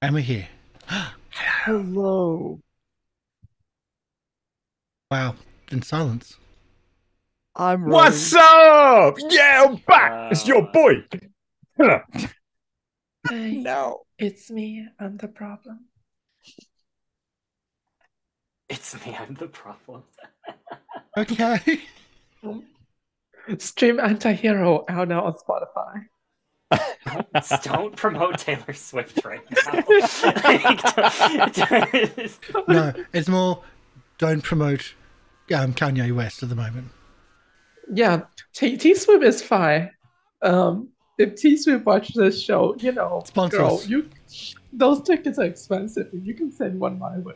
And we're here. Hello. Hello. Wow. In silence. I'm What's ready. up? Yeah, I'm back. It's your Uh, boy. Huh. Hey, No. it's me. I'm the problem. It's me. I'm the problem. Okay. Um, Stream Anti-Hero out now on Spotify. Don't promote Taylor Swift right now. No, it's more don't promote Kanye West at the moment. Yeah, T Swift is fine. If T Swift watches this show, girl, Sponsors. those tickets are expensive. You can send one my way.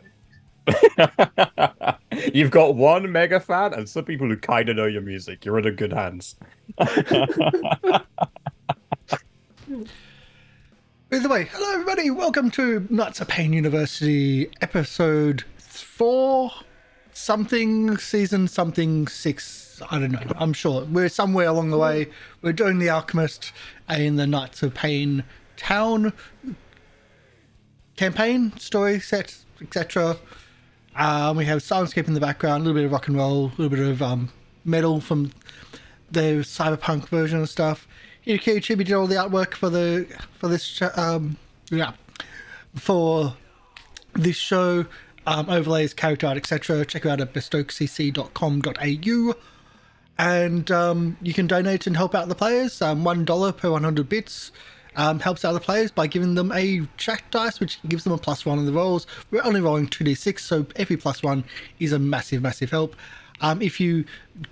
You've got one mega fan and some people who kind of know your music. You're in a good hands. By the way, hello everybody. Welcome to Knights of Payne University, episode 4 something, season something 6. I don't know. I'm sure we're somewhere along the way. We're doing the Alchemist in the Knights of Payne town campaign, story set, etc. We have Syrinscape in the background, a little bit of rock and roll, a little bit of metal from the cyberpunk version of stuff. Hideki Chibi did all the artwork for for this show, overlays, character art, etc. Check it out at bestokecc.com.au. And you can donate and help out the players. $1 per 100 bits helps out the players by giving them a jack dice, which gives them a +1 on the rolls. We're only rolling 2d6, so every +1 is a massive, massive help. If you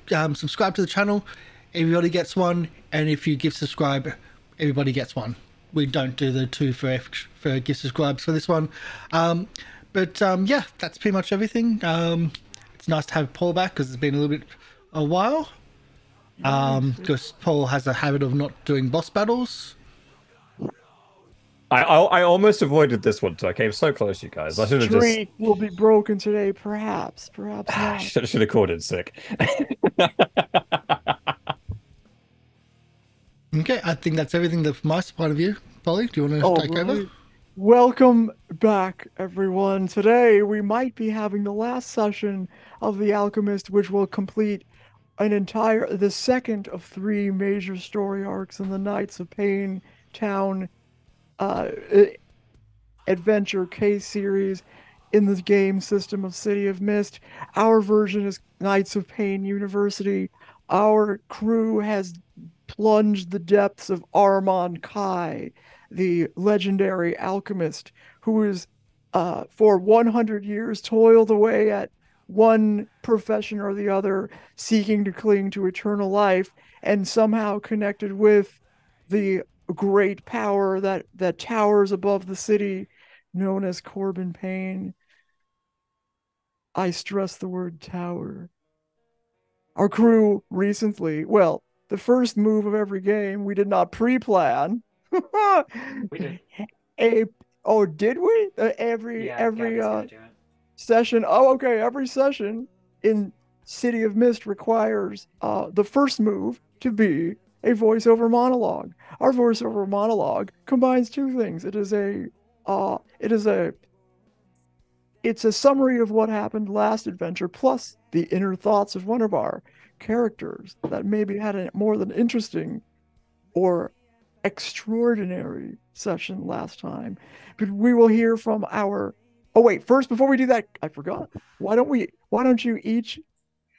subscribe to the channel, everybody gets one, and if you gift subscribe, everybody gets one. We don't do the 2 for gift subscribes for this one. Yeah, that's pretty much everything. It's nice to have Paul back because it's been a while. Because Paul has a habit of not doing boss battles. I almost avoided this one too. I came so close, you guys. I should have just Streak will be broken today, perhaps. Perhaps not. should have called in sick. Okay, I think that's everything from my point of view. Polly, do you want to All take over? right. Welcome back, everyone. Today we might be having the last session of The Alchemist, which will complete the second of 3 major story arcs in the Knights of Pain Town uh, adventure case series in the game system of City of Mist. Our version is Knights of Pain University. Our crew has plunged the depths of Armand Kai, the legendary alchemist, who is for 100 years toiled away at one profession or the other, seeking to cling to eternal life, and somehow connected with the great power that towers above the city, known as Corbin Payne. I stress the word tower. Our crew recently, well, the first move of every game, we did not pre-plan. We did. a oh, did we? Yeah, Every Gabby's gonna do it. session. Oh, okay. Every session in City of Mist requires the first move to be a voiceover monologue. Our voiceover monologue combines two things. Uh, it is a it's a summary of what happened last adventure, plus the inner thoughts of one of our characters that maybe had a more than interesting or extraordinary session last time. But we will hear from our. Oh wait, first before we do that, I forgot. Why don't you each?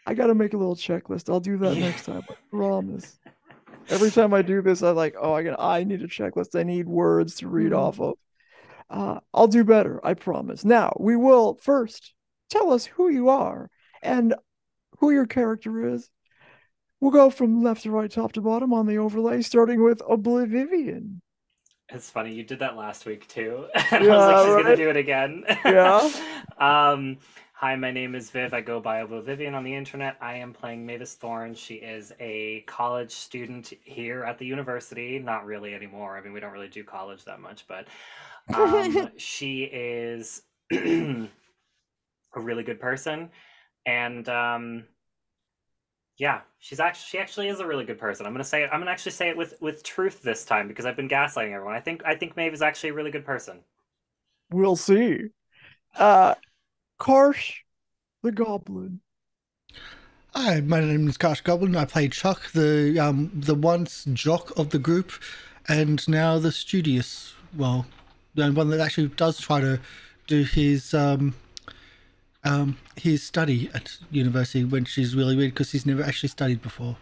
I got to make a little checklist. I'll do that Yeah. next time. I promise. Every time I do this, I like, oh, I need a checklist. I need words to read off of. I'll do better, I promise. Now, we will first tell us who you are and who your character is. We'll go from left to right, top to bottom on the overlay, starting with Oblivivian. It's funny, you did that last week too. And I was like, Yeah, she's gonna right? do it again. Yeah. um, Hi, my name is Viv. I go by Oblivivian on the internet. I am playing Mavis Thorn. She is a college student here at the university. Not really anymore. I mean, we don't really do college that much, but she is a really good person. And yeah, she actually is a really good person. I'm gonna actually say it with truth this time because I've been gaslighting everyone. I think Maeve is actually a really good person. We'll see. Karsh the Goblin. Hi, my name is Karsh Goblin. I play Chuck, the once jock of the group, and now the studious. Well, the one that actually does try to do his study at university, which is really weird because he's never actually studied before.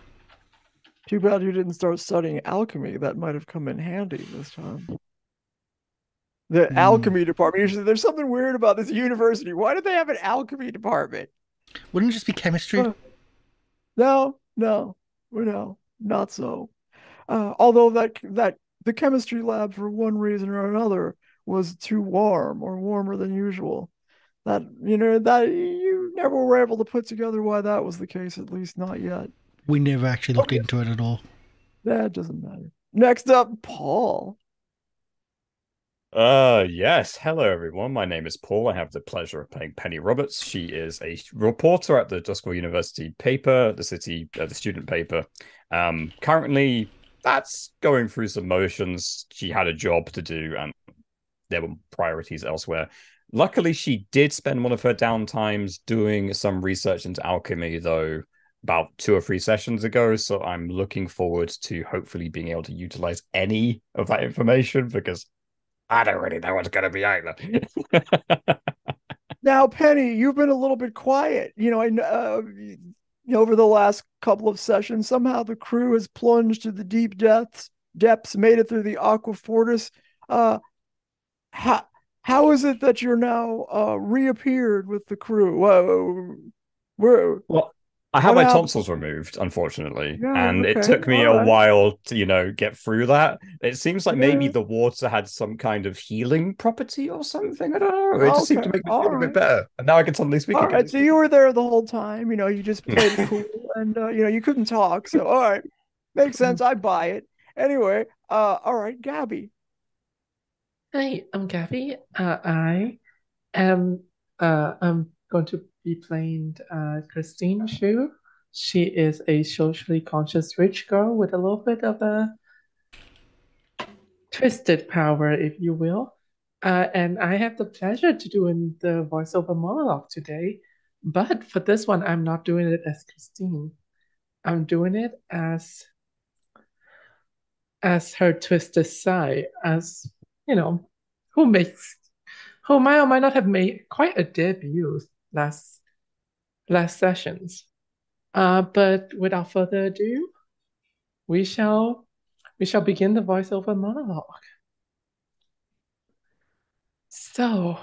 Too bad you didn't start studying alchemy. That might have come in handy this time. The alchemy department. Usually, there's something weird about this university. Why do they have an alchemy department? Wouldn't it just be chemistry? No, not so. Although that the chemistry lab, for one reason or another, was too warm or warmer than usual. That you never were able to put together why that was the case, at least not yet. We never actually looked into it at all. That doesn't matter. Next up, Paul. Yes. Hello, everyone. My name is Paul. I have the pleasure of playing Penny Roberts. She is a reporter at the Duskwell University paper, the student paper. Currently, that's going through some motions. She had a job to do, and there were priorities elsewhere. Luckily, she did spend one of her downtimes doing some research into alchemy, though, about 2 or 3 sessions ago. So I'm looking forward to hopefully being able to utilize any of that information, because I don't really know what's going to be either. Now, Penny, you've been a little bit quiet. Over the last couple of sessions, somehow the crew has plunged to the deep depths, made it through the Aqua Fortis. How is it that you're now reappeared with the crew? Well, I had my tonsils removed, unfortunately, and okay. it took me a while to, get through that. It seems like maybe the water had some kind of healing property or something. I don't know. It just seemed to make me feel a bit better, and now I can suddenly speak again. All right, so you were there the whole time. You just played it cool, and you couldn't talk. So all right, makes sense. I buy it. Anyway, all right, Gabby. Hi, I'm Gabby. I'm going to be playing Christine Choo. She is a socially conscious rich girl with a little bit of a twisted power, if you will. And I have the pleasure to doing the voiceover monologue today. But for this one, I'm not doing it as Christine. I'm doing it as her twisted side, as who might or might not have made quite a debut last sessions. But without further ado, we shall begin the voiceover monologue. So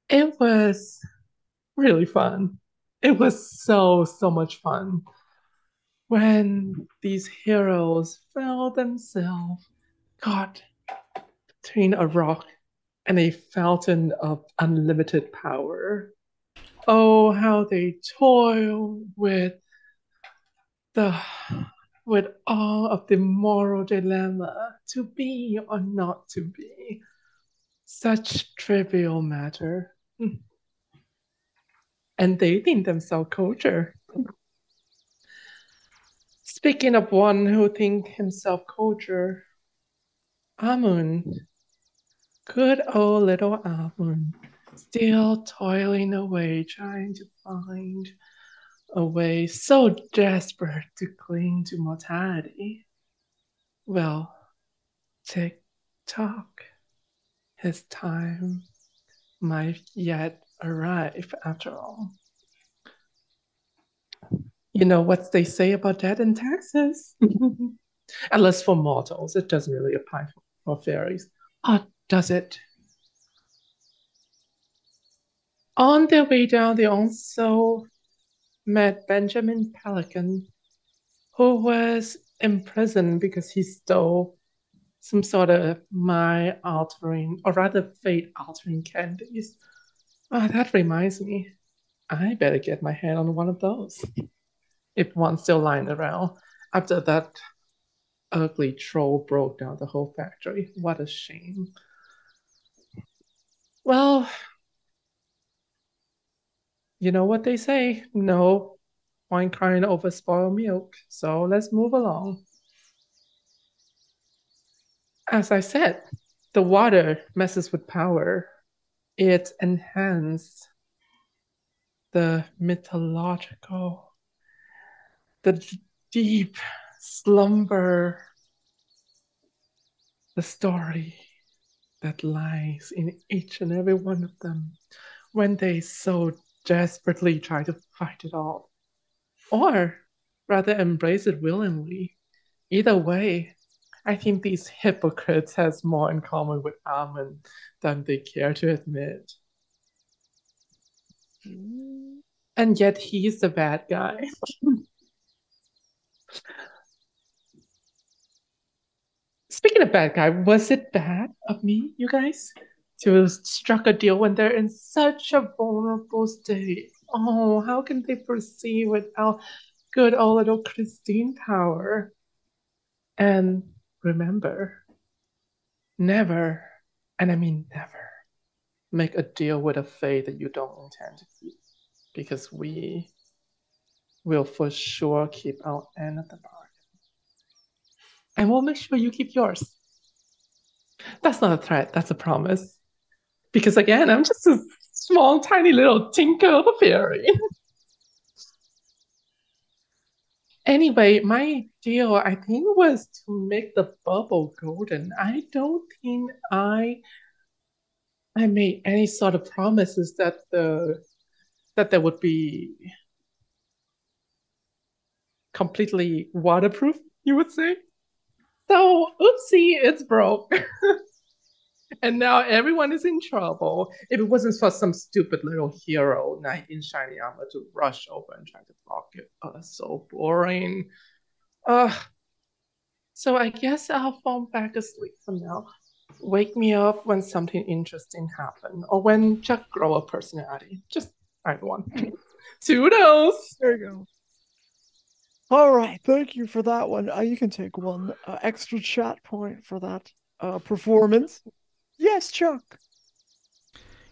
it was really fun. It was so much fun when these heroes found themselves caught between a rock and a fountain of unlimited power. Oh, how they toil with all of the moral dilemma, to be or not to be. Such trivial matter. And they think themselves culture. Speaking of one who think himself culture, Amun. Good old little Amun, still toiling away, trying to find a way, so desperate to cling to mortality. Well, tick-tock, his time might yet arrive after all. You know what they say about death and taxes? Unless for mortals, it doesn't really apply for fairies. Or does it? On their way down, they also met Benjamin Pelican, who was imprisoned because he stole some sort of mind-altering, or rather fate-altering candies. That reminds me, I better get my hand on one of those. If one's still lying around after that ugly troll broke down the whole factory. What a shame. Well, you know what they say, no point crying over spoiled milk, so let's move along. As I said, the water messes with power. It enhances the mythological, the deep slumber, the story that lies in each and every one of them when they so desperately try to fight it off, or rather embrace it willingly. Either way, I think these hypocrites has more in common with Amun than they care to admit. And yet he's the bad guy. Speaking of bad guy, was it bad of me, you guys, to struck a deal when they're in such a vulnerable state? Oh, how can they proceed without good old little Christine power? And remember, never, and I mean never, make a deal with a fate that you don't intend to keep, because we will for sure keep our end of the bargain. And we'll make sure you keep yours. That's not a threat, that's a promise. Because again, I'm just a small, tiny little tinker of a fairy. Anyway, my deal, I think, was to make the bubble golden. I don't think I made any sort of promises that there would be completely waterproof, you would say. So, oopsie, it's broke. And now everyone is in trouble. If it wasn't for some stupid little hero, knight in shiny armor, to rush over and try to block it. Oh, that's so boring. So I guess I'll fall back asleep for now. Wake me up when something interesting happens, or when Chuck grow a personality. Just either one. Toodles! There you go. All right, thank you for that one. You can take one extra chat point for that performance. Yes, Chuck.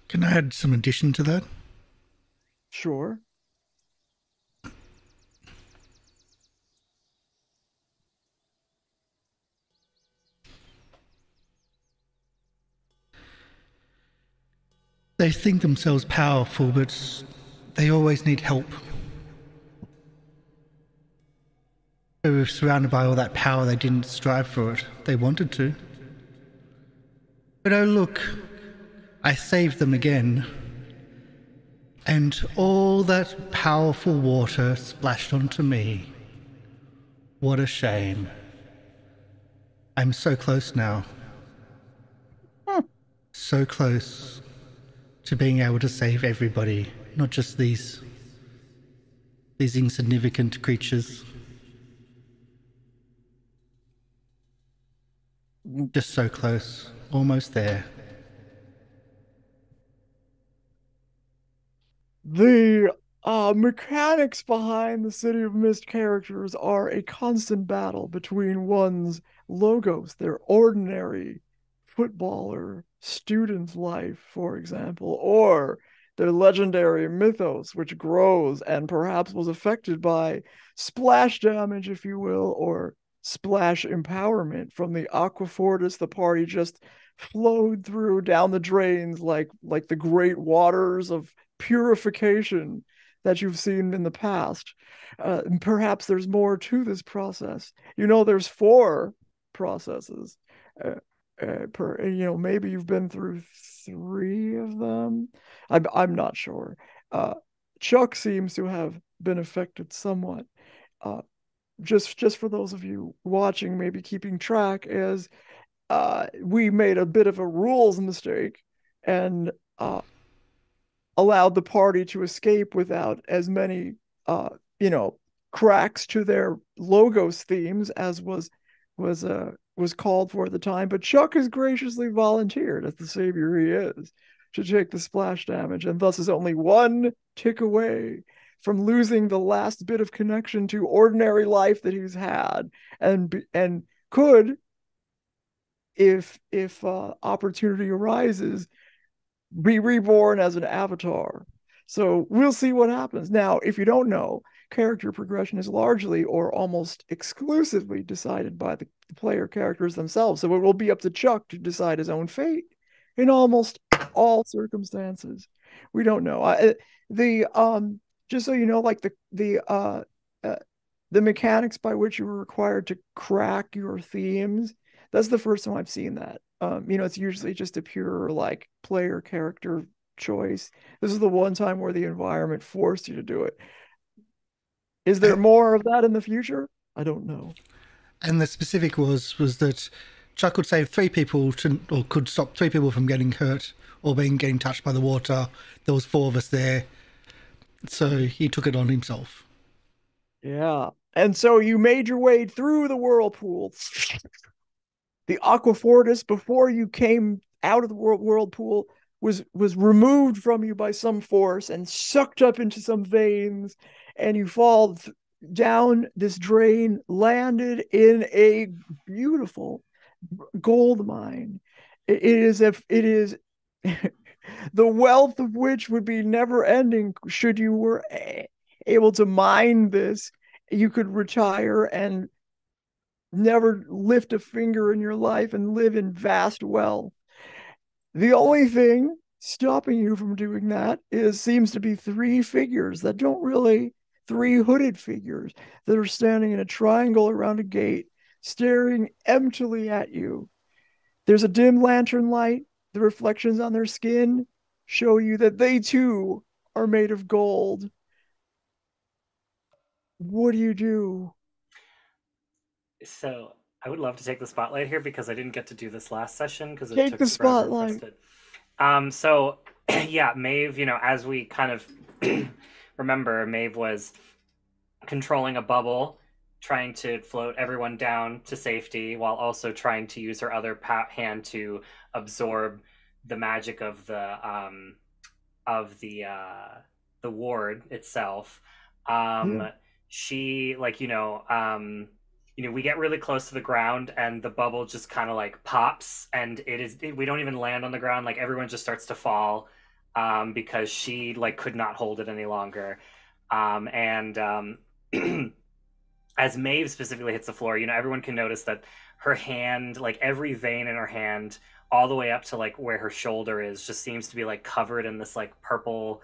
Can I add some addition to that? Sure. They think themselves powerful, but they always need help. They were surrounded by all that power, they didn't strive for it. They wanted to. But oh look, I saved them again. And all that powerful water splashed onto me. What a shame. I'm so close now. So close to being able to save everybody, not just these insignificant creatures. Just so close, almost there. The mechanics behind the City of Mist characters are a constant battle between one's logos, their ordinary footballer student's life, for example, or their legendary mythos, which grows and perhaps was affected by splash damage, if you will, or splash empowerment from the aqua fortis the party just flowed through down the drains like the great waters of purification that you've seen in the past. Perhaps there's more to this process. There's 4 processes. Maybe you've been through 3 of them. I'm not sure. Chuck seems to have been affected somewhat. Just for those of you watching, maybe keeping track, is we made a bit of a rules mistake and allowed the party to escape without as many cracks to their logos themes as was called for at the time. But Chuck has graciously volunteered, as the savior he is, to take the splash damage, and thus is only 1 tick away from losing the last bit of connection to ordinary life that he's had, and could, if opportunity arises, be reborn as an avatar. So we'll see what happens. Now, if you don't know, character progression is largely or almost exclusively decided by the player characters themselves. So it will be up to Chuck to decide his own fate in almost all circumstances. We don't know. Just so you know, like the mechanics by which you were required to crack your themes, that's the first time I've seen that. It's usually just a pure like player character choice. This is the one time where the environment forced you to do it. Is there more of that in the future? I don't know. And the specific was that Chuck could save 3 people or could stop 3 people from getting hurt or getting touched by the water. There was 4 of us there, so he took it on himself. Yeah, and so you made your way through the whirlpool. The Aquafortis, before you came out of the whirlpool, was removed from you by some force and sucked up into some veins, and you fall down this drain, landed in a beautiful gold mine. It is the wealth of which would be never ending should you were able to mine this. You could retire and never lift a finger in your life and live in vast wealth. The only thing stopping you from doing that seems to be 3 figures that don't really, 3 hooded figures that are standing in a triangle around a gate, staring emptily at you. There's a dim lantern light. The reflections on their skin show you that they too are made of gold. What do you do? So I would love to take the spotlight here because I didn't get to do this last session because it Take took the forever for us spotlight. So yeah, Maeve, as we kind of remember, Maeve was controlling a bubble, trying to float everyone down to safety while also trying to use her other hand to absorb the magic of the ward itself. She we get really close to the ground and the bubble just kind of like pops, and we don't even land on the ground. Like everyone just starts to fall because she like could not hold it any longer. As Maeve specifically hits the floor, everyone can notice that her hand, like every vein in her hand, all the way up to like where her shoulder is, just seems to be like covered in this like purple,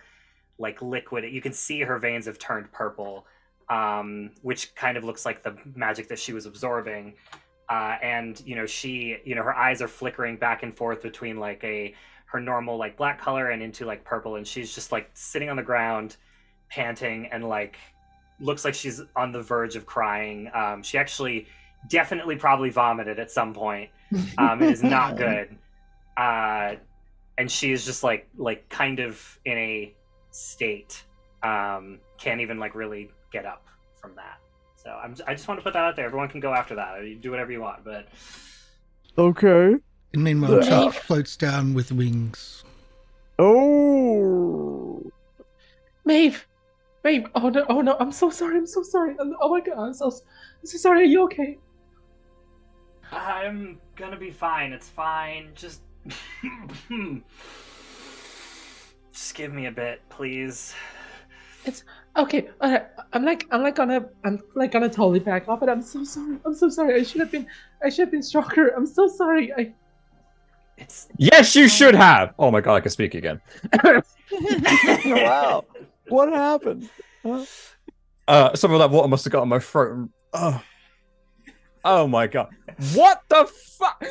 like liquid. You can see her veins have turned purple, which kind of looks like the magic that she was absorbing. And her eyes are flickering back and forth between like her normal like black color and into like purple, and she's just like sitting on the ground, panting, and like looks like she's on the verge of crying. She actually definitely probably vomited at some point. It is not good. And she is just like kind of in a state. Can't even like really get up from that. So I just want to put that out there. Everyone can go after that. You do whatever you want, but okay. And meanwhile, Chuck floats down with wings. Oh, Maeve. Oh no, I'm so sorry. Oh my god, I'm so sorry. Are you okay? I'm gonna be fine. It's fine. Just give me a bit, please. It's okay. All right. I'm gonna totally back off, but I'm so sorry. I should have been stronger. I'm so sorry. Yes, you should have. Oh my god, I can speak again. Wow. What happened? Huh? Some of that water must have got in my throat. Oh my god. What the fuck?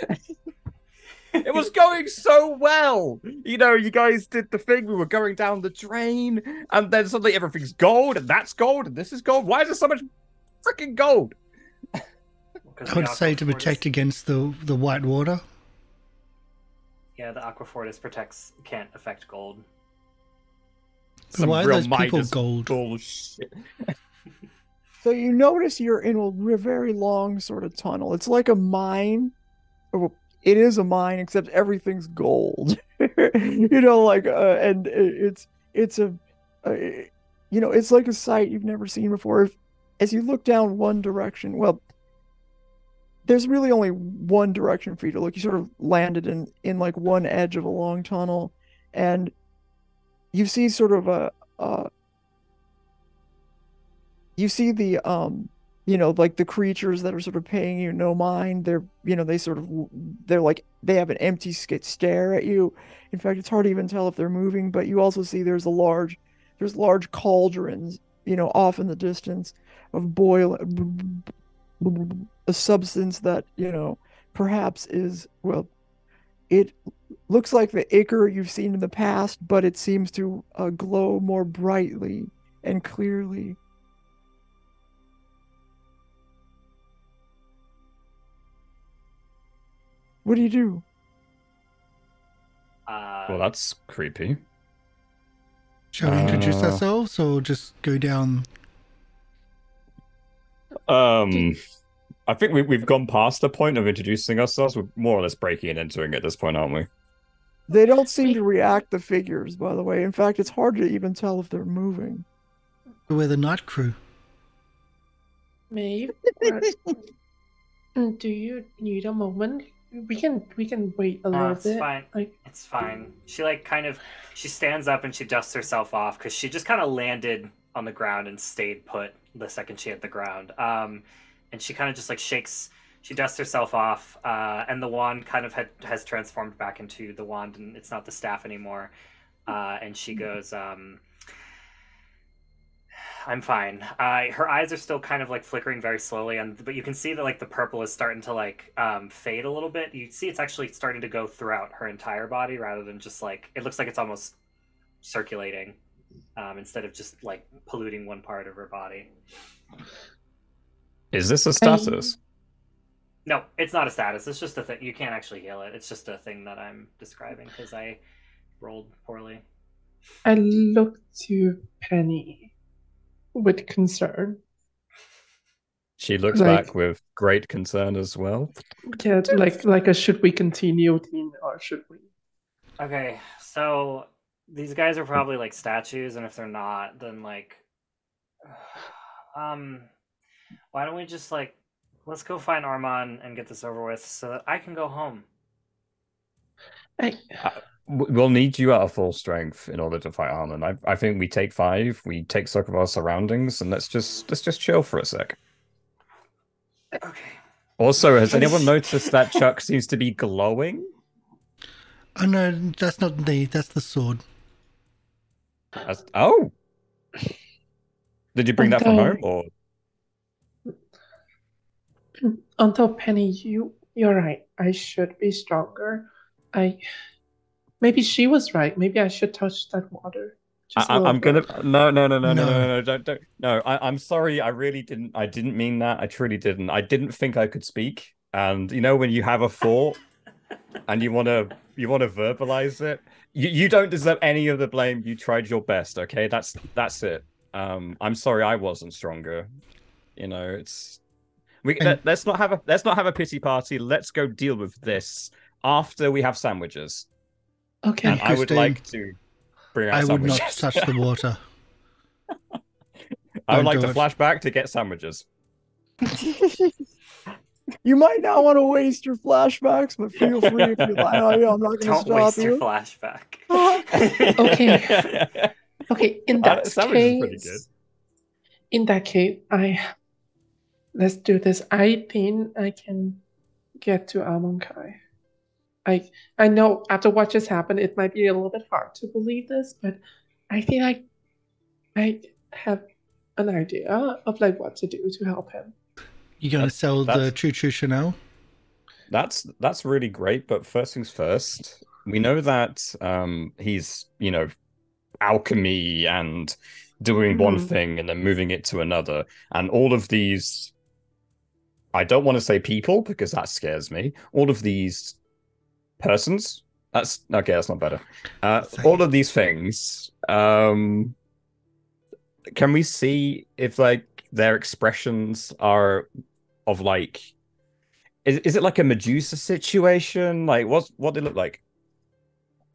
It was going so well. You guys did the thing. We were going down the drain, and then suddenly everything's gold, and that's gold, and this is gold. Why is there so much freaking gold? I would say to protect against the white water. Yeah, the Aquafortis can't affect gold. Why are those people gold? Bullshit. So you notice you're in a very long sort of tunnel. It's like a mine. It is a mine, except everything's gold. And it's like a sight you've never seen before. As you look down one direction, well, there's really only one direction for you to look. You sort of landed in like one edge of a long tunnel, and you see sort of you see the like the creatures that are sort of paying you no mind. They're they're like they have an empty stare at you. In fact, it's hard to even tell if they're moving. But you also see there's large cauldrons, off in the distance of boil a substance that perhaps is, well, it looks like the ichor you've seen in the past, but it seems to glow more brightly and clearly. What do you do? Well, that's creepy. Shall we introduce ourselves or just go down? I think we've gone past the point of introducing ourselves. We're more or less breaking and entering at this point, aren't we? They don't seem to react to figures, by the way. In fact, it's hard to even tell if they're moving. We're the night crew. Maybe. Do you need a moment? We can wait a little bit. It's fine. It's fine. She stands up and she dusts herself off because she just kind of landed on the ground and stayed put the second she hit the ground. And she kind of just shakes. She dusts herself off, and the wand kind of has transformed back into the wand, and it's not the staff anymore. And she goes, I'm fine. Her eyes are still kind of flickering very slowly, but you can see that the purple is starting to fade a little bit. You see it's actually starting to go throughout her entire body rather than just it looks like it's almost circulating instead of just polluting one part of her body. Is this a status? No, it's not a status. It's just a thing. You can't actually heal it. It's just a thing that I'm describing because I rolled poorly. I look to Penny with concern. She looks back with great concern as well. Yeah, like a should we continue, Dean, or should we? Okay, so these guys are probably statues, and if they're not, then why don't we just let's go find Armand and get this over with so that I can go home. We'll need you at a full strength in order to fight Armand. I think we take 5, we take stock of our surroundings, and let's just chill for a sec. Okay. Also, has anyone noticed that Chuck seems to be glowing? Oh no, that's not that's the sword. Oh! Did you bring that from home, or? Until Penny, you're right. I should be stronger. Maybe she was right. Maybe I should touch that water. I'm gonna no, don't no. I'm sorry. I really didn't. I didn't mean that. I truly didn't. I didn't think I could speak. And when you have a thought and you wanna verbalize it, you don't deserve any of the blame. You tried your best. Okay, that's it. I'm sorry I wasn't stronger. Let's not have a pity party. Let's go deal with this after we have sandwiches. Okay. And I would like to bring out sandwiches. I would not touch the water. I would like to flash back to get sandwiches. You might not want to waste your flashbacks, but feel free if you like. I'm not going to stop you. Don't waste your flashback. Okay. Okay. In that sandwich is pretty good. In that case, let's do this. I think I can get to Almonkai. I know after what just happened, it might be a little bit hard to believe this, but I think I have an idea of what to do to help him. You gonna sell the Choo Chanel? That's really great, but first things first. We know that he's alchemy and doing one thing and then moving it to another, and all of these. I don't want to say people because that scares me. All of these persons. That's okay. That's not better. All of these things. Can we see if their expressions are of is it like a Medusa situation? What they look like?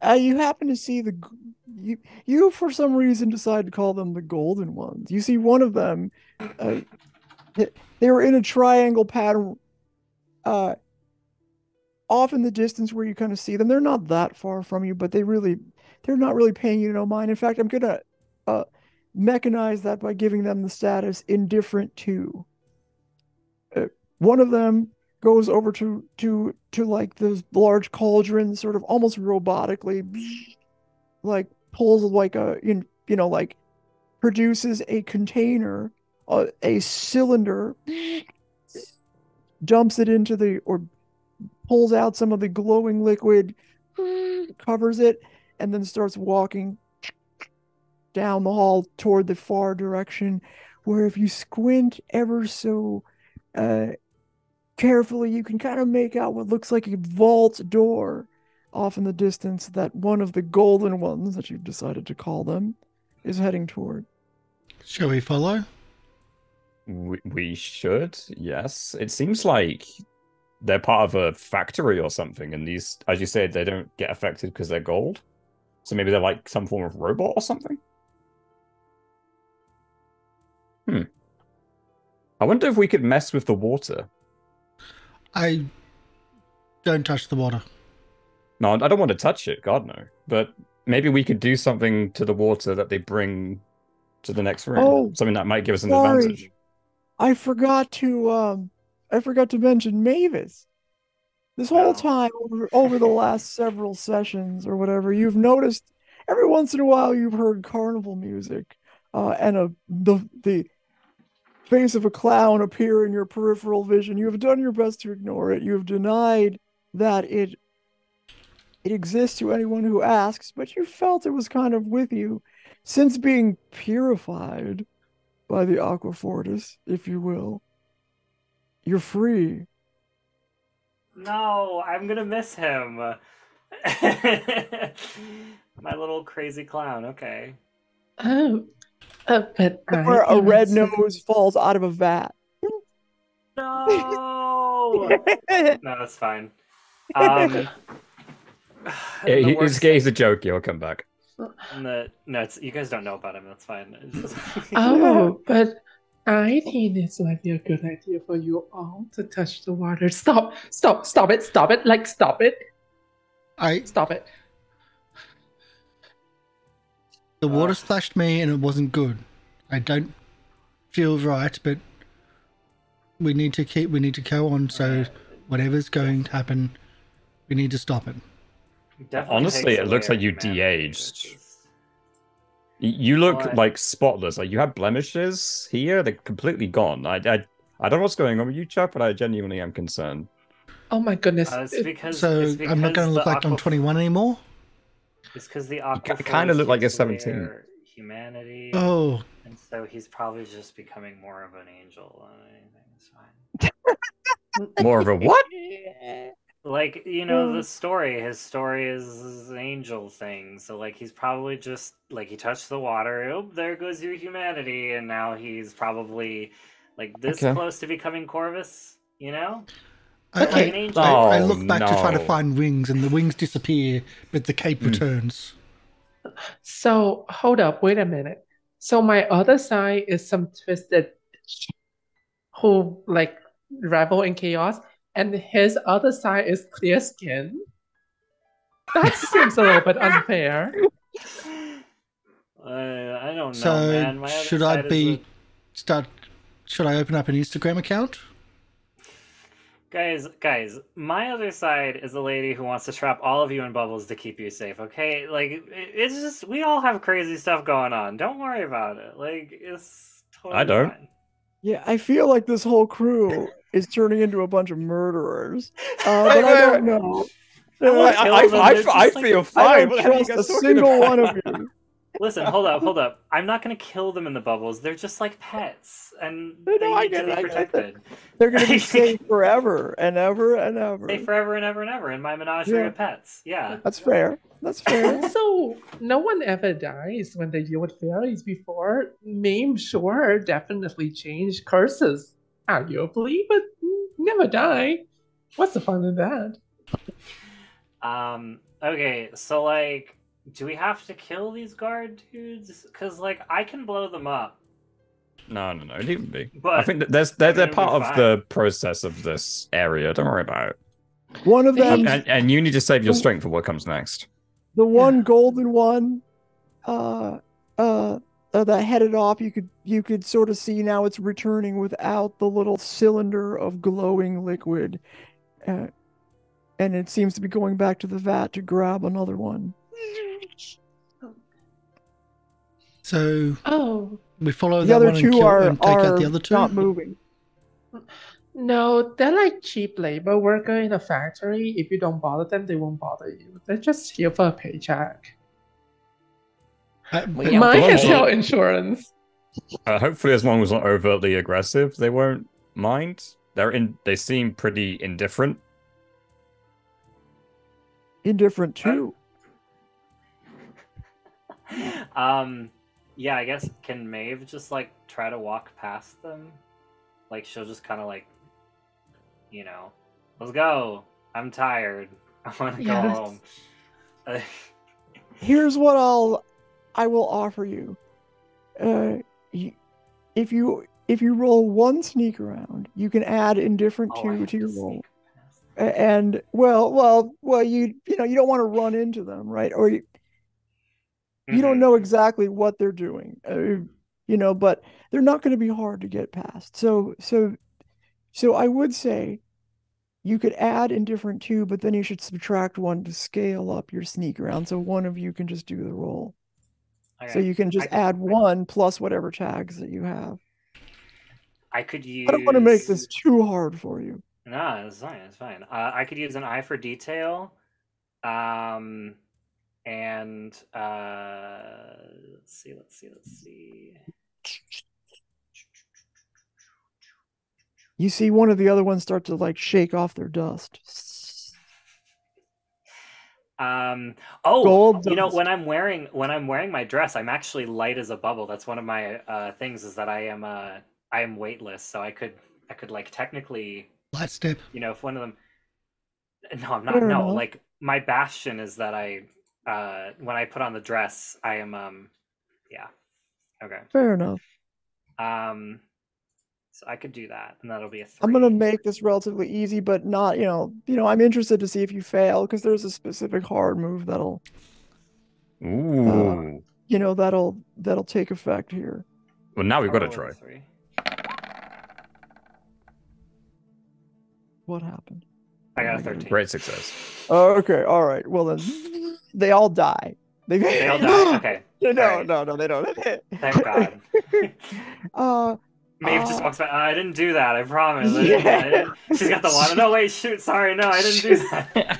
You happen to see you for some reason decide to call them the golden ones. You see one of them. They were in a triangle pattern. Off in the distance where you kind of see them. They're not that far from you, but they're not really paying you no mind. In fact, I'm gonna mechanize that by giving them the status indifferent to. One of them goes over to like the large cauldron, sort of almost robotically, like pulls like like produces a container, a cylinder, dumps it into or pulls out some of the glowing liquid, covers it, and then starts walking down the hall toward the far direction, where if you squint ever so carefully, you can kind of make out what looks like a vault door off in the distance that one of the golden ones that you've decided to call them is heading toward. Shall we follow? We should, yes. It seems like they're part of a factory or something, and these, as you said, they don't get affected because they're gold. So maybe they're like some form of robot or something? I wonder if we could mess with the water. I don't touch the water. No, I don't want to touch it, God no. But maybe we could do something to the water that they bring to the next room. Oh, something that might give us an sorry. advantage. I forgot to mention Mavis. This whole time over the last several sessions or whatever, you've noticed every once in a while you've heard carnival music, and the face of a clown appear in your peripheral vision. You have done your best to ignore it. You have denied that it exists to anyone who asks, but you felt it was kind of with you since being purified by the Aquafortis, if you will. You're free. No, I'm gonna miss him. My little crazy clown. Okay. Oh, but Or a red nose falls out of a vat. No. No, that's fine. He's a joke. He'll come back. No, you guys don't know about him. That's fine. Oh, but I think this might be a good idea for you all to touch the water. Stop it. Like, stop it. Stop it. The water splashed me and it wasn't good. I don't feel right, but we need to go on, so whatever's going to happen, we need to stop it. Honestly, it looks like you de-aged. You look like spotless. Like you have blemishes here; they're completely gone. I don't know what's going on with you, Chuck, but I genuinely am concerned. Oh my goodness! It's because I'm not going to look like I'm 21 anymore. It's because the Aquafortis kind of look like you're 17. Humanity. Oh. And so he's probably just becoming more of an angel. It's fine. More of a what? Like, the story. His story is an angel thing. So, like, he's probably just, like, he touched the water. Oh, there goes your humanity. And now he's probably, like, this close to becoming Corvus, I look back to try to find wings, and the wings disappear, but the cape returns. So, hold up. Wait a minute. So, my other side is some twisted who, like, revel in chaos. And his other side is clear skin. That seems a little bit unfair. I don't know, so man. My other should I open up an Instagram account? Guys, my other side is a lady who wants to trap all of you in bubbles to keep you safe, okay? Like, it's just, we all have crazy stuff going on. Don't worry about it. Like, it's totally fine. Yeah, I feel like this whole crew is turning into a bunch of murderers. But I don't know. I feel fine. I don't trust a single one of you. Listen, hold up. I'm not going to kill them in the bubbles. They're just like pets, and they need to be protected. They're going to be safe forever and ever and ever. Safe forever and ever and ever in my menagerie of pets. Yeah. That's fair. So, no one ever dies when they deal with fairies before. Name sure definitely changed curses, arguably, but never die. What's the fun in that? Okay, so, like, do we have to kill these guard dudes? Because, like, I can blow them up. No, it needn't be. But, I think that they're part of the process of this area. Don't worry about it. One of them, and you need to save your strength for what comes next. The one golden one, that headed off. You could sort of see now it's returning without the little cylinder of glowing liquid, and it seems to be going back to the vat to grab another one. So Oh, we follow The that other one and two kill are and take out the other two. not moving. no, they're like cheap labor worker in a factory. If you don't bother them, they won't bother you. They're just here for a paycheck. Well, yeah, Mine well, has well- health insurance. Hopefully, as long as not overtly aggressive, they won't mind. They seem pretty indifferent. Indifferent too. Yeah, I guess can Maeve just like try to walk past them? Like she'll just kind of like, you know, let's go. I'm tired. I want to Yes. go home. Here's what I will offer you. If you roll one sneak around, you can add indifferent Oh, I two have to your to roll. sneak past. And well, you don't want to run into them, right? Or you don't Mhm. know exactly what they're doing, but they're not going to be hard to get past. So I would say you could add indifferent two, but then you should subtract one to scale up your sneak around. So one of you can just do the roll. So Okay. you can just add one plus whatever tags that you have. I could use. I don't want to make this too hard for you. No, it's fine. It's fine. I could use an eye for detail, and let's see. You see one of the other ones start to like shake off their dust. Oh, Gold you know, dust. when I'm wearing my dress, I'm actually light as a bubble. That's one of my things is that I am weightless, so I could like technically, Light step. you know, if one of them. No, I'm not. Fair No, enough. like my bastion is that when I put on the dress, I am yeah. Okay. Fair enough. So I could do that, and that'll be a 3. I'm gonna make this relatively easy, but not, I'm interested to see if you fail because there's a specific hard move that'll Ooh. that'll take effect here. Well, now we've got to Roll try. a 3. What happened? I got a 13. Great success. Oh, okay, all right. Well then, they all die. They all die. Okay. No, Alright. no, they don't. Thank God. Maeve just Uh, walks by. I didn't do that. I promise. I Yeah. didn't. She's got the water. No, wait. Shoot. Sorry. No, I didn't do that.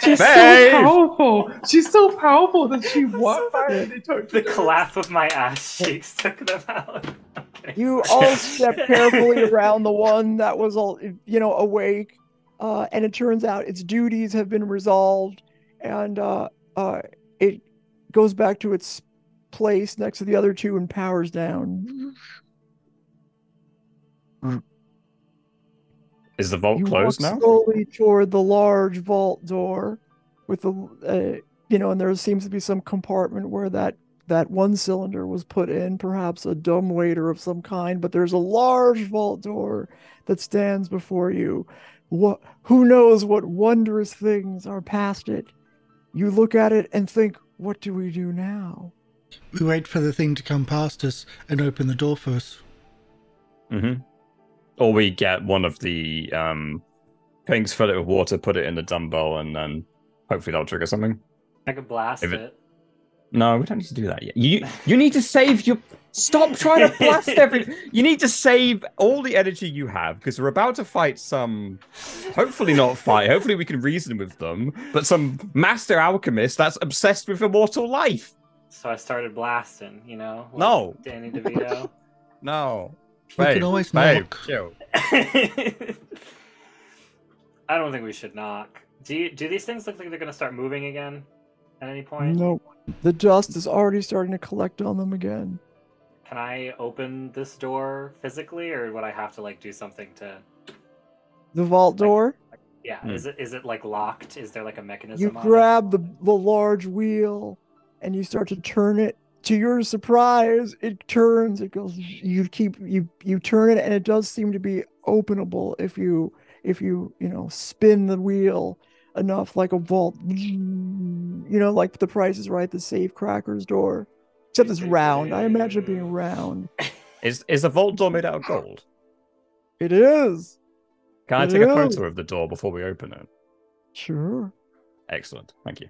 She's Maeve! so powerful. She's so powerful that she walked by and they took The clap of my ass cheeks took them out. Okay. You all step carefully around the one that was all, awake, and it turns out its duties have been resolved, and it goes back to its place next to the other two and powers down. Is the vault You closed walk now? slowly toward the large vault door, with the, and there seems to be some compartment where that one cylinder was put in, perhaps a dumbwaiter of some kind, but there's a large vault door that stands before you. Who knows what wondrous things are past it? You look at it and think, what do we do now? We wait for the thing to come past us and open the door for us. Mm-hmm. Or we get one of the things, fill it with water, put it in the dumbbell, and then hopefully that'll trigger something. I could blast it. No, we don't need to do that yet. You need to save your... Stop trying to blast everything. You need to save all the energy you have, because we're about to fight some... Hopefully not fight. Hopefully we can reason with them. But some master alchemist that's obsessed with immortal life. So I started blasting, like No. Danny DeVito. No. We can always knock. Chill. I don't think we should knock. Do these things look like they're going to start moving again at any point? No, the dust is already starting to collect on them again. Can I open this door physically, or would I have to do something to? The vault door. Yeah, is it locked? Is there a mechanism? You grab the large wheel, and you start to turn it. To your surprise, it turns. It goes. You turn it, and it does seem to be openable if you spin the wheel enough, like a vault. Like The Price is Right, the safe crackers door. Except it's round. I imagine it being round. Is the vault door made out of gold? It is. Can I take a photo of the door before we open it? Sure. Excellent. Thank you.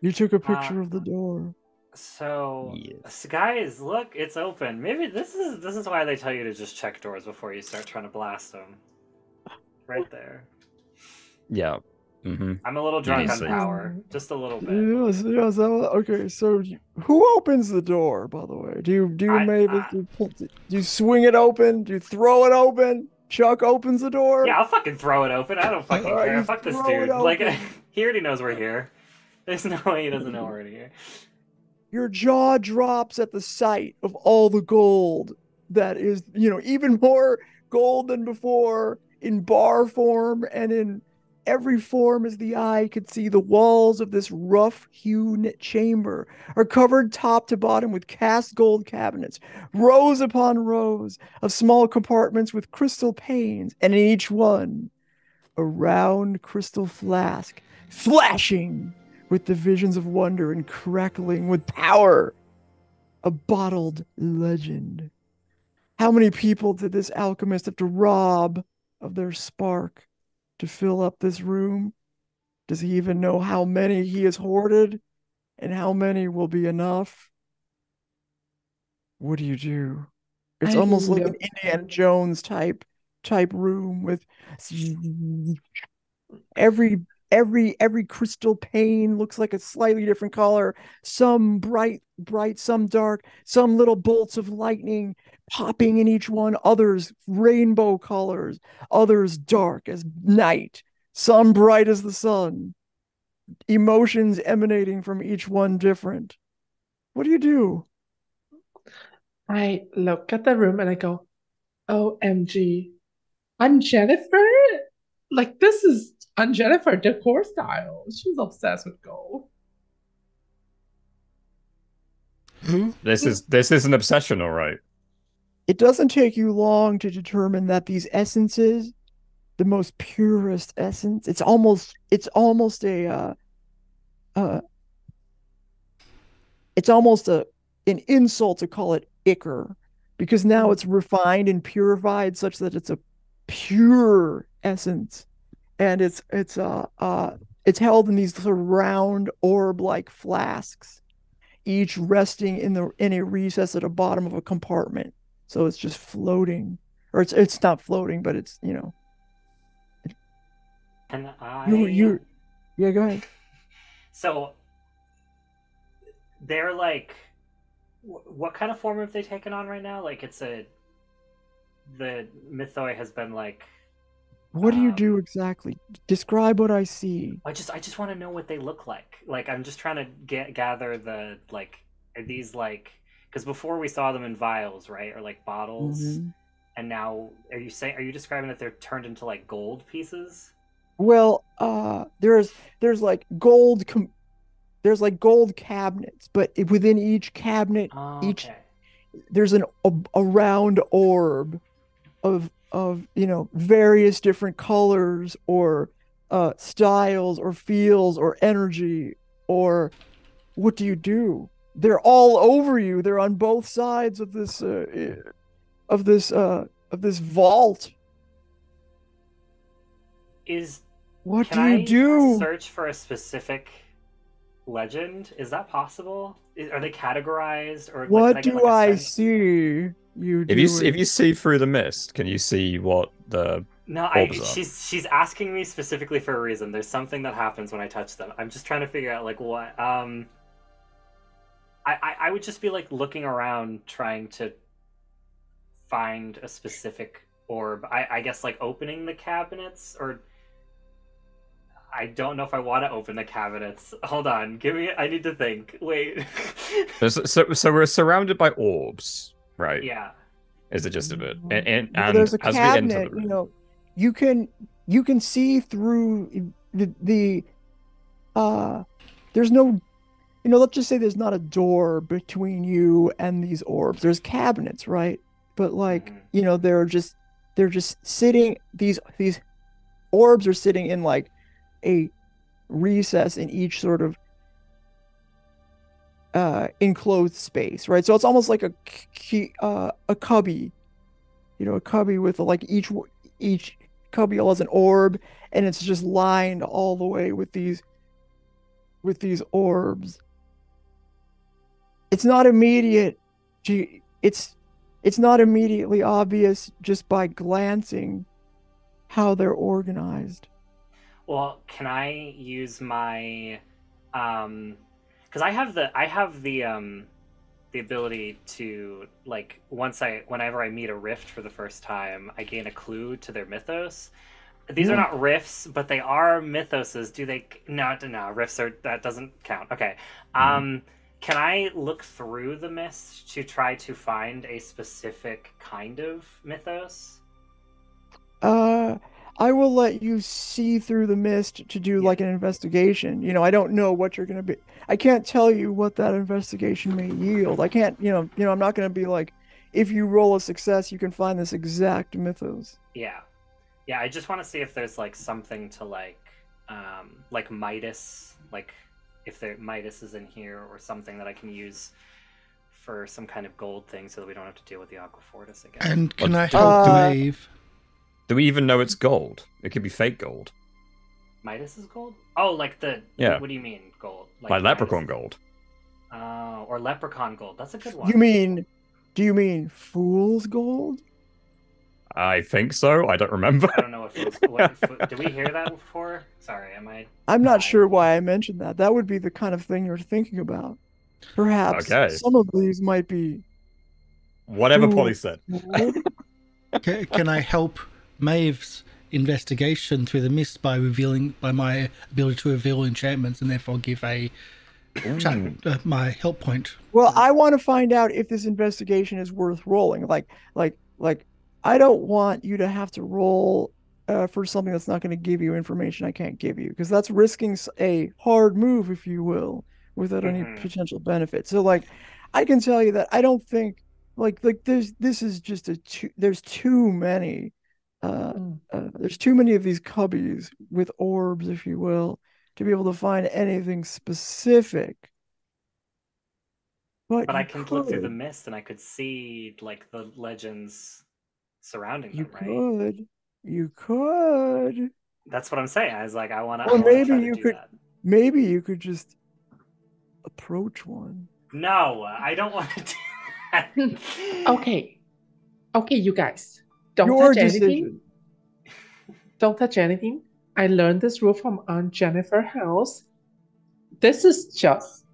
You took a picture of the door. So, Yes. guys, look, it's open. Maybe this is why they tell you to just check doors before you start trying to blast them. Right there. Yeah. Mm-hmm. I'm a little drunk on power, just a little bit. Yes. Okay, so who opens the door? By the way, do you Mavis? Do you swing it open? Do you throw it open? Chuck opens the door. Yeah, I'll fucking throw it open. I don't fucking care. Fuck this dude. Like, he already knows we're here. There's no way he doesn't know we're already here. Your jaw drops at the sight of all the gold that is, even more gold than before in bar form and in every form as the eye could see. The walls of this rough-hewn chamber are covered top to bottom with cast gold cabinets, rows upon rows of small compartments with crystal panes, and in each one, a round crystal flask flashing with the visions of wonder and crackling with power. A bottled legend. How many people did this alchemist have to rob of their spark to fill up this room? Does he even know how many he has hoarded and how many will be enough? What do you do? It's almost like an Indiana Jones type room with every crystal pane looks like a slightly different color. Some bright, some dark, some little bolts of lightning popping in each one, others rainbow colors, others dark as night, some bright as the sun. Emotions emanating from each one different. What do you do? I look at the room and I go, OMG, I'm Jennifer? Like, this is Jennifer decor style. She's obsessed with gold. This is an obsession, all right. It doesn't take you long to determine that these essences, the most purest essence, it's almost an insult to call it ichor, because now it's refined and purified such that it's a pure essence, and it's held in these sort of round orb-like flasks, each resting in a recess at the bottom of a compartment. So it's just floating, or it's not floating, but it's Can yeah, go ahead. So they're like, what kind of form have they taken on right now? Like, the mythoi has been like. What do you do exactly? Describe what I see. I just want to know what they look like. Like, I'm just trying to gather the, like, are these like, because before we saw them in vials, right, or like bottles, and now are you describing that they're turned into like gold pieces? Well, there's like gold there's like gold cabinets, but within each cabinet, there's a round orb of various different colors or styles or feels or energy. Or what do you do? They're all over you. They're on both sides of this vault. What do you do? Search for a specific legend? Is that possible? Are they categorized, or what do I see? If you see through the mist, can you see what the she's asking me specifically for a reason. There's something that happens when I touch them. I'm just trying to figure out like what. I would just be like looking around trying to find a specific orb. I guess like opening the cabinets, or I don't know if I want to open the cabinets. Hold on, I need to think. Wait. So we're surrounded by orbs, right? Yeah. Is the gist of it. And there's a as cabinet, we enter the room, you can see through the there's no, let's just say there's not a door between you and these orbs. There's cabinets, right? But like, they're just sitting, these orbs are sitting in like a recess in each sort of enclosed space, right? So it's almost like a cubby, a cubby with like each cubby has an orb, and it's just lined all the way with these orbs. It's not immediate. It's not immediately obvious just by glancing how they're organized. Well, can I use my because I have the ability to, like, whenever I meet a rift for the first time, I gain a clue to their mythos. These are not rifts, but they are mythoses. Do they? No, rifts are, that doesn't count. Okay. Can I look through the mist to try to find a specific kind of mythos? I will let you see through the mist to do like an investigation. I don't know what you're gonna be. I can't tell you what that investigation may yield. I can't, I'm not gonna be like, if you roll a success, you can find this exact mythos. Yeah. Yeah, I just want to see if there's like something to like Midas, like if Midas is in here or something that I can use for some kind of gold thing so that we don't have to deal with the Aquafortis again. And can I help Maeve? Do we even know it's gold? It could be fake gold. Midas is gold? Oh, like the... Yeah. What do you mean, gold? Like leprechaun gold. Or leprechaun gold. That's a good one. Do you mean fool's gold? I think so. I don't remember. I don't know what did we hear that before? Sorry, I'm not sure why I mentioned that. That would be the kind of thing you're thinking about. Perhaps some of these might be... Whatever Polly said. Can I help Maeve's investigation through the mist by my ability to reveal enchantments and therefore give my help point? Well, I want to find out if this investigation is worth rolling. Like I don't want you to have to roll for something that's not going to give you information I can't give you, because that's risking a hard move, if you will, without any potential benefit. So, like, I can tell you that I don't think there's too many. There's too many of these cubbies with orbs, if you will, to be able to find anything specific. But I can look through the mist and I could see like the legends surrounding them, right? You could. That's what I'm saying. I was like, I want to. Or maybe you could. Maybe you could just approach one. No, I don't want to do that. Okay, you guys, don't touch anything. Don't touch anything. I learned this rule from Aunt Jennifer's house. This is just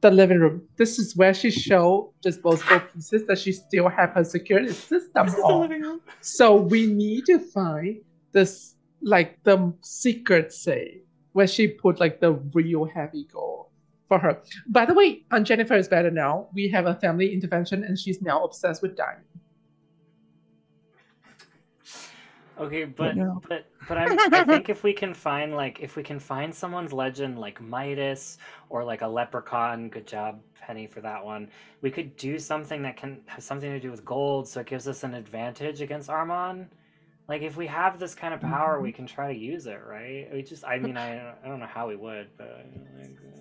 the living room. This is where she showed disposable pieces that she still have her security system on. So we need to find this, like, the secret safe where she put like the real heavy gold for her. By the way, Aunt Jennifer is better now. We have a family intervention and she's now obsessed with diamonds. Okay, but I think if we can find someone's legend like Midas or like a leprechaun, good job, Penny, for that one. We could do something that can have something to do with gold, so it gives us an advantage against Armon. Like, if we have this kind of power, we can try to use it, right? I don't know how we would, but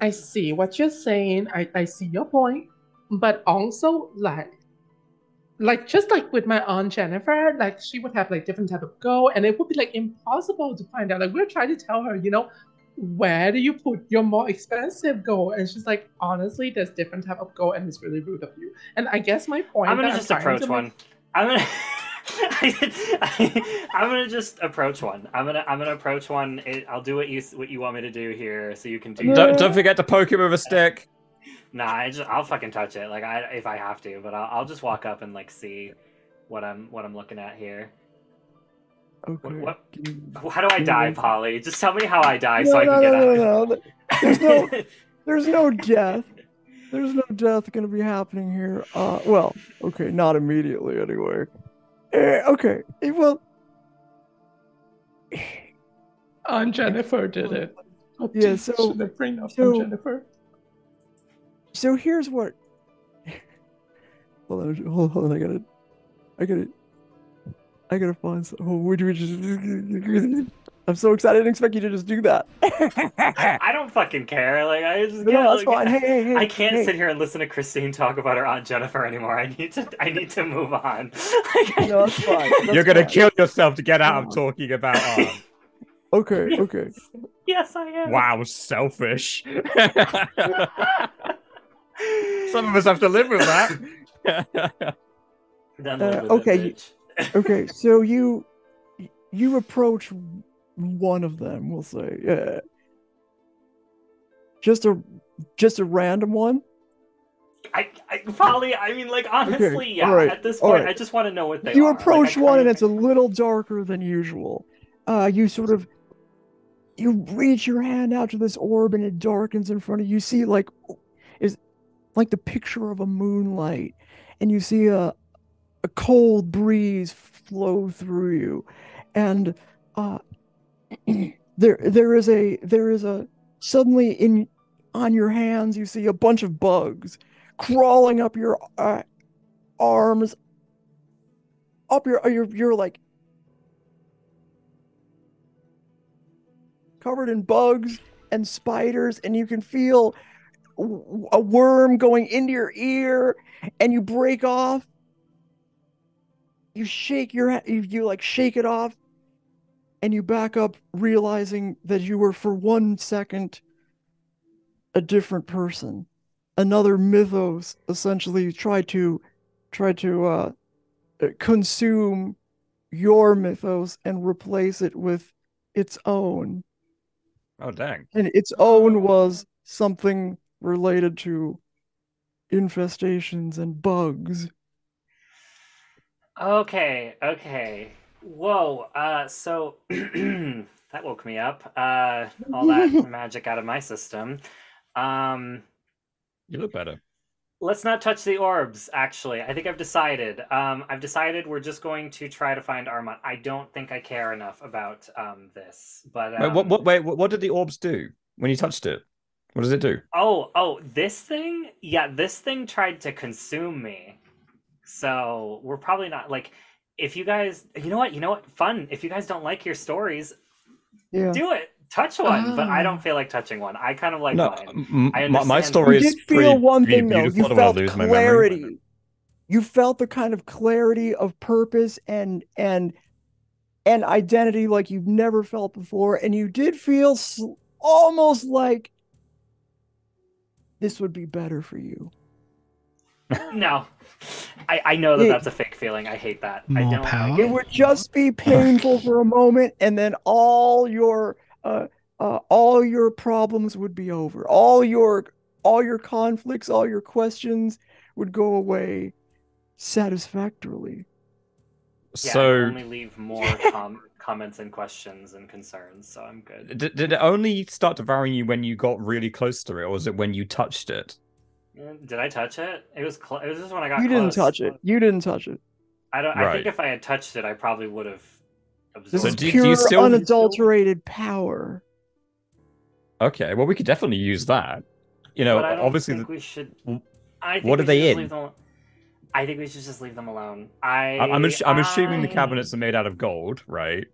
I see what you're saying. I see your point, but also like just like with my Aunt Jennifer, like she would have like different type of gold, and it would be like impossible to find out. Like, we're trying to tell her, where do you put your more expensive gold? And she's like, honestly, there's different type of gold, and it's really rude of you. And I guess my point. I'm gonna just approach one. I'm gonna just approach one. I'm gonna approach one. I'll do what you want me to do here, so you can do. Don't forget to poke him with a stick. Nah, I'll fucking touch it, like if I have to, but I'll just walk up and like see what I'm looking at here. Okay. How do I die, Polly? Just tell me how I die so I can get out. No. There's no death. There's no death going to be happening here. Well, okay, not immediately anyway. Okay, well, Aunt Jennifer did it. Yeah, so bring up Aunt Jennifer. So here's what. Hold on, I gotta find some. Oh, would we just? I'm so excited. I didn't expect you to just do that. I don't fucking care. Like I just No, that's fine. Hey, I can't hey. sit here and listen to Christine talk about her Aunt Jennifer anymore. I need to move on. No, that's fine. You're gonna kill yourself to get out of talking about art. Okay, Yes. okay. Yes, I am. Wow, selfish. Some of us have to live with that. Then live with okay, it, bitch. Okay, so you approach one of them, we'll say. Just a random one? I probably, I mean, like, honestly, Okay, yeah. alright, At this point, alright. I just want to know what they You are. approach like, one and it's a little darker than usual. You reach your hand out to this orb and it darkens in front of you. You see is like the picture of a moonlight, and you see a cold breeze flow through you, and there is a suddenly on your hands you see a bunch of bugs crawling up your arms, up you're like covered in bugs and spiders, and you can feel a worm going into your ear, and you break off. You shake you like shake it off, and you back up, realizing that you were for 1 second a different person. Another mythos essentially tried to consume your mythos and replace it with its own. Oh, dang. And its own was something related to infestations and bugs. Okay. Whoa. So that woke me up. All that magic out of my system. You look better. Let's not touch the orbs, actually. I think I've decided. I've decided we're just going to try to find Armand. I don't think I care enough about this. But what did the orbs do when you touched it? What does it do? Oh, this thing? Yeah, this thing tried to consume me. So we're probably not like, if you guys, you know what? Fun. If you guys don't like your stories, do it. Touch one, but I don't feel like touching one. I kind of like mine. I understand. My story is feel one thing though. beautiful. You felt clarity. You felt the kind of clarity of purpose and identity like you've never felt before, and you did feel almost like this would be better for you. No, I know that's a fake feeling. I hate that. I don't power. like it. It would just be painful for a moment, and then all your problems would be over. All your conflicts, all your questions would go away satisfactorily. Yeah, So I only leave more comments and questions and concerns, so I'm good. Did it only start devouring you when you got really close to it, or was it when you touched it? Did I touch it? It was just when I got You close. didn't touch it. You didn't touch it. I think if I had touched it, I probably would have This absorbed is it. pure, unadulterated power. Okay, well, we could definitely use that. You know, But I don't obviously. think we should. What are they in? I think we should just leave them alone. I'm assuming the cabinets are made out of gold, right?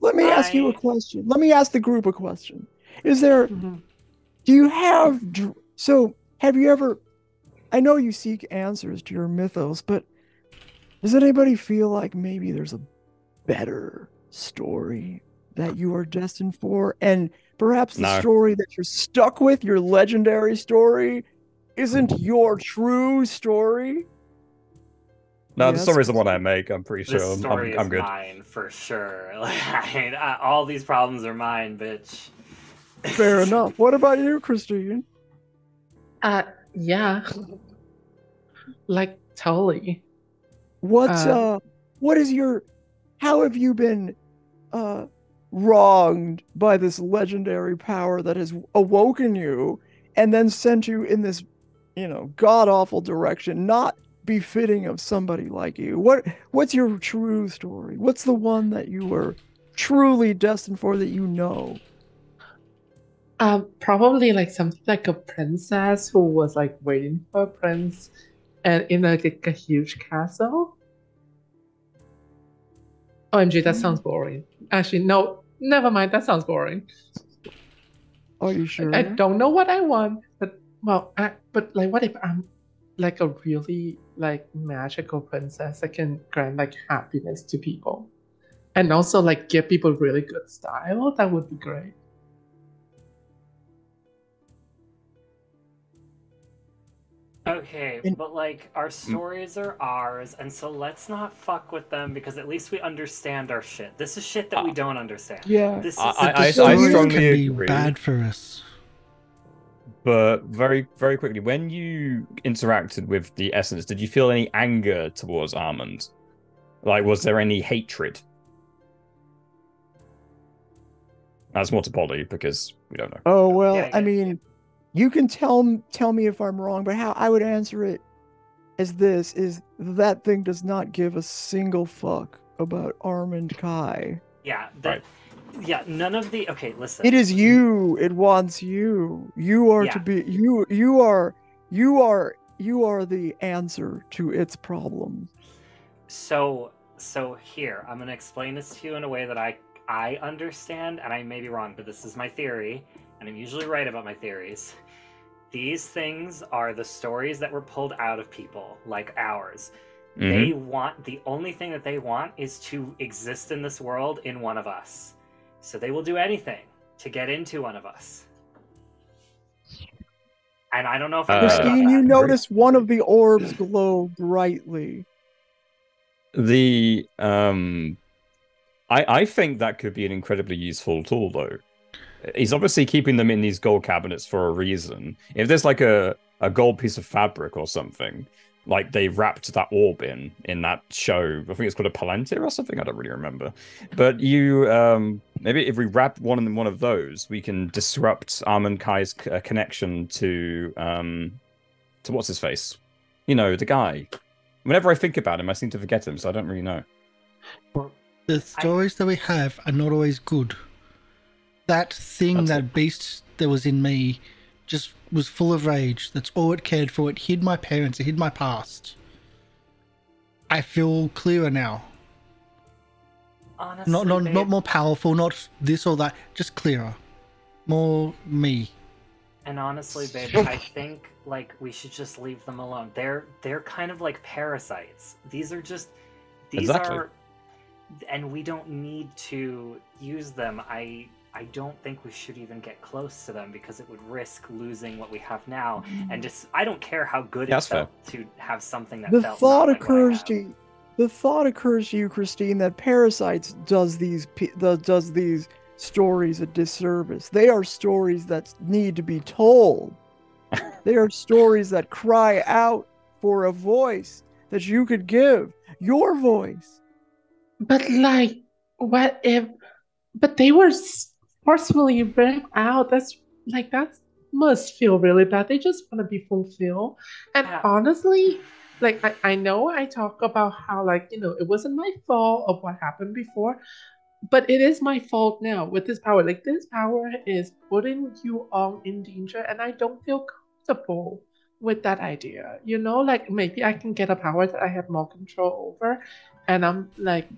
Let me ask you a question. Let me ask the group a question. Is there? Do you have? So have you ever? I know you seek answers to your mythos, but does anybody feel like maybe there's a better story that you are destined for, and perhaps the story that you're stuck with, your legendary story, isn't your true story? No, the story is the one I make. I'm pretty sure. This story I'm is good. mine for sure. Like, all these problems are mine, bitch. Fair enough. What about you, Christine? Yeah. Like, totally. What is your, how have you been wronged by this legendary power that has awoken you and then sent you in this, god-awful direction, not befitting of somebody like you? What's your true story? What's the one that you were truly destined for that you know? Probably like something like a princess who was like waiting for a prince and in like a huge castle. OMG, that sounds boring. Actually, no, Never mind. That sounds boring. Are you sure? I don't know what I want, but but like, what if I'm like a really like magical princess that can grant like happiness to people, and also like give people really good style? That would be great. Okay, but like our stories are ours, and so let's not fuck with them because at least we understand our shit. This is shit that we don't understand. Yeah. This is I Stories strongly can be agree. bad for us. But very, very quickly, when you interacted with the essence, did you feel any anger towards Armand? Like, was there any hatred? That's more to Polly because we don't know. Oh well, Yeah, I mean, you can tell me if I'm wrong, but how I would answer it is this: is that thing does not give a single fuck about Armand Kai. yeah, Right. yeah. None of the okay. Listen, It is you. It wants you. You are Yeah. to be. You are the answer to its problems. So here I'm gonna explain this to you in a way that I understand, and I may be wrong, but this is my theory, and I'm usually right about my theories. These things are the stories that were pulled out of people, like ours. They want the only thing that they want is to exist in this world in one of us. So they will do anything to get into one of us. And I don't know if I'm right about Christine, you that. notice one of the orbs glow brightly. The I think that could be an incredibly useful tool, though. He's obviously keeping them in these gold cabinets for a reason. If there's like a gold piece of fabric or something, like they wrapped that orb in that show, I think it's called a palantir or something. I don't really remember. But you maybe if we wrap one of those, we can disrupt Armand Kai's connection to what's his face, you know, the guy. Whenever I think about him, I seem to forget him, so I don't really know. The stories that we have are not always good. That thing, that beast that was in me, just was full of rage. That's all it cared for. It hid my parents. It hid my past. I feel clearer now. Honestly, Not more powerful. Not this or that. Just clearer. More me. And honestly, babe, I think like we should just leave them alone. They're kind of like parasites. These are Exactly. and we don't need to use them. I don't think we should even get close to them because it would risk losing what we have now. And just I don't care how good it That's felt to have something that The felt thought not like what I occurs have. to the thought occurs to you, Christine, that parasites does these stories a disservice. They are stories that need to be told. They are stories that cry out for a voice that you could give, your voice. But like, what if? But they were forcefully ripped out. That must feel really bad. They just want to be fulfilled. And Yeah. honestly, like I know I talk about how like it wasn't my fault of what happened before, but it is my fault now with this power. Like this power is putting you all in danger, and I don't feel comfortable with that idea. Like maybe I can get a power that I have more control over, and I'm like,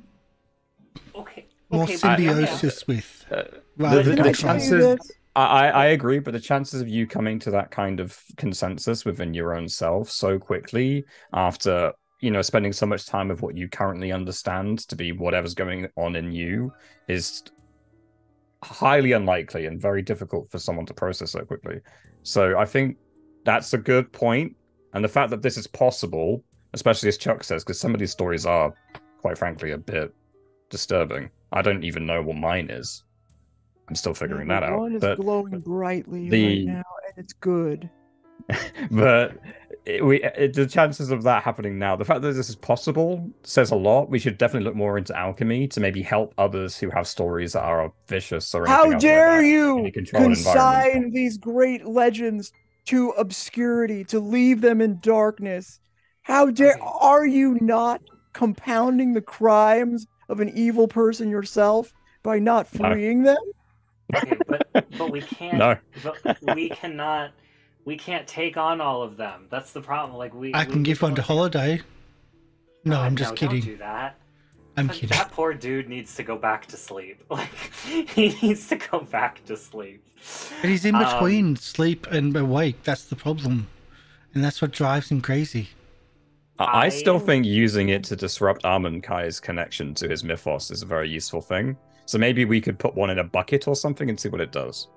Okay. More Okay, symbiosis with. The Can I tell you chances. this? I agree, but the chances of you coming to that kind of consensus within your own self so quickly after, spending so much time with what you currently understand to be whatever's going on in you is highly unlikely and very difficult for someone to process so quickly. So I think that's a good point. And the fact that this is possible, especially as Chuck says, because some of these stories are, quite frankly, a bit disturbing. I don't even know what mine is. I'm still figuring that out. One is But glowing brightly the- right now, and it's good. but the chances of that happening now, the fact that this is possible says a lot. We should definitely look more into alchemy to maybe help others who have stories that are vicious or anything How else like dare that in you a controlled environment. consign these great legends to obscurity, to leave them in darkness? How dare Okay. are you not compounding the crimes of an evil person yourself by not No. freeing them? Okay, but we can't. No. But we cannot. We can't take on all of them. That's the problem. Like I can give one to Holiday. No, I'm just Don't kidding. do that. I'm But kidding. that poor dude needs to go back to sleep. Like, he needs to go back to sleep. But he's in between sleep and awake. That's the problem. And that's what drives him crazy. I still think using it to disrupt Armand Kai's connection to his mythos is a very useful thing. So maybe we could put one in a bucket or something and see what it does.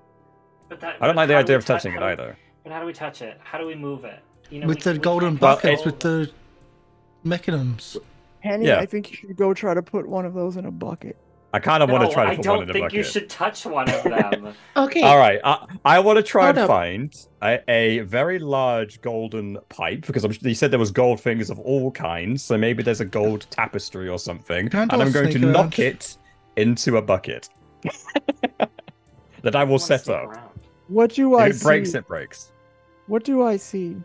But that, I don't like the idea of touching it either. But how do we touch it? How do we move it? You know, With the golden can't buckets, control with the mechanisms. Penny, Yeah. I think you should go try to put one of those in a bucket. I kind of want to try to I put one in don't a think bucket. you should touch one of them. Okay. All right, I want to try Hold and up. find a very large golden pipe, because you said there was gold fingers of all kinds, so maybe there's a gold tapestry or something, Can't and all I'm going to sneak knock around. it into a bucket that I will wanna set sneak up. around. What do I If it breaks, see? it breaks. What do I see?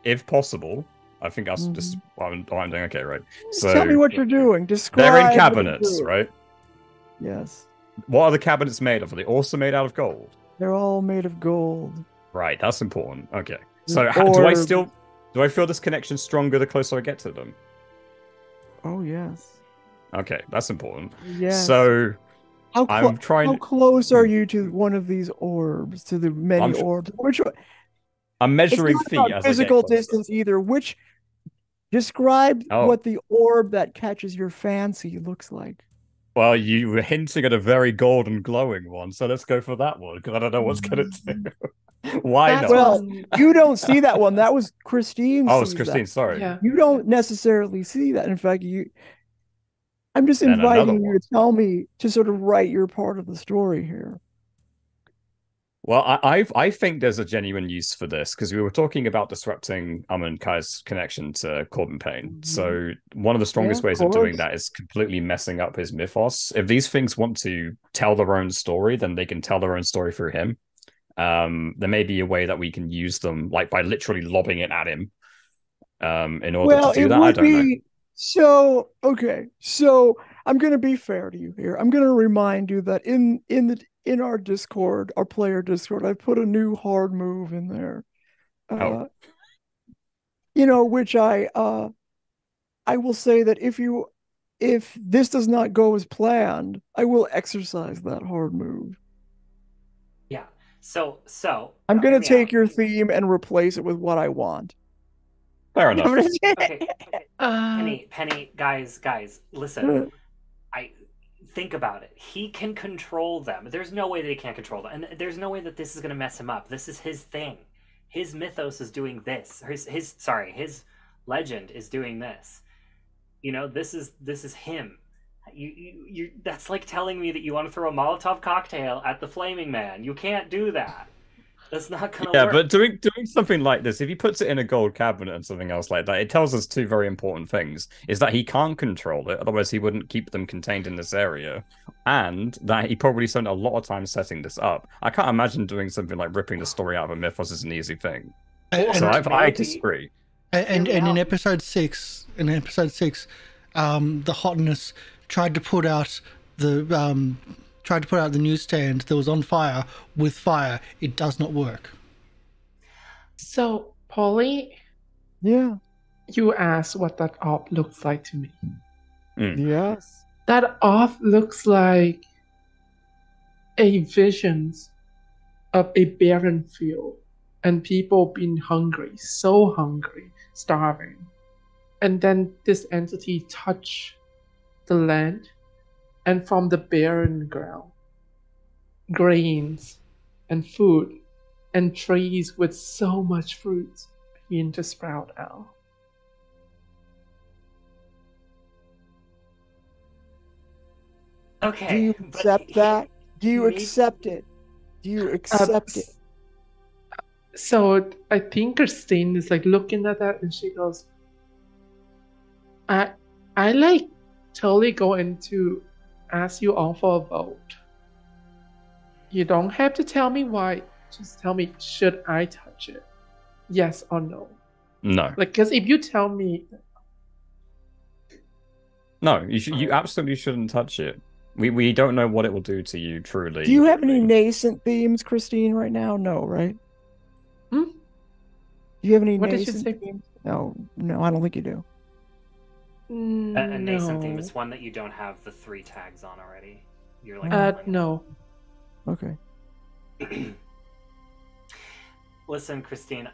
If possible, I think that's just what I'm doing. Okay, right. So Tell me what you're doing. Describe. they're in what you're cabinets, doing. right? Yes. What are the cabinets made of? Are they also made out of gold? They're all made of gold. Right, that's important. Okay. The So do I orb. do I feel this connection stronger the closer I get to them? Oh yes. Okay, that's important. Yes. So how, I'm trying. how close are you to one of these orbs? To the many I'm tr- orbs? Which one? I'm It's measuring not feet about as I physical get closer. distance either. Which describe Oh. what the orb that catches your fancy looks like. Well, you were hinting at a very golden glowing one, so let's go for that one because I don't know what's gonna do. Why That's not? Well, one- you don't see that one. That was Christine. Oh, it's sees Christine. that. Sorry. Yeah. You don't necessarily see that. In fact, I'm just Then another inviting you one. to tell me to sort of write your part of the story here. Well, I think there's a genuine use for this because we were talking about disrupting Amun Kai's connection to Corbin Payne. So one of the strongest Yeah, ways of of doing course. that is completely messing up his mythos. If these things want to tell their own story, then they can tell their own story through him. There may be a way that we can use them, like by literally lobbing it at him, in order Well, to do it that. I would don't know. be so okay. So I'm going to be fair to you here. I'm going to remind you that in our Discord, our player Discord, I put a new hard move in there. Oh. Which I will say that if this does not go as planned, I will exercise that hard move. Yeah. So I'm hear going me to take out. your theme and replace it with what I want. Fair enough. Okay. Penny, guys, listen. I think about it. He can control them. There's no way that he can't control them, and there's no way that this is going to mess him up. This is his thing. His mythos is doing this. His legend is doing this. This is him. You that's like telling me that you want to throw a Molotov cocktail at the Flaming Man. You can't do that. That's not gonna Yeah, work. but doing something like this, if he puts it in a gold cabinet and something else like that, it tells us two very important things: is that he can't control it, otherwise he wouldn't keep them contained in this area, and that he probably spent a lot of time setting this up. I can't imagine doing something like ripping the story out of a mythos is an easy thing. And, So and, I disagree. and Hear me in out. episode 6, the hotness tried to put out the newsstand that was on fire with fire. It does not work. So, Polly, Yeah. you asked what that orb looks like to me. Yes. That orb looks like a visions of a barren field and people being hungry, so hungry, starving. And then this entity touch the land, and from the barren ground, grains and food and trees with so much fruit begin to sprout out. Okay. Do you but accept that? Do you he- accept it? Do you accept it? So I think Christine is like looking at that and she goes, I like totally going to ask you all for a vote. You don't have to tell me why. Just tell me, should I touch it? Yes or no? No, Like, because if you tell me, no, you absolutely shouldn't touch it. We don't know what it will do to you. Truly. Do you have any nascent themes, Christine, right now? No, right? Hmm? Do you have any What did you nascent say? themes? No, I don't think you do. A nascent theme No. is one that you don't have the 3 tags on already. You're like No. Okay. Listen, Christine,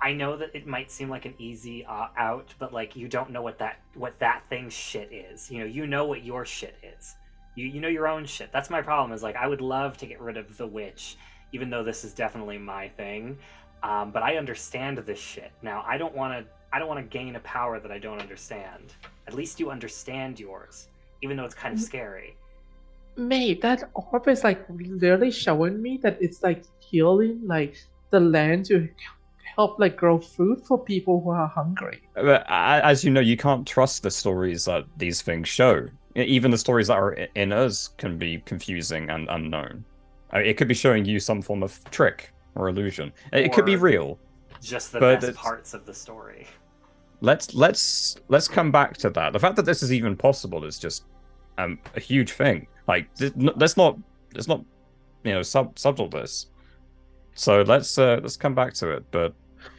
I know that it might seem like an easy out, but like you don't know what that thing's shit is. You know what your shit is. You know your own shit. That's my problem. Is like I would love to get rid of the witch, even though this is definitely my thing. But I understand this shit now. I don't want to gain a power that I don't understand. At least you understand yours, even though it's kind of scary. Mate, that orb is like literally showing me that it's like healing like the land to help like grow food for people who are hungry. But as you know, you can't trust the stories that these things show. Even the stories that are in us can be confusing and unknown. It could be showing you some form of trick or illusion. It could be real. Just the best parts of the story. Let's come back to that. The fact that this is even possible is just a huge thing. Like let's not subtle this. So let's come back to it. But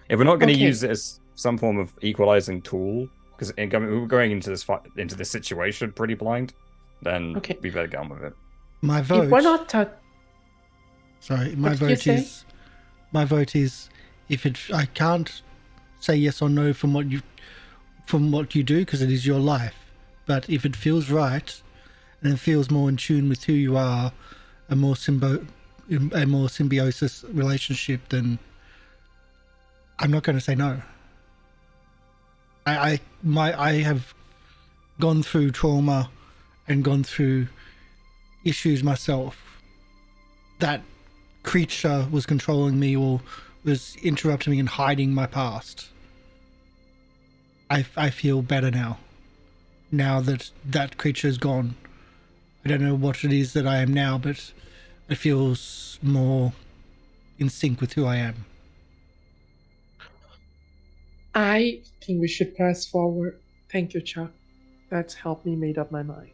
if we're not going to use it as some form of equalizing tool, because we're going into this situation pretty blind, then we better get on with it. My vote. If we're not sorry, my vote is I can't say yes or no from what you do because it is your life. But if it feels right and it feels more in tune with who you are, a more symbiosis relationship, then I'm not going to say no. I have gone through trauma and gone through issues myself. That creature was controlling me or was interrupting me and hiding my past. I feel better now. Now that creature is gone. I don't know what it is that I am now, but it feels more in sync with who I am. I think we should press forward. Thank you, Chuck. That's helped me make up my mind.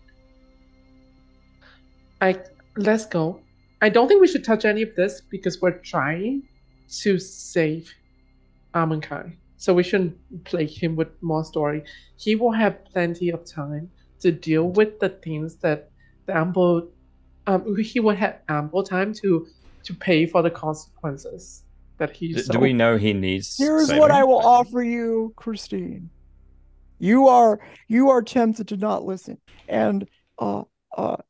Let's go. I don't think we should touch any of this because we're trying to save Amonkhet. So we shouldn't plague him with more story. He will have plenty of time to deal with the things that he will have ample time to pay for the consequences that he's. Do we know he needs? Here's saving? what I will offer you, Christine. You are tempted to not listen, and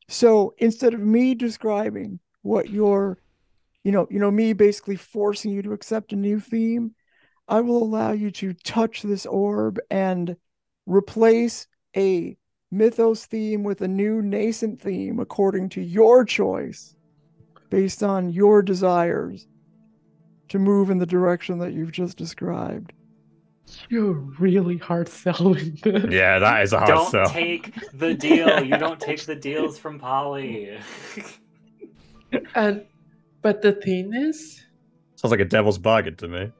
so instead of me describing what you're, me basically forcing you to accept a new theme, I will allow you to touch this orb and replace a mythos theme with a new nascent theme according to your choice, based on your desires to move in the direction that you've just described. You're really hard selling this. Yeah, that is a hard sell. Don't take the deal. You don't take the deals from Polly. But the thing is, sounds like a devil's bargain to me.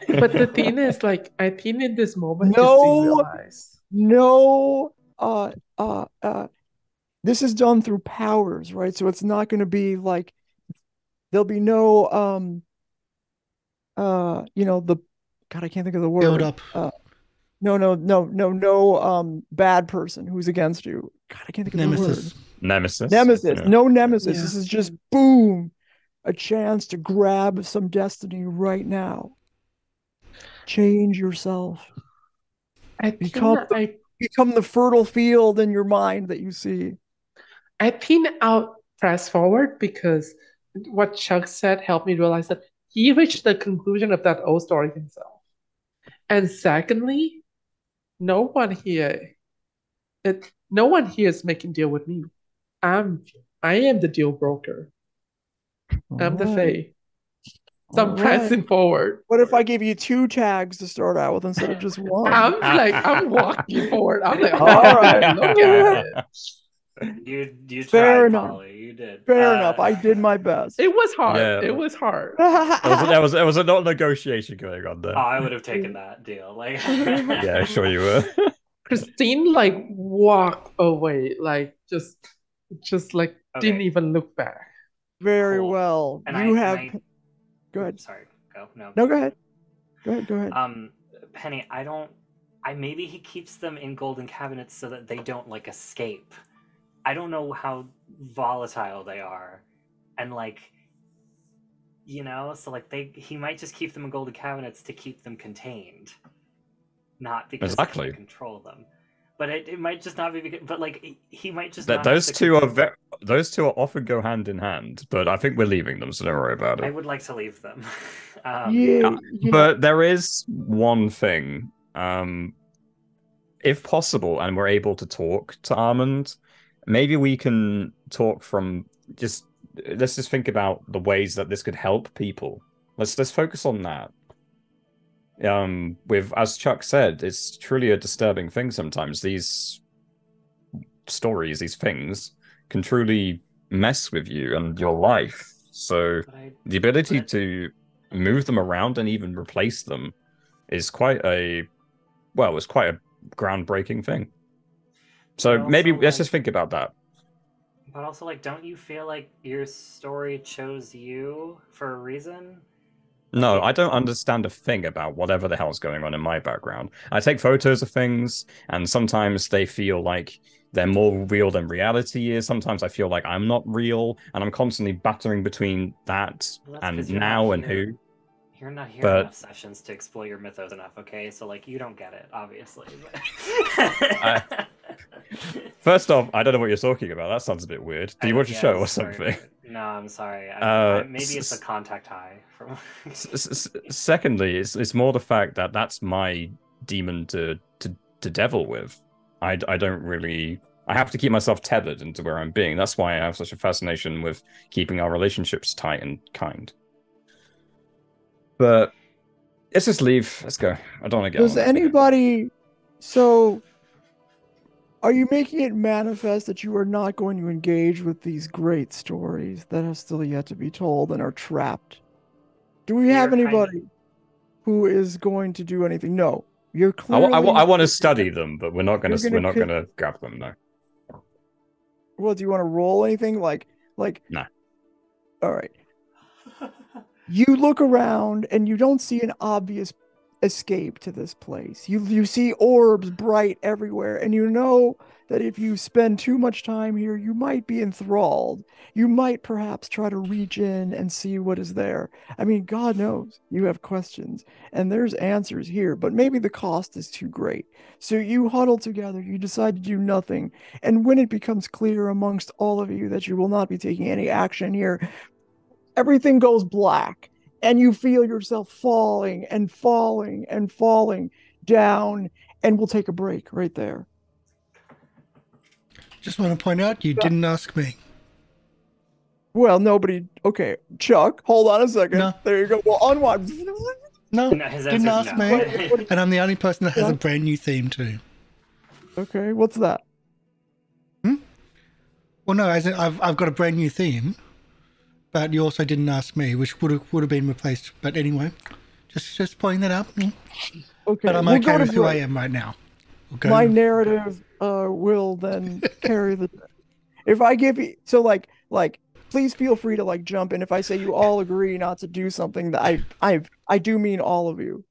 But the thing is, like, I think in this moment, realize. This is done through powers, right? So it's not going to be like there'll be no I can't think of the word. Build up. No bad person who's against you. God, I can't think of the word. Nemesis. Yeah. No nemesis. Yeah. This is just boom, a chance to grab some destiny right now. Change yourself. Become the fertile field in your mind that you see. I think I'll press forward because what Chuck said helped me realize that he reached the conclusion of that old story himself. And secondly, no one here is making deal with me. I am the deal broker. I'm the Fae. So I'm pressing forward. What if I give you 2 tags to start out with instead of just 1? I'm walking forward. I'm like, all right, look at it. You Fair tried, enough. Polly. You did. Fair enough. I did my best. It was hard. Yeah. It was hard. There was a not negotiation going on there. Oh, I would have taken that deal. Like, yeah, sure you were. Christine walked away, just didn't even look back. Very Cool. well. And Go ahead. Sorry. Go. No. No, go ahead. Go ahead. Penny, I maybe he keeps them in golden cabinets so that they don't like escape. I don't know how volatile they are, and like, you know, so like he might just keep them in golden cabinets to keep them contained, not because he can control them. But it might just not be because, but like he might just not those two are often go hand in hand. But I think we're leaving them, so don't worry about it. I would like to leave them. But there is one thing. If possible, and we're able to talk to Armand, maybe we can talk from let's just think about the ways that this could help people. Let's focus on that. With, as Chuck said, it's truly a disturbing thing sometimes. These stories, these things, can truly mess with you and your life. So the ability to move them around and even replace them is quite a groundbreaking thing. So maybe let's just think about that. But also, like, don't you feel like your story chose you for a reason? No, I don't understand a thing about whatever the hell's going on in my background. I take photos of things, and sometimes they feel like they're more real than reality is. Sometimes I feel like I'm not real, and I'm constantly battering between that and now and who. You're not here enough sessions to explore your mythos enough, okay? So, like, you don't get it, obviously. But... First off, I don't know what you're talking about. That sounds a bit weird. Do you watch a show or something? No, I'm sorry. Maybe it's a contact high. From... Secondly, it's more the fact that that's my demon to devil with. I don't really... I have to keep myself tethered into where I'm being. That's why I have such a fascination with keeping our relationships tight and kind. But let's just leave. Let's go. I don't want to get Does anybody... So... Are you making it manifest that you are not going to engage with these great stories that have still yet to be told and are trapped? Do we have anybody who is going to do anything? No. You're clearly... I want to study them, but we're not going to grab them, no. Well, do you want to roll anything? Like... No. All right. You look around and you don't see an obvious escape to this place. You see orbs bright everywhere, and you know that if you spend too much time here, you might be enthralled. You might perhaps try to reach in and see what is there. I mean, God knows you have questions, and there's answers here, but maybe the cost is too great. So you huddle together, you decide to do nothing, and when it becomes clear amongst all of you that you will not be taking any action here, everything goes black. And you feel yourself falling and falling and falling down, and we'll take a break right there. Just want to point out, you didn't ask me. Well, nobody... Okay, Chuck, hold on a second. No. There you go. Well, unwind. No, didn't ask me. And I'm the only person that has a brand new theme too. Okay, what's that? Well, no, as in I've got a brand new theme. But you also didn't ask me, which would have been replaced. But anyway, just pointing that out. Okay, but I'm okay with who I am right now. Okay. My narrative will then carry the... If I give you... So, like, please feel free to, like, jump in. If I say you all agree not to do something, that I do mean all of you.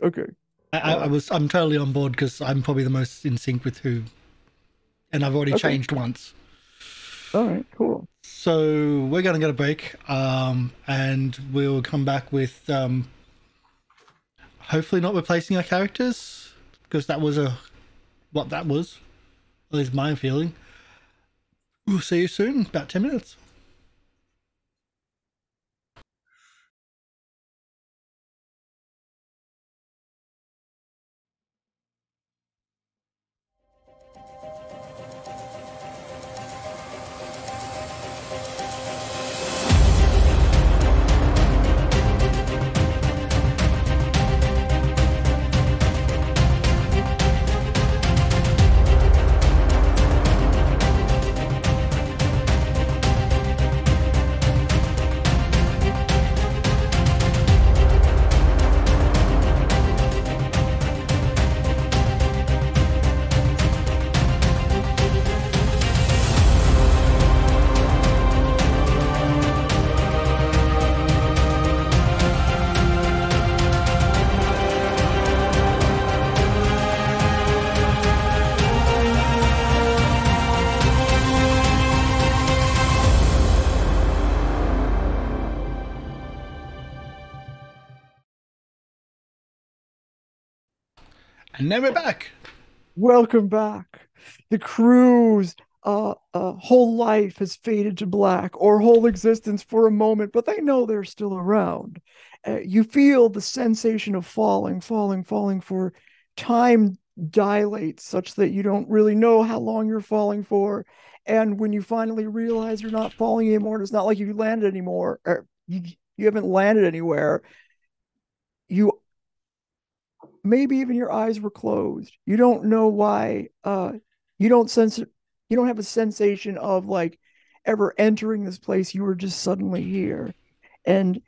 Okay. I'm totally on board because I'm probably the most in sync with who... And I've already changed once. All right, cool. So we're going to get a break, and we'll come back with hopefully not replacing our characters, because that was what that was. At least my feeling. We'll see you soon, about 10 minutes. And now we're back. Welcome back. The crew's whole life has faded to black, or whole existence for a moment, but they know they're still around. You feel the sensation of falling, for time dilates such that you don't really know how long you're falling for. And when you finally realize you're not falling anymore, it's not like you landed anymore, or you haven't landed anywhere. You maybe even your eyes were closed. You don't know why. You don't sense. You don't have a sensation of like ever entering this place. You were just suddenly here, and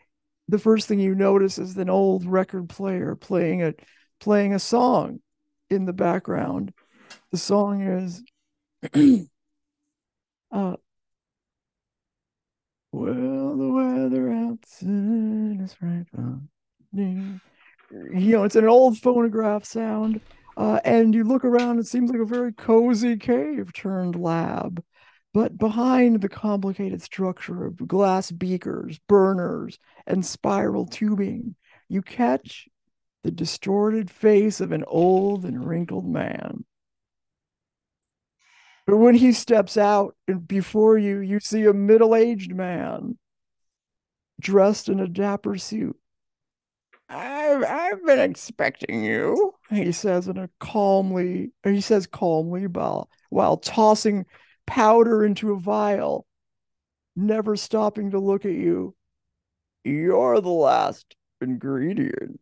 the first thing you notice is an old record player playing a song in the background. The song is, uh, well, the weather outside is right. It's an old phonograph sound. And you look around, it seems like a very cozy cave turned lab. But behind the complicated structure of glass beakers, burners, and spiral tubing, you catch the distorted face of an old and wrinkled man. But when he steps out and before you, you see a middle-aged man dressed in a dapper suit. I've been expecting you, he says calmly while tossing powder into a vial, never stopping to look at you. You're the last ingredient.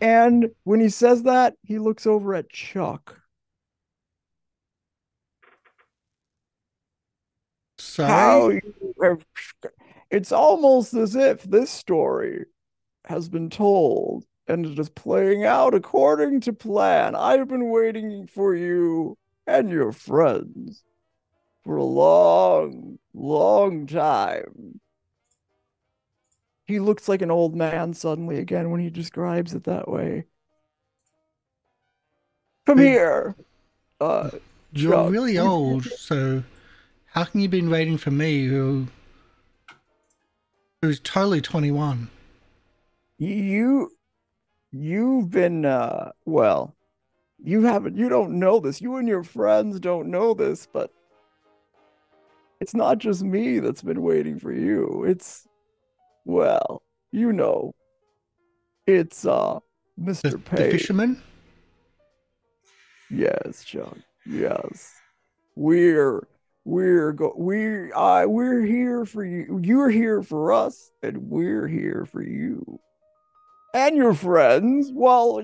And when he says that, he looks over at Chuck. Sorry? It's almost as if this story has been told and it is playing out according to plan. I've been waiting for you and your friends for a long, long time. He looks like an old man suddenly again when he describes it that way. Come here. You're Chuck. really old, so how can you been waiting for me who's totally 21? You've been well, you don't know this. You and your friends don't know this, but it's not just me that's been waiting for you. Well, it's Mr. Payne. The fisherman? Yes, Chuck. Yes. We're here for you. You're here for us, and we're here for you. And your friends. Well,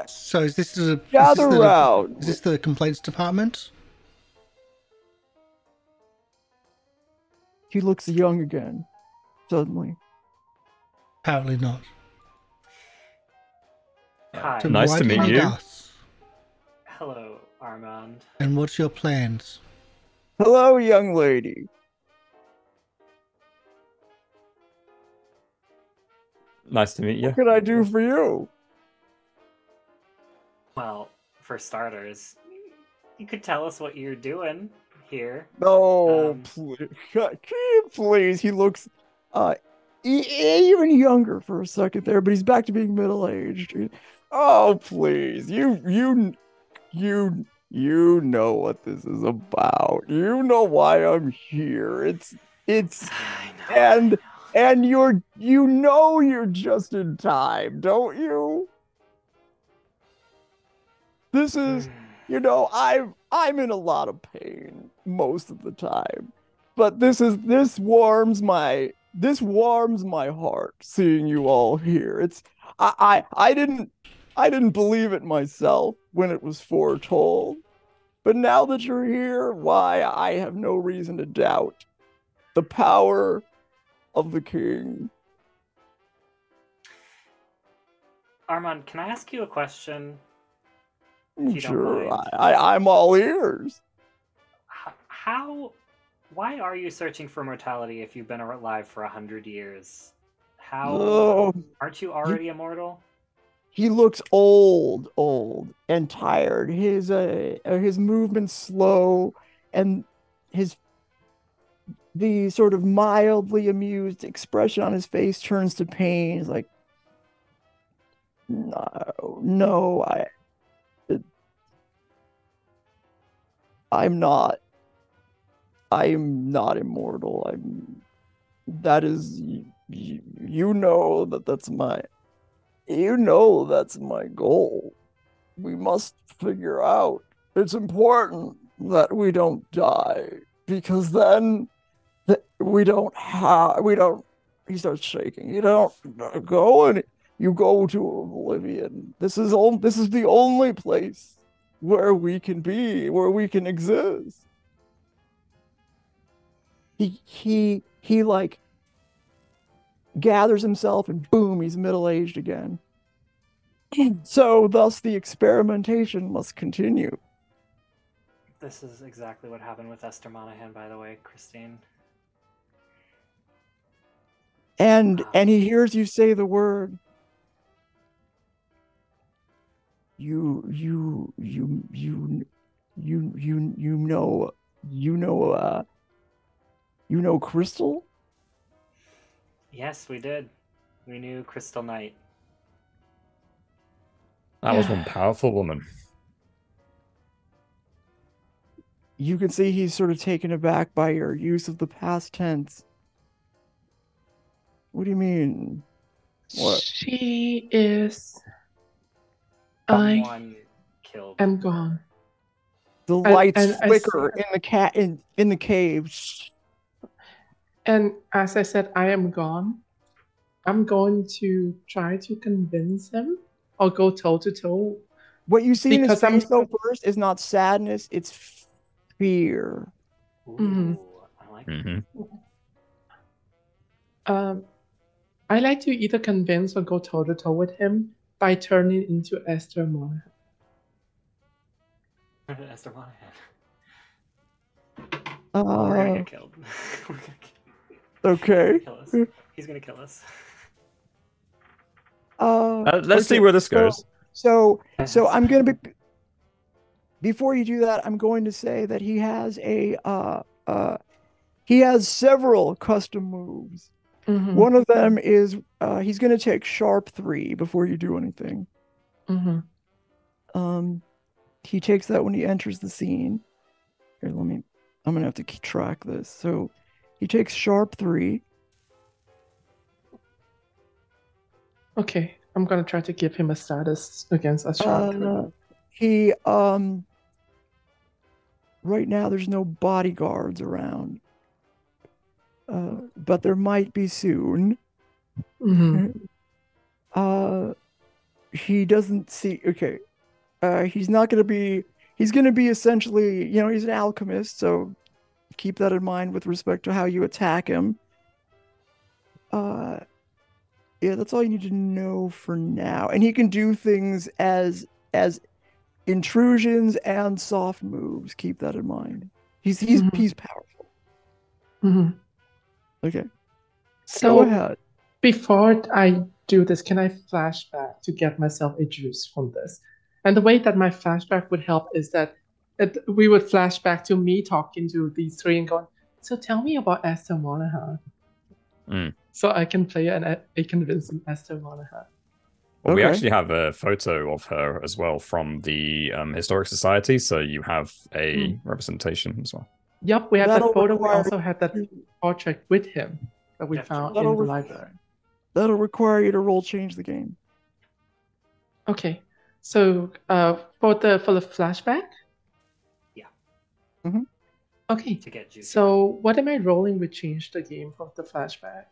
So is this gather round. Is this the complaints department? He looks young again, suddenly. Apparently not. Hi. So Nice why to do you meet need you. us? Hello, Armand. And what's your plans? Hello, young lady. Nice to meet you. What can I do for you? Well, for starters, you could tell us what you're doing here. No, please. He looks even younger for a second there, but he's back to being middle-aged. Oh, please. You know what this is about. You know why I'm here. It's I know. and you're just in time, don't you? This is, I'm in a lot of pain most of the time, but this warms my heart seeing you all here. I didn't believe it myself when it was foretold, but now that you're here, why, I have no reason to doubt the power of the king. Armand, can I ask you a question? Sure, I'm all ears. Why are you searching for mortality if you've been alive for 100 years? Aren't you already immortal? He looks old and tired. His movement's slow, and the sort of mildly amused expression on his face turns to pain. He's like, No, I'm not. I'm not immortal. That is, you know that's my, that's my goal. We must figure out. It's important that we don't die because then we don't. He starts shaking. You don't go and you go to Oblivion. This is the only place where we can be, where we can exist. He like gathers himself and boom, he's middle-aged again. So thus the experimentation must continue. This is exactly what happened with Esther Monahan, by the way, Christine. And he hears you say the word. You know Crystal? Yes, we did. We knew Crystal Knight. That was one powerful woman. You can see he's sort of taken aback by your use of the past tense. What do you mean? What? She is. Someone killed I'm her. gone. The lights flicker in the cave. And as I said, I am gone. I'm going to try to convince him or go toe to toe. What you see in his Because face though first is not sadness, it's fear. Ooh, I like that. I like to either convince or go toe to toe with him by turning into Esther Monahan. Esther Monahan. We're gonna get killed. Okay. He's gonna kill us. Let's see where this goes. So I'm gonna be. Before you do that, I'm going to say that he has he has several custom moves. Mm-hmm. One of them is he's going to take sharp 3 before you do anything. Mm-hmm. He takes that when he enters the scene. Here, I'm gonna have to track this. So he takes sharp 3. Okay, I'm gonna try to give him a status against a sharp 3. He right now there's no bodyguards around. But there might be soon. Mm-hmm. He doesn't see. Okay, he's not going to be. He's going to be essentially, he's an alchemist, so keep that in mind with respect to how you attack him. Yeah, that's all you need to know for now. And he can do things as intrusions and soft moves. Keep that in mind. He's powerful. Mm-hmm. Okay. So go ahead. Before I do this, can I flashback to get myself a juice from this? And the way that my flashback would help is that we would flash back to me talking to these 3 and going, so tell me about Esther Monahan. So I can play a convincing Esther Monahan. Well, we actually have a photo of her as well from the Historic Society, so you have a representation as well. Yep, we have that photo. We also have that portrait with him that we found in the library. That'll require you to change the game. Okay, so for the flashback. Yeah. Mm-hmm. Okay. To get juicy. So what am I rolling with change the game for the flashback?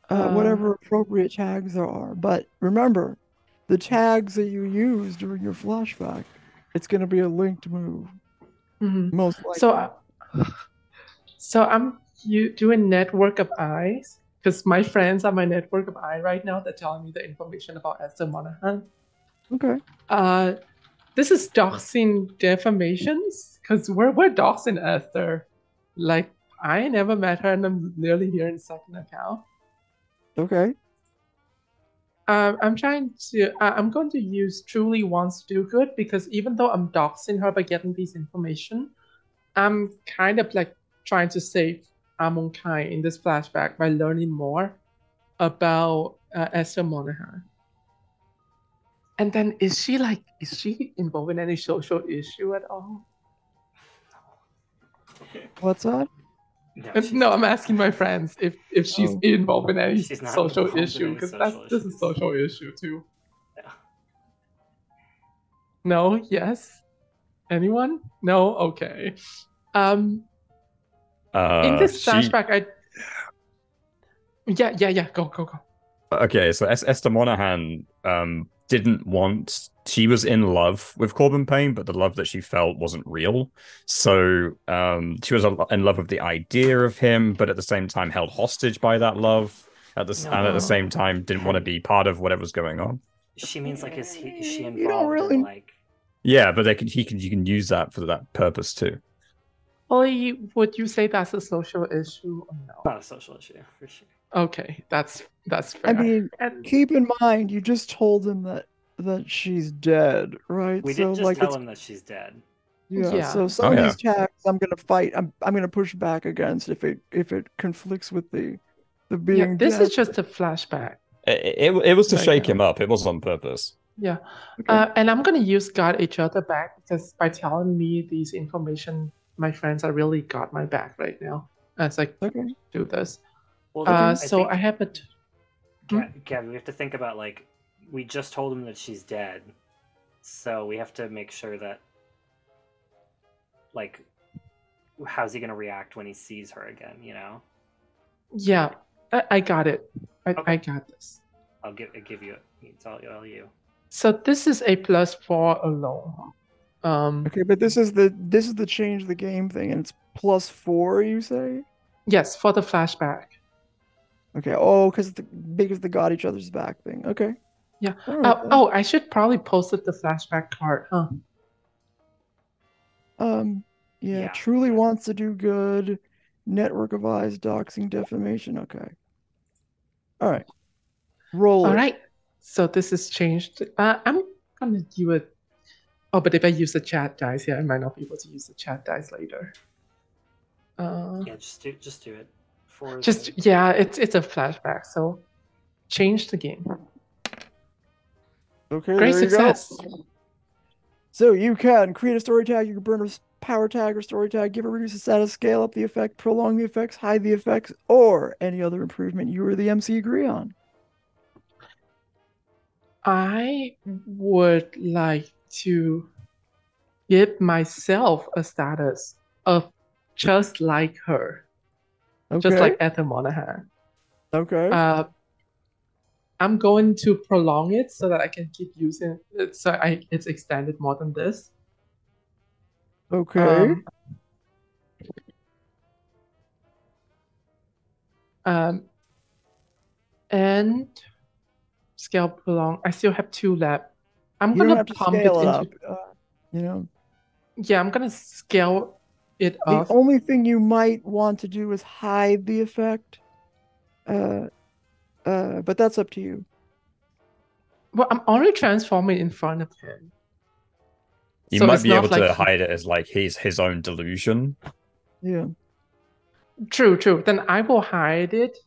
Whatever appropriate tags there are, but remember, the tags that you use during your flashback, it's going to be a linked move. Mm-hmm. Most likely. So I'm doing network of eyes because my friends are my network of eye right now. They're telling me the information about Esther Monahan. Okay. This is doxing defamations because we're doxing Esther. Like I never met her, and I'm nearly here in second account. Okay. I'm going to use Truly Wants to Do Good because even though I'm doxing her by getting these information, I'm kind of like trying to save Amonkai in this flashback by learning more about Esther Monahan. And then is she involved in any social issue at all? What's that? No, I'm asking my friends if she's involved in any She's not social involved in issue, any because social this is issues. social issue too. Yeah. No, yes. Anyone? No? Okay. In this flashback, Yeah. Go. Okay, so Esther Monahan didn't want. She was in love with Corbin Payne, but the love that she felt wasn't real. So she was in love with the idea of him, but at the same time held hostage by that love. And at the same time didn't want to be part of whatever was going on. She means like is she You don't involved really- in like? Yeah, but you can use that for that purpose too. Ollie, would you say that's a social issue or no? Not a social issue for sure. Okay, that's fair. I mean, and keep in mind, you just told him that she's dead, right? We so did just like, tell him that she's dead. yeah. Yeah. So some of these tags, I'm gonna fight. I'm gonna push back against if it conflicts with the being. this dead. is just a flashback. It was to Right shake now. him up. It was on purpose. Yeah. Okay. And I'm gonna use got each other back, because by telling me these information, my friends are really got my back right now. As I do this. Well, so I have it. Gavin, we have to think about like we just told him that she's dead, so we have to make sure that like how's he gonna react when he sees her again? You know. Yeah, I got it. I got this. I'll give you. It's all you. So this is a +4 alone. Okay, but this is the change the game thing, and it's +4. You say? Yes, for the flashback. Okay. Because the got each other's back thing. Okay. Yeah. Right, I should probably post it the flashback card, huh? Yeah. Truly wants to do good. Network of eyes, doxing, defamation. Okay. All right. Roll. All right. So this is changed. I'm gonna do it. Oh, but if I use the chat dice, I might not be able to use the chat dice later. Yeah, just do it. It's a flashback. So change the game. Okay, Great there you success. go. So you can create a story tag, you can burn a power tag or story tag, give a reduce the status, scale up the effect, prolong the effects, hide the effects, or any other improvement you or the MC agree on. I would like to give myself a status of just like her. Okay. Just like Ether Monahan. Okay. I'm going to prolong it so that I can keep using it, so it's extended more than this. Okay. And scale prolong. I still have 2 left. I'm You don't gonna have to pump scale it it into. up. You know. Yeah, I'm gonna scale it The up. only thing you might want to do is hide the effect. But that's up to you. Well, I'm already transforming in front of him. You So might it's be not able like to hide it as like his own delusion. Yeah. True. Then I will hide it,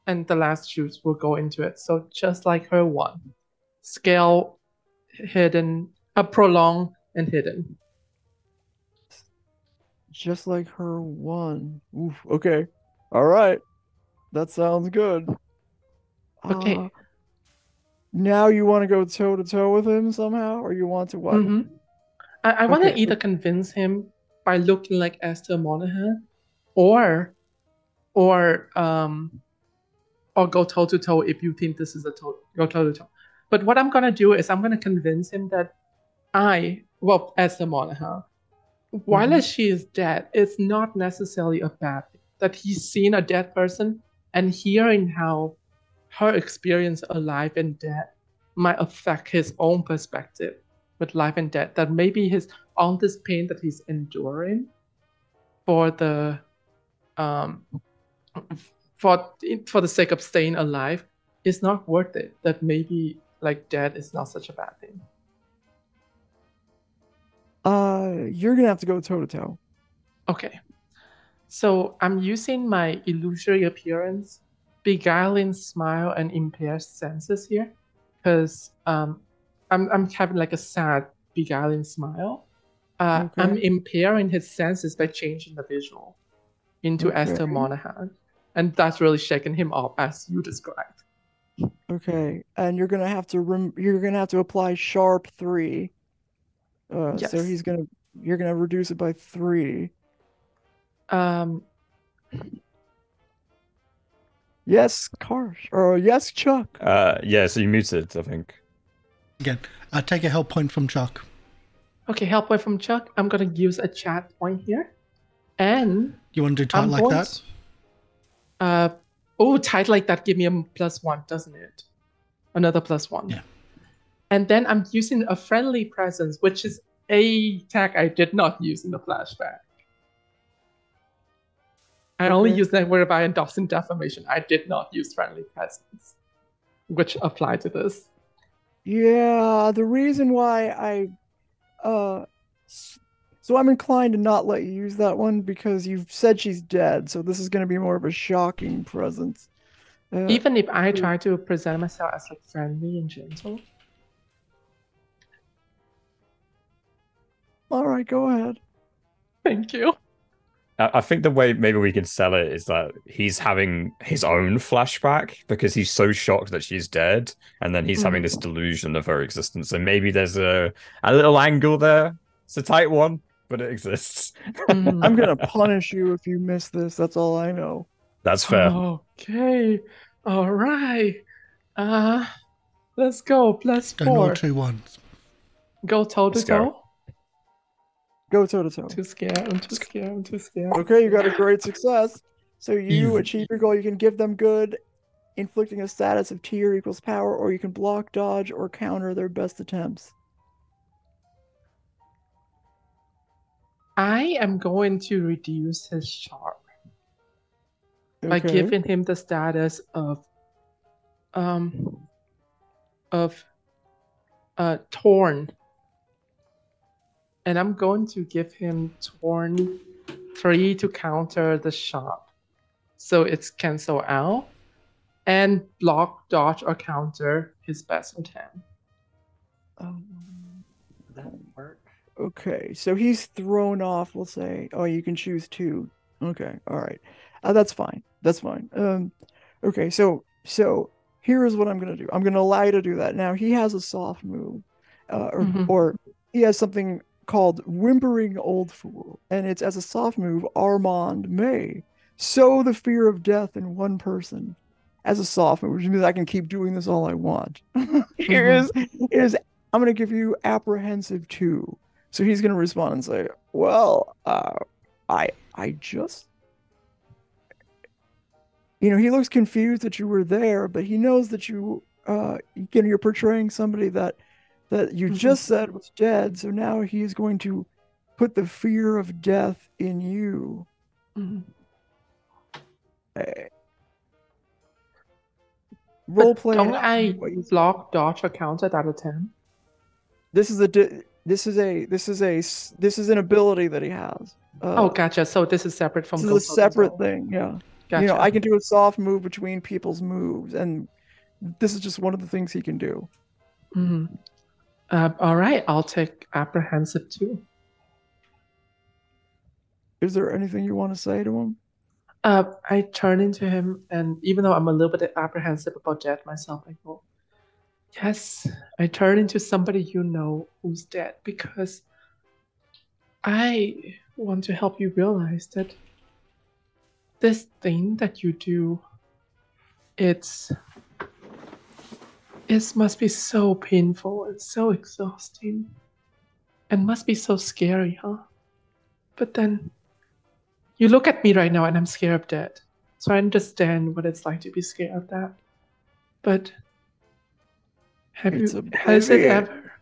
and the last shoots will go into it. So just like her one, scale, hidden, prolong and hidden. Just like her one. Oof. Okay. All right. That sounds good. Okay. Now you want to go toe to toe with him somehow, or you want to what? I want to Okay. either convince him by looking like Esther Monahan, or go toe to toe if you think this is go toe to toe. But what I'm gonna do is I'm gonna convince him that Esther Monahan, while she is dead, it's not necessarily a bad thing. That he's seen a dead person and hearing how her experience alive and dead might affect his own perspective with life and death. That maybe all this pain that he's enduring for the for the sake of staying alive is not worth it. That maybe like death is not such a bad thing. You're gonna have to go toe to toe. Okay. So I'm using my illusory appearance, beguiling smile, and impaired senses here, because I'm having like a sad, beguiling smile. I'm Okay. impairing his senses by changing the visual into Okay. Esther Monahan, and that's really shaking him up as you described. Okay, and you're gonna have to apply sharp 3. So Yes. you're gonna reduce it by 3. Um, Yes, Karsh, or yes, Chuck. Yeah, so you muted, I think. Again, take a help point from Chuck. okay, help point from Chuck. I'm gonna use a chat point here, and You want to do tight I'm like going that? tight like that give me a +1, doesn't it? Another +1. Yeah. And then I'm using a friendly presence, which is a tag I did not use in the flashback. I only Okay. used that whereby endorsing defamation. I did not use friendly presence, which apply to this. Yeah, the reason why so I'm inclined to not let you use that one because you've said she's dead, so this is going to be more of a shocking presence. Even if I try to present myself as like friendly and gentle. All right, go ahead. Thank you. I think the way maybe we can sell it is that he's having his own flashback because he's so shocked that she's dead, and then he's having this delusion of her existence. So maybe there's a little angle there. It's a tight one, but it exists. I'm gonna punish you if you miss this. That's all I know. That's fair. Okay. All right. Let's go. +4. Don't all 2 ones. Go toe to Let's go. toe. Go toe to toe. Too scared. I'm too scared. I'm too scared. Okay, you got a great success. So you Easy. achieve your goal. You can give them good, inflicting a status of tier equals power, or you can block, dodge, or counter their best attempts. I am going to reduce his sharp by Okay. giving him the status of Thorn. And I'm going to give him Thorn 3 to counter the sharp. So it's cancel out. And block, dodge, or counter his best attempt. That work? Okay, so he's thrown off. We'll say, oh, you can choose 2. Okay, all right, that's fine. That's fine. Okay, so here is what I'm gonna do. I'm gonna allow you to do that. Now he has a soft move, or he has something called Whimpering Old Fool, and it's as a soft move. Armand may sow the fear of death in one person as a soft move, which means I can keep doing this all I want. Here's I'm gonna give you apprehensive 2. So he's going to respond and say, well, I just, he looks confused that you were there, but he knows that you're portraying somebody that you just said was dead. So now he is going to put the fear of death in you. Role play. Don't I block, dodge, or counter that attempt? This is an ability that he has. Oh, gotcha. So this is separate from. This is a separate thing. Yeah. Gotcha. I can do a soft move between people's moves, and this is just one of the things he can do. All right, I'll take apprehensive 2. Is there anything you want to say to him? I turn into him, and even though I'm a little bit apprehensive about death myself, I go, yes, I turn into somebody who's dead, because I want to help you realize that this thing that you do, it must be so painful and so exhausting, and must be so scary, huh? But then you look at me right now and I'm scared of death. So I understand what it's like to be scared of that. But has it ever?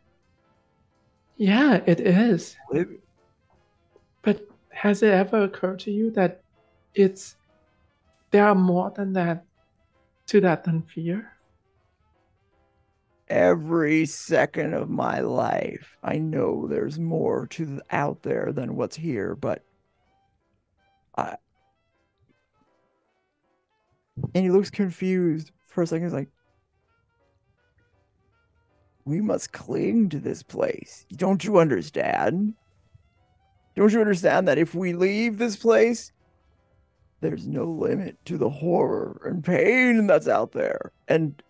Yeah, it is. But has it ever occurred to you that there are more than that to that than fear? Every second of my life, I know there's more out there than what's here, but and he looks confused for a second. He's like, We must cling to this place. Don't you understand? Don't you understand that if we leave this place, there's no limit to the horror and pain that's out there? And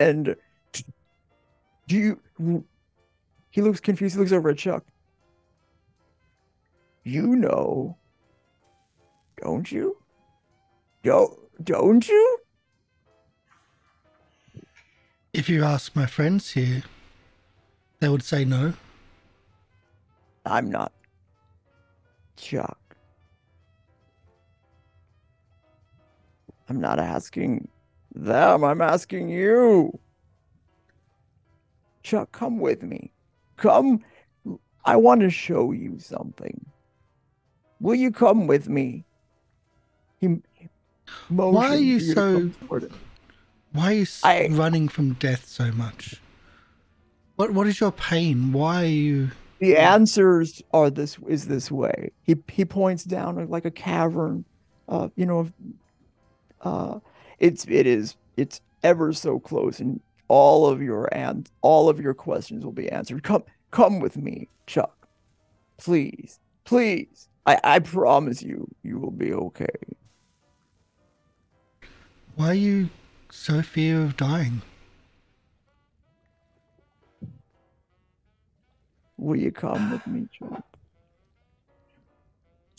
do you... He looks confused. He looks over at Chuck. You know, don't you? Don't you? If you ask my friends here, they would say no. I'm not Chuck. I'm not asking them. I'm asking you. Chuck, come with me. Come. I want to show you something. Will you come with me? Why are you so... Why are you running from death so much? What is your pain? Why are you... The answers are this way. He points down like a cavern. It's ever so close, and all of your questions will be answered. Come with me, Chuck. Please. I promise you will be okay. Why are you so fear of dying? Will you come with me, Chuck?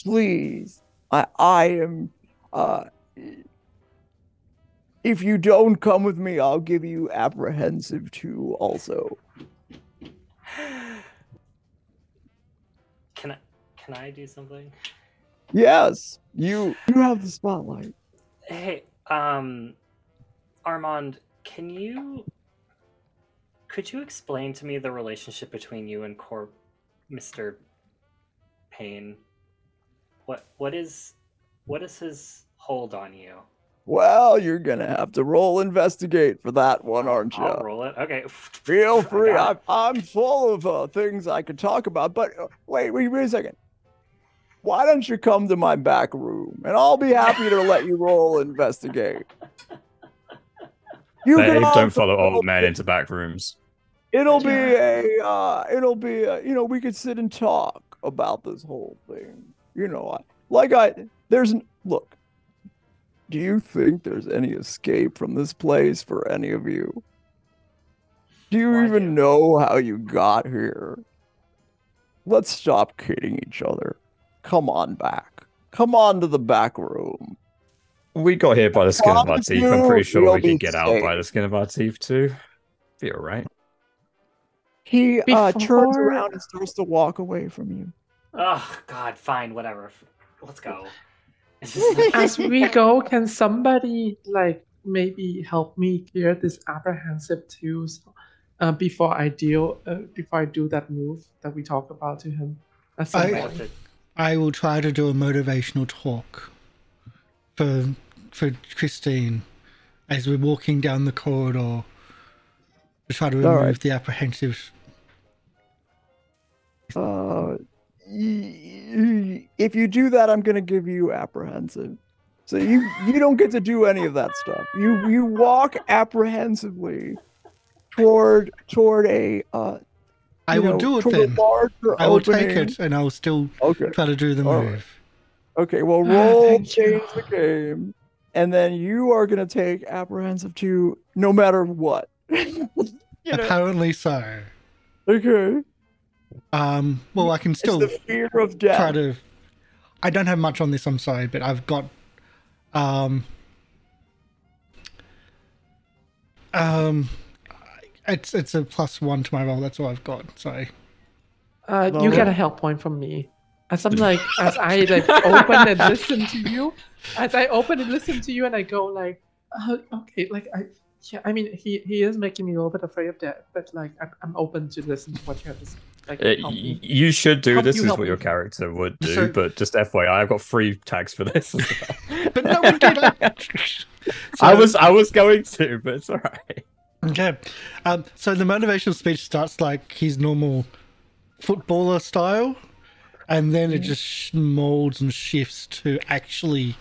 Please. I am if you don't come with me, I'll give you apprehensive too also. Can I do something? Yes, you have the spotlight. Hey, Armand, could you explain to me the relationship between you and Mr. Payne? What is his hold on you? Well, you're gonna have to roll investigate for that one, aren't you? I'll roll it. Okay. Feel free. I'm full of things I could talk about, but wait a second. Why don't you come to my back room, and I'll be happy to let you roll investigate. Don't follow old men into back rooms. It'll be we could sit and talk about this whole thing. Look. Do you think there's any escape from this place for any of you? Do you even know how you got here? Let's stop kidding each other. Come on back. Come on to the back room. We got here by the skin of our teeth. I'm pretty sure we can get out by the skin of our teeth too. Be all right. He turns around and starts to walk away from you. Oh, God, fine, whatever. Let's go. As we go, can somebody maybe help me clear this apprehensive too? Before I do that move that we talked about to him. I will try to do a motivational talk for Christine as we're walking down the corridor to try to remove the apprehensive. If you do that, I'm going to give you apprehensive. So you don't get to do any of that stuff. You walk apprehensively toward a I will do it then. I will take it, and I'll still try to do the move. Right. Okay, well, roll change the game, and then you are going to take apprehensive too, no matter what. Apparently so. Okay. Well, I can still the fear of death. try to. I don't have much on this. I'm sorry, but I've got. It's a +1 to my roll. That's all I've got. Sorry. You get a help point from me. As I'm as I open and listen to you, and I go okay, I mean, he is making me a little bit afraid of that, but I'm open to listen to what you have to say. You should do this. Is what your character would do, but just FYI, I've got 3 tags for this. But no one did. I was going to, but it's all right. Okay. So the motivational speech starts like his normal footballer style, and then it just molds and shifts to actually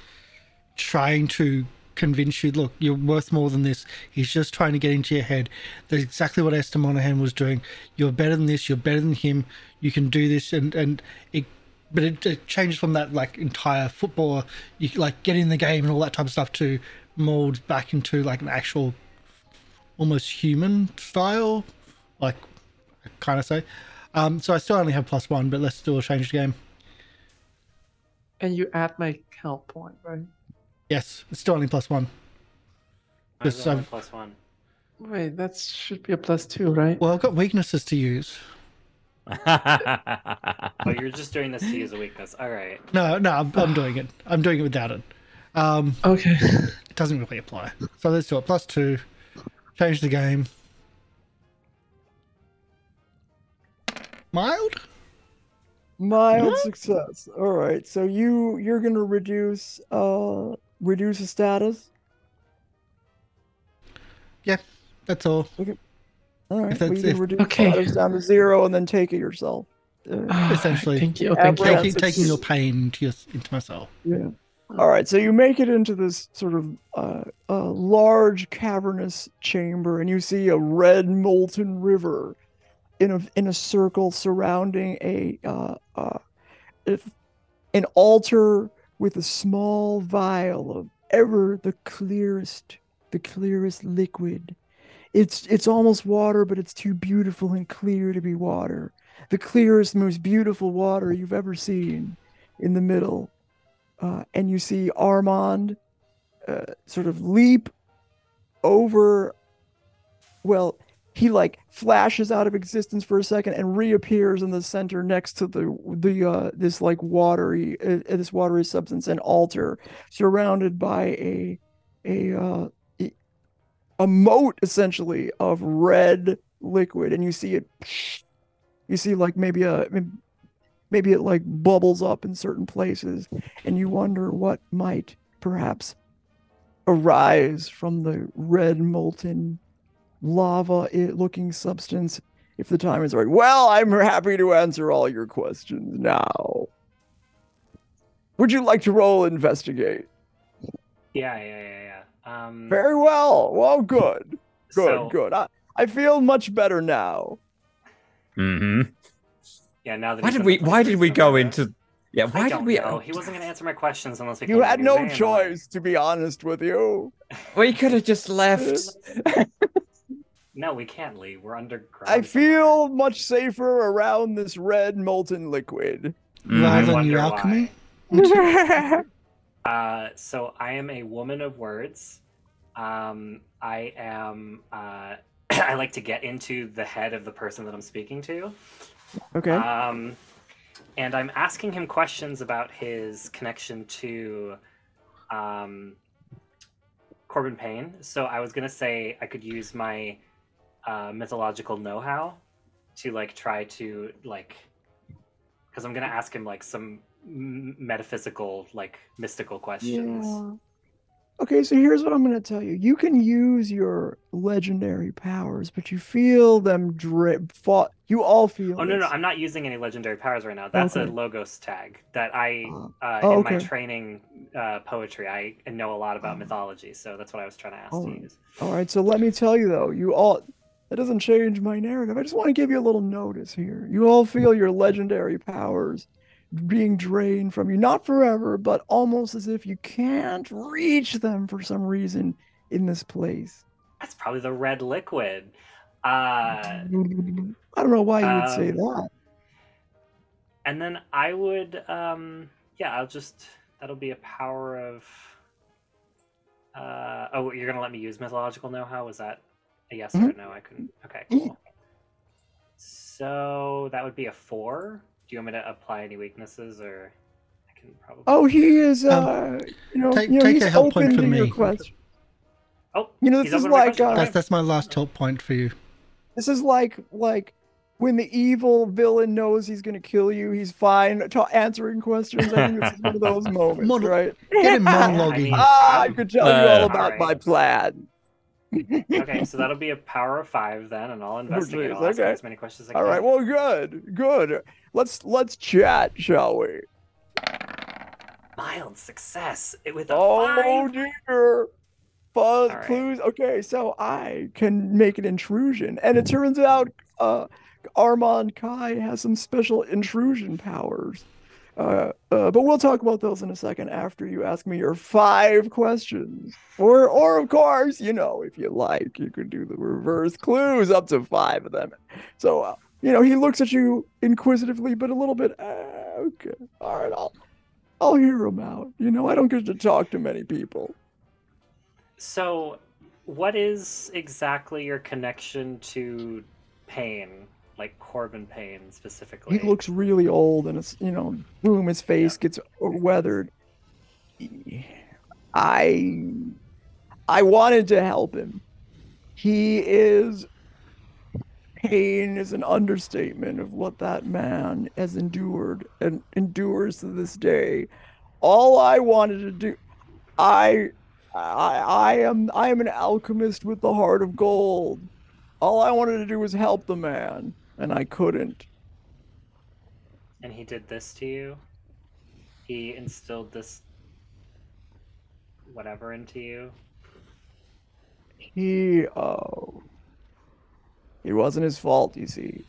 trying to convince you, look, you're worth more than this. He's just trying to get into your head. That's exactly what Esther Monaghan was doing. You're better than this. You're better than him. You can do this. But it changes from that like entire footballer, you like get in the game and all that type of stuff to mold back into like an actual almost human style, like I kind of say. So I still only have +1, but let's still change the game. And you add my Kel point, right? Yes, it's still only +1. Mine's only +1. Wait, that should be a +2, right? Well, I've got weaknesses to use. Oh, you're just doing this to use a weakness. All right. No, I'm doing it. I'm doing it without it. Okay. It doesn't really apply. So let's do it. +2. Change the game. Mild success. All right. So you're gonna reduce a status. Yeah, that's all. Okay. All right. If You can reduce status down to 0 and then take it yourself. Essentially, thank you. Thank you. Taking your pain into myself. Yeah. All right. So you make it into this sort of large cavernous chamber, and you see a red molten river in a circle surrounding an altar with a small vial of ever the clearest liquid. It's almost water, but it's too beautiful and clear to be water. The clearest, most beautiful water you've ever seen in the middle. And you see Armand sort of leap over. Well, he like flashes out of existence for a second and reappears in the center next to this like watery substance, an altar surrounded by a moat essentially of red liquid, and you see like maybe it like bubbles up in certain places, and you wonder what might perhaps arise from the red molten lava looking substance if the time is right. Well, I'm happy to answer all your questions now. Would you like to roll investigate? Yeah. Very well. Well, good. I feel much better now. Mm-hmm. Yeah, now that why did we go into why did we know. He wasn't gonna answer my questions unless we You had no choice, to be honest with you. We could have just left. No, we can't leave. We're underground. I feel much safer around this red molten liquid. Rather than you, alchemy? So I am a woman of words. I am I like to get into the head of the person that I'm speaking to. Okay. And I'm asking him questions about his connection to Corbin Payne. So I was gonna say I could use my mythological know-how to like try to like, because I'm gonna ask him like some metaphysical, like mystical questions. Yeah. Okay, so here's what I'm going to tell you. You can use your legendary powers, but you feel them you all feel Oh, no, I'm not using any legendary powers right now. That's a Logos tag that I, in my training poetry, I know a lot about mythology, so that's what I was trying to ask to use. All right, so let me tell you, though, that doesn't change my narrative. I just want to give you a little notice here. You all feel your legendary powers being drained from you, not forever, but almost as if you can't reach them for some reason in this place. That's probably the red liquid. I don't know why you would say that. And then I would, that'll be a power of, you're going to let me use mythological know-how? Was that a yes or a no? I couldn't. Okay, cool. So that would be a 4. Do you want me to apply any weaknesses, or I can probably? Oh, he is. Take he's a help open point from to me. your question. Oh, this is like that's my last help point for you. This is like when the evil villain knows he's going to kill you, he's fine answering questions. I think this is one of those moments, right? Get him monologuing. I could tell you all about my plan. Okay, so that'll be a power of 5 then, and I'll investigate. I'll ask as many questions as I can. All right, well, good. Let's chat, shall we? Mild success with a 5. Oh dear. Fuzz right. clues. Okay, so I can make an intrusion, and it turns out Armand Kai has some special intrusion powers. But we'll talk about those in a second after you ask me your 5 questions. Or of course, if you like, you could do the reverse clues, up to 5 of them. So, he looks at you inquisitively, but a little bit. Okay, all right, I'll hear him out. I don't get to talk to many people. So, what is exactly your connection to Payne? Like Corbin Payne specifically? He looks really old, and it's, boom, his face gets weathered. I wanted to help him. Pain is an understatement of what that man has endured and endures to this day. All I wanted to do, I am an alchemist with the heart of gold. All I wanted to do was help the man, and I couldn't. And he did this to you? He instilled this whatever into you? It wasn't his fault, you see.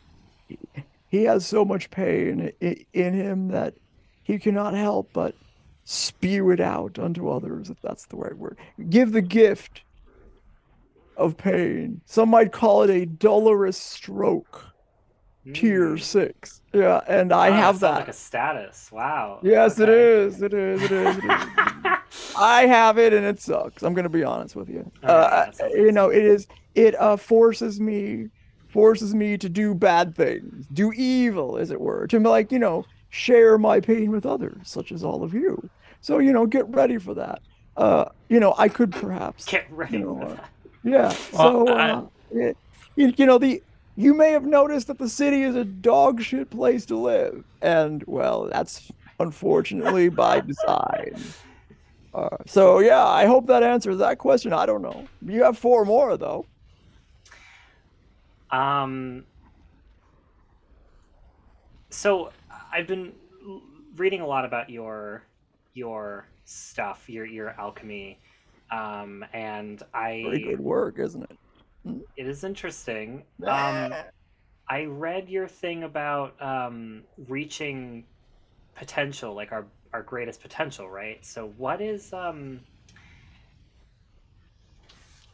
He has so much pain in him that he cannot help but spew it out unto others, if that's the right word. Give the gift of pain. Some might call it a dolorous stroke. Tier 6. Yeah, and I have that. that. Like a status. Wow. Yes, okay. it is. It is. I have it, and it sucks. I'm gonna be honest with you. It forces me to do bad things, do evil, as it were, to share my pain with others, such as all of you. So, get ready for that. I could perhaps get ready for that. Yeah. So, you may have noticed that the city is a dog shit place to live, and well, that's unfortunately by design. So yeah, I hope that answers that question. I don't know. You have 4 more though. So I've been reading a lot about your stuff, your alchemy, and Very good work, isn't it? It is interesting. I read your thing about reaching potential, like our greatest potential, right? So what is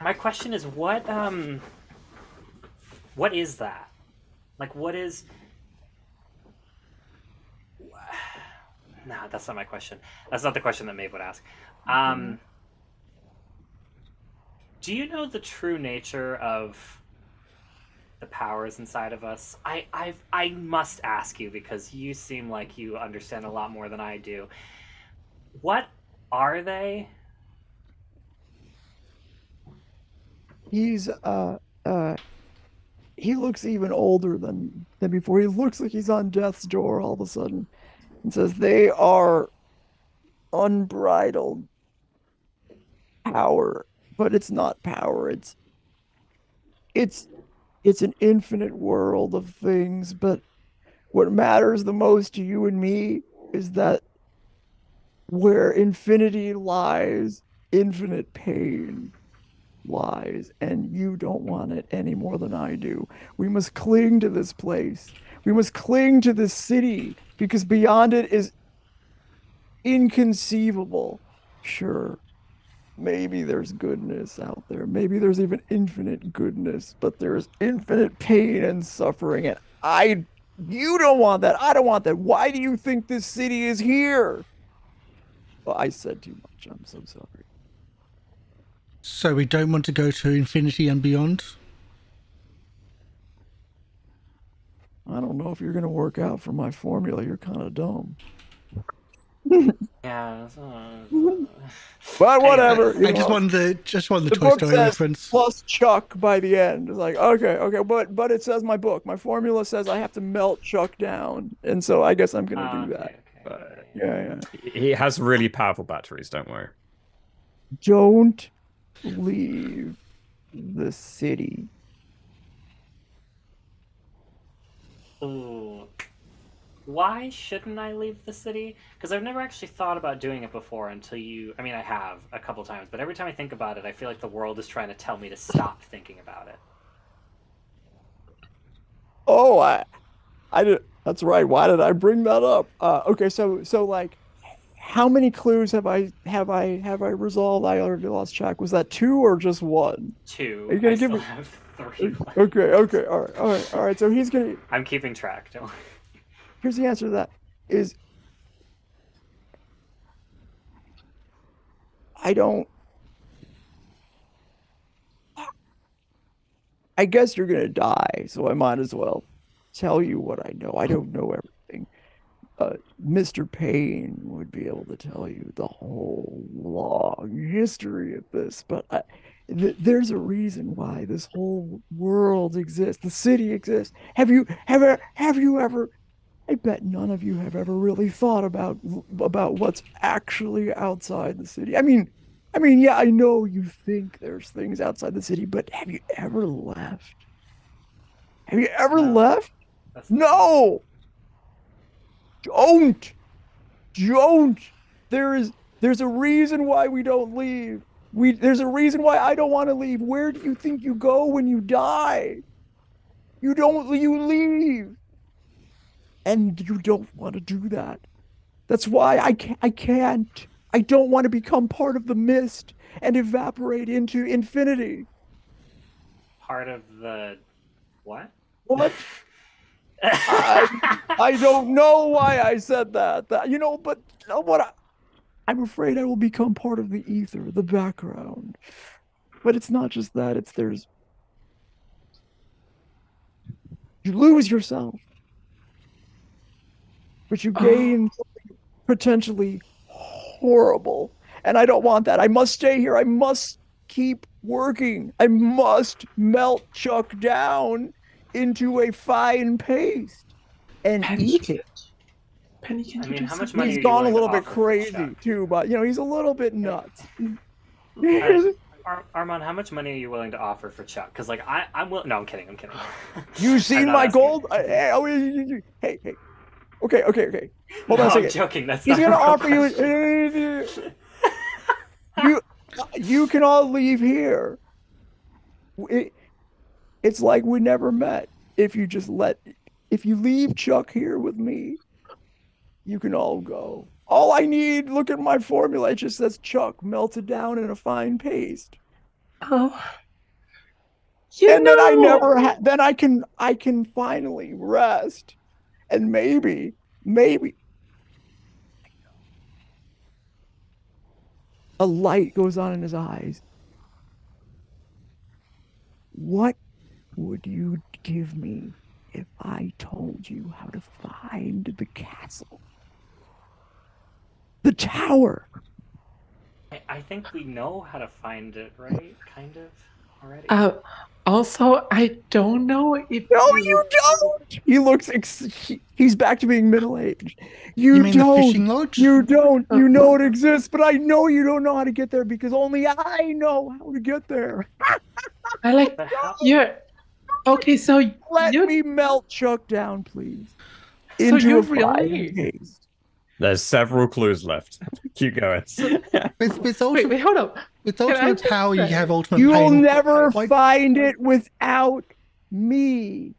my question is what is that? Like what is Nah, that's not my question. That's not the question that Maeve would ask. Do you know the true nature of the powers inside of us? I must ask you because you seem like you understand a lot more than I do. What are they? He looks even older than before. He looks like he's on death's door all of a sudden, and says they are unbridled power, but it's not power. It's an infinite world of things, but what matters the most to you and me is that where infinity lies, infinite pain lies, and you don't want it any more than I do. We must cling to this place. We must cling to this city because beyond it is inconceivable. Sure, maybe there's goodness out there. Maybe there's even infinite goodness, but there's infinite pain and suffering. And you don't want that. I don't want that. Why do you think this city is here? Well, I said too much. I'm so sorry. So we don't want to go to infinity and beyond? I don't know if you're going to work out for my formula. You're kind of dumb. Yeah. But whatever. I just won the Toy Story reference. Plus Chuck by the end. It's like, okay, but it says my book. My formula says I have to melt Chuck down, and so I guess I'm gonna do that. Okay. Yeah. He has really powerful batteries. Don't worry. Don't leave the city. Ooh. why shouldn't I leave the city? Because I've never actually thought about doing it before until you. I mean, I have a couple times, but every time I think about it, I feel like the world is trying to tell me to stop thinking about it. Oh, I did. That's right. Why did I bring that up? Okay, so like, how many clues have I resolved? I already lost track. Was that 2 or just 1? Are Two. you gonna I give still me? have 3 left. Okay. All right. So he's gonna. I'm keeping track. Don't worry. Here's the answer to that. Is I don't. I guess you're gonna die, so I might as well tell you what I know. I don't know everything. Mr. Payne would be able to tell you the whole long history of this, but there's a reason why this whole world exists. The city exists. Have you ever? I bet none of you have ever really thought about what's actually outside the city. Yeah, I know you think there's things outside the city, but have you ever left? Have you ever No. left? That's the thing. No! Don't. There's a reason why we don't leave. There's a reason why I don't want to leave. Where do you think you go when you die? You leave. And you don't want to do that. That's why I can't. I don't want to become part of the mist and evaporate into infinity. Part of the what? What? I don't know why I said that. But I'm afraid I will become part of the ether, the background. But it's not just that, you lose yourself, but you gain something potentially horrible. And I don't want that. I must stay here. I must keep working. I must melt Chuck down into a fine paste and eat it. Penny, can I you mean, do how much something? money He's are you gone a willing to little bit offer for crazy Chuck? too, but he's a little bit nuts. Armand, how much money are you willing to offer for Chuck? Because like I'm willing. No, I'm kidding. You I'm seen not my asking. gold? Hey. Okay. Hold No, on a I'm second. joking. That's He's not gonna a real offer question. you can all leave here. It's like we never met. If you leave Chuck here with me, you can all go. All I need, look at my formula. It just says Chuck melted down in a fine paste. Oh, And then then I can finally rest. And maybe a light goes on in his eyes. What would you give me if I told you how to find the castle? The tower. I think we know how to find it, right? Kind of already. Also, I don't know if No, you don't. He looks. He's back to being middle-aged. You mean the fishing lodge? You don't. You know it exists, but I know you don't know how to get there because only I know how to get there. I like. But how? Yeah. Okay, so Let you me melt Chuck down, please, so into you a fine really paste. There's several clues left. Keep going. With ultimate, wait, hold up. with Can I ultimate just power, you say- have ultimate You will pain. never Why- find it without me.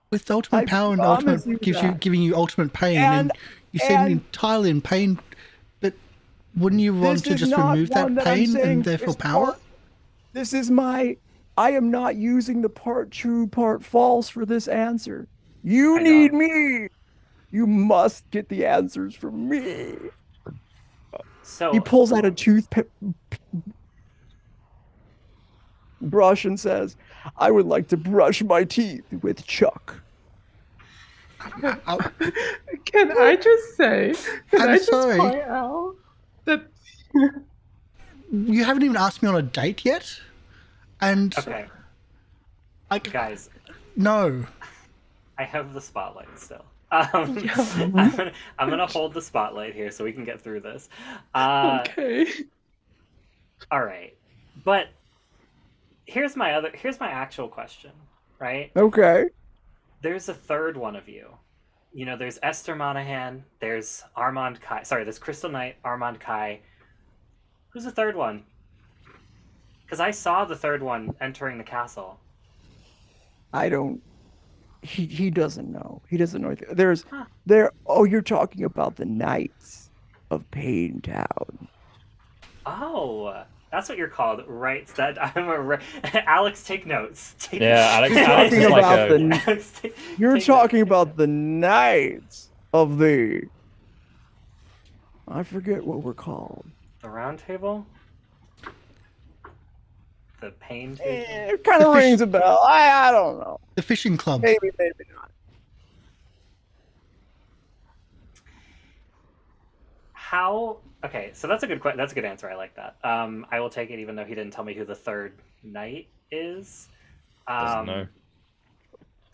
With ultimate I power and promise ultimate you that. giving you ultimate pain, And- and you seem and- entirely in pain. But wouldn't you want This to is just not remove one that that I'm pain saying and therefore is power? part- This is I am not using the part true, part false for this answer. You I need know. me. You must get the answers from me. So He pulls out a toothpick brush and says, I would like to brush my teeth with Chuck. Can I just say? Can I'm I just sorry. point out that You haven't even asked me on a date yet, and okay, I guys, no. I have the spotlight still. Yeah. I'm gonna hold the spotlight here so we can get through this. okay? All right, but here's my actual question. Right? Okay. There's a third one of you. you know, there's Esther Monahan, there's Armand Kai. Sorry, there's Crystal Knight, Armand Kai. Who's the third one? Because I saw the third one entering the castle. I don't. He doesn't know. He doesn't know. There's Huh. there. Oh, you're talking about the Knights of Payne Town. Oh, that's what you're called, right? That I'm a Alex. Take notes. Alex Talking is like about a... You're talking about the Knights of the. I forget what we're called. The round table. The Payne table. It kind of rings a bell. I don't know. The fishing club. Maybe not. How? Okay, so that's a good question. That's a good answer. I like that. I will take it, even though he didn't tell me who the third knight is. Doesn't know.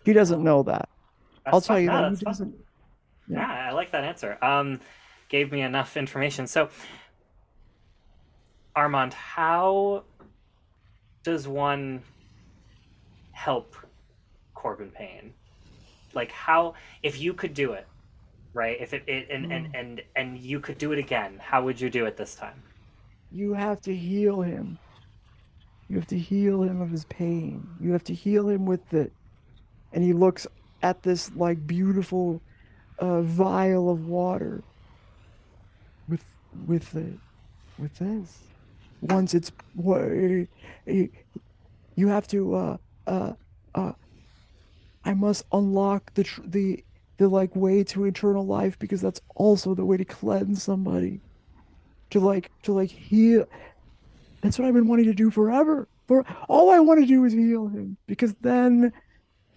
He doesn't know that. I'll tell you that. He doesn't. Yeah, I like that answer. Gave me enough information. So, Armand, how does one help Corbin Payne? Like, how, if you could do it, right? If and you could do it again, how would you do it this time? You have to heal him. You have to heal him of his pain. You have to heal him with it. And he looks at this like beautiful vial of water. With this. Once it's you have to I must unlock the like way to eternal life, because that's also the way to cleanse somebody. To like heal. That's what I've been wanting to do forever. For all I want to do is heal him, because then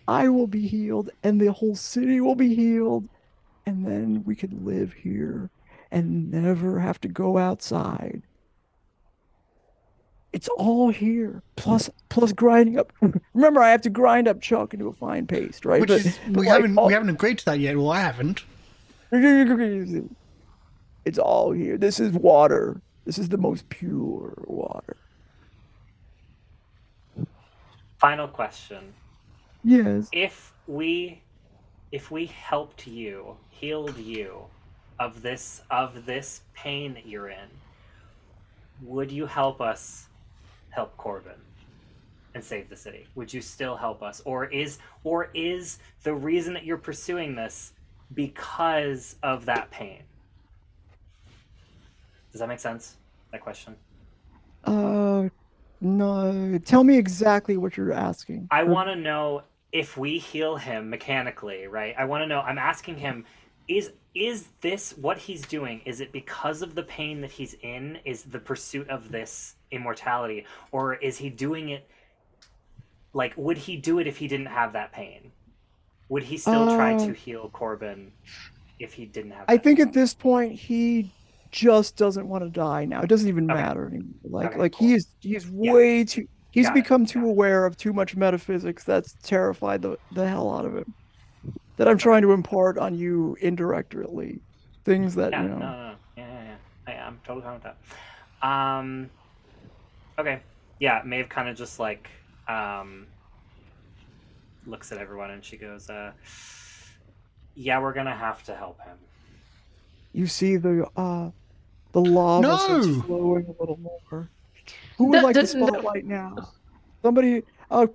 I will be healed and the whole city will be healed, and then we could live here and never have to go outside. It's all here. Plus grinding up. Remember, I have to grind up chalk into a fine paste, right? We haven't agreed to that yet. Well, I haven't. It's all here. This is water. This is the most pure water. Final question. Yes. If we helped you, healed you of this pain that you're in, would you help us help Corbin and save the city? Would you still help us? Or is the reason that you're pursuing this because of that pain? Does that make sense? That question? No. Tell me exactly what you're asking. I want to know if we heal him mechanically, right? I want to know, I'm asking him, is this what he's doing? Is it because of the pain that he's in? Is the pursuit of this immortality? Or is he doing it, like, would he do it if he didn't have that pain? Would he still try to heal Corbin if he didn't have that I think pain? at this point he just doesn't want to die now. It doesn't even matter anymore. Like cool. he's way too he's become too Got it. aware of too much metaphysics that's terrified the hell out of him. That I'm trying to impart on you indirectly. Things that, you know. No. Yeah. I'm totally fine with that. Okay. Yeah, Maeve kind of just like looks at everyone and she goes, yeah, we're gonna have to help him. You see the lava starts flowing a little more. Who would like the spotlight now? Somebody,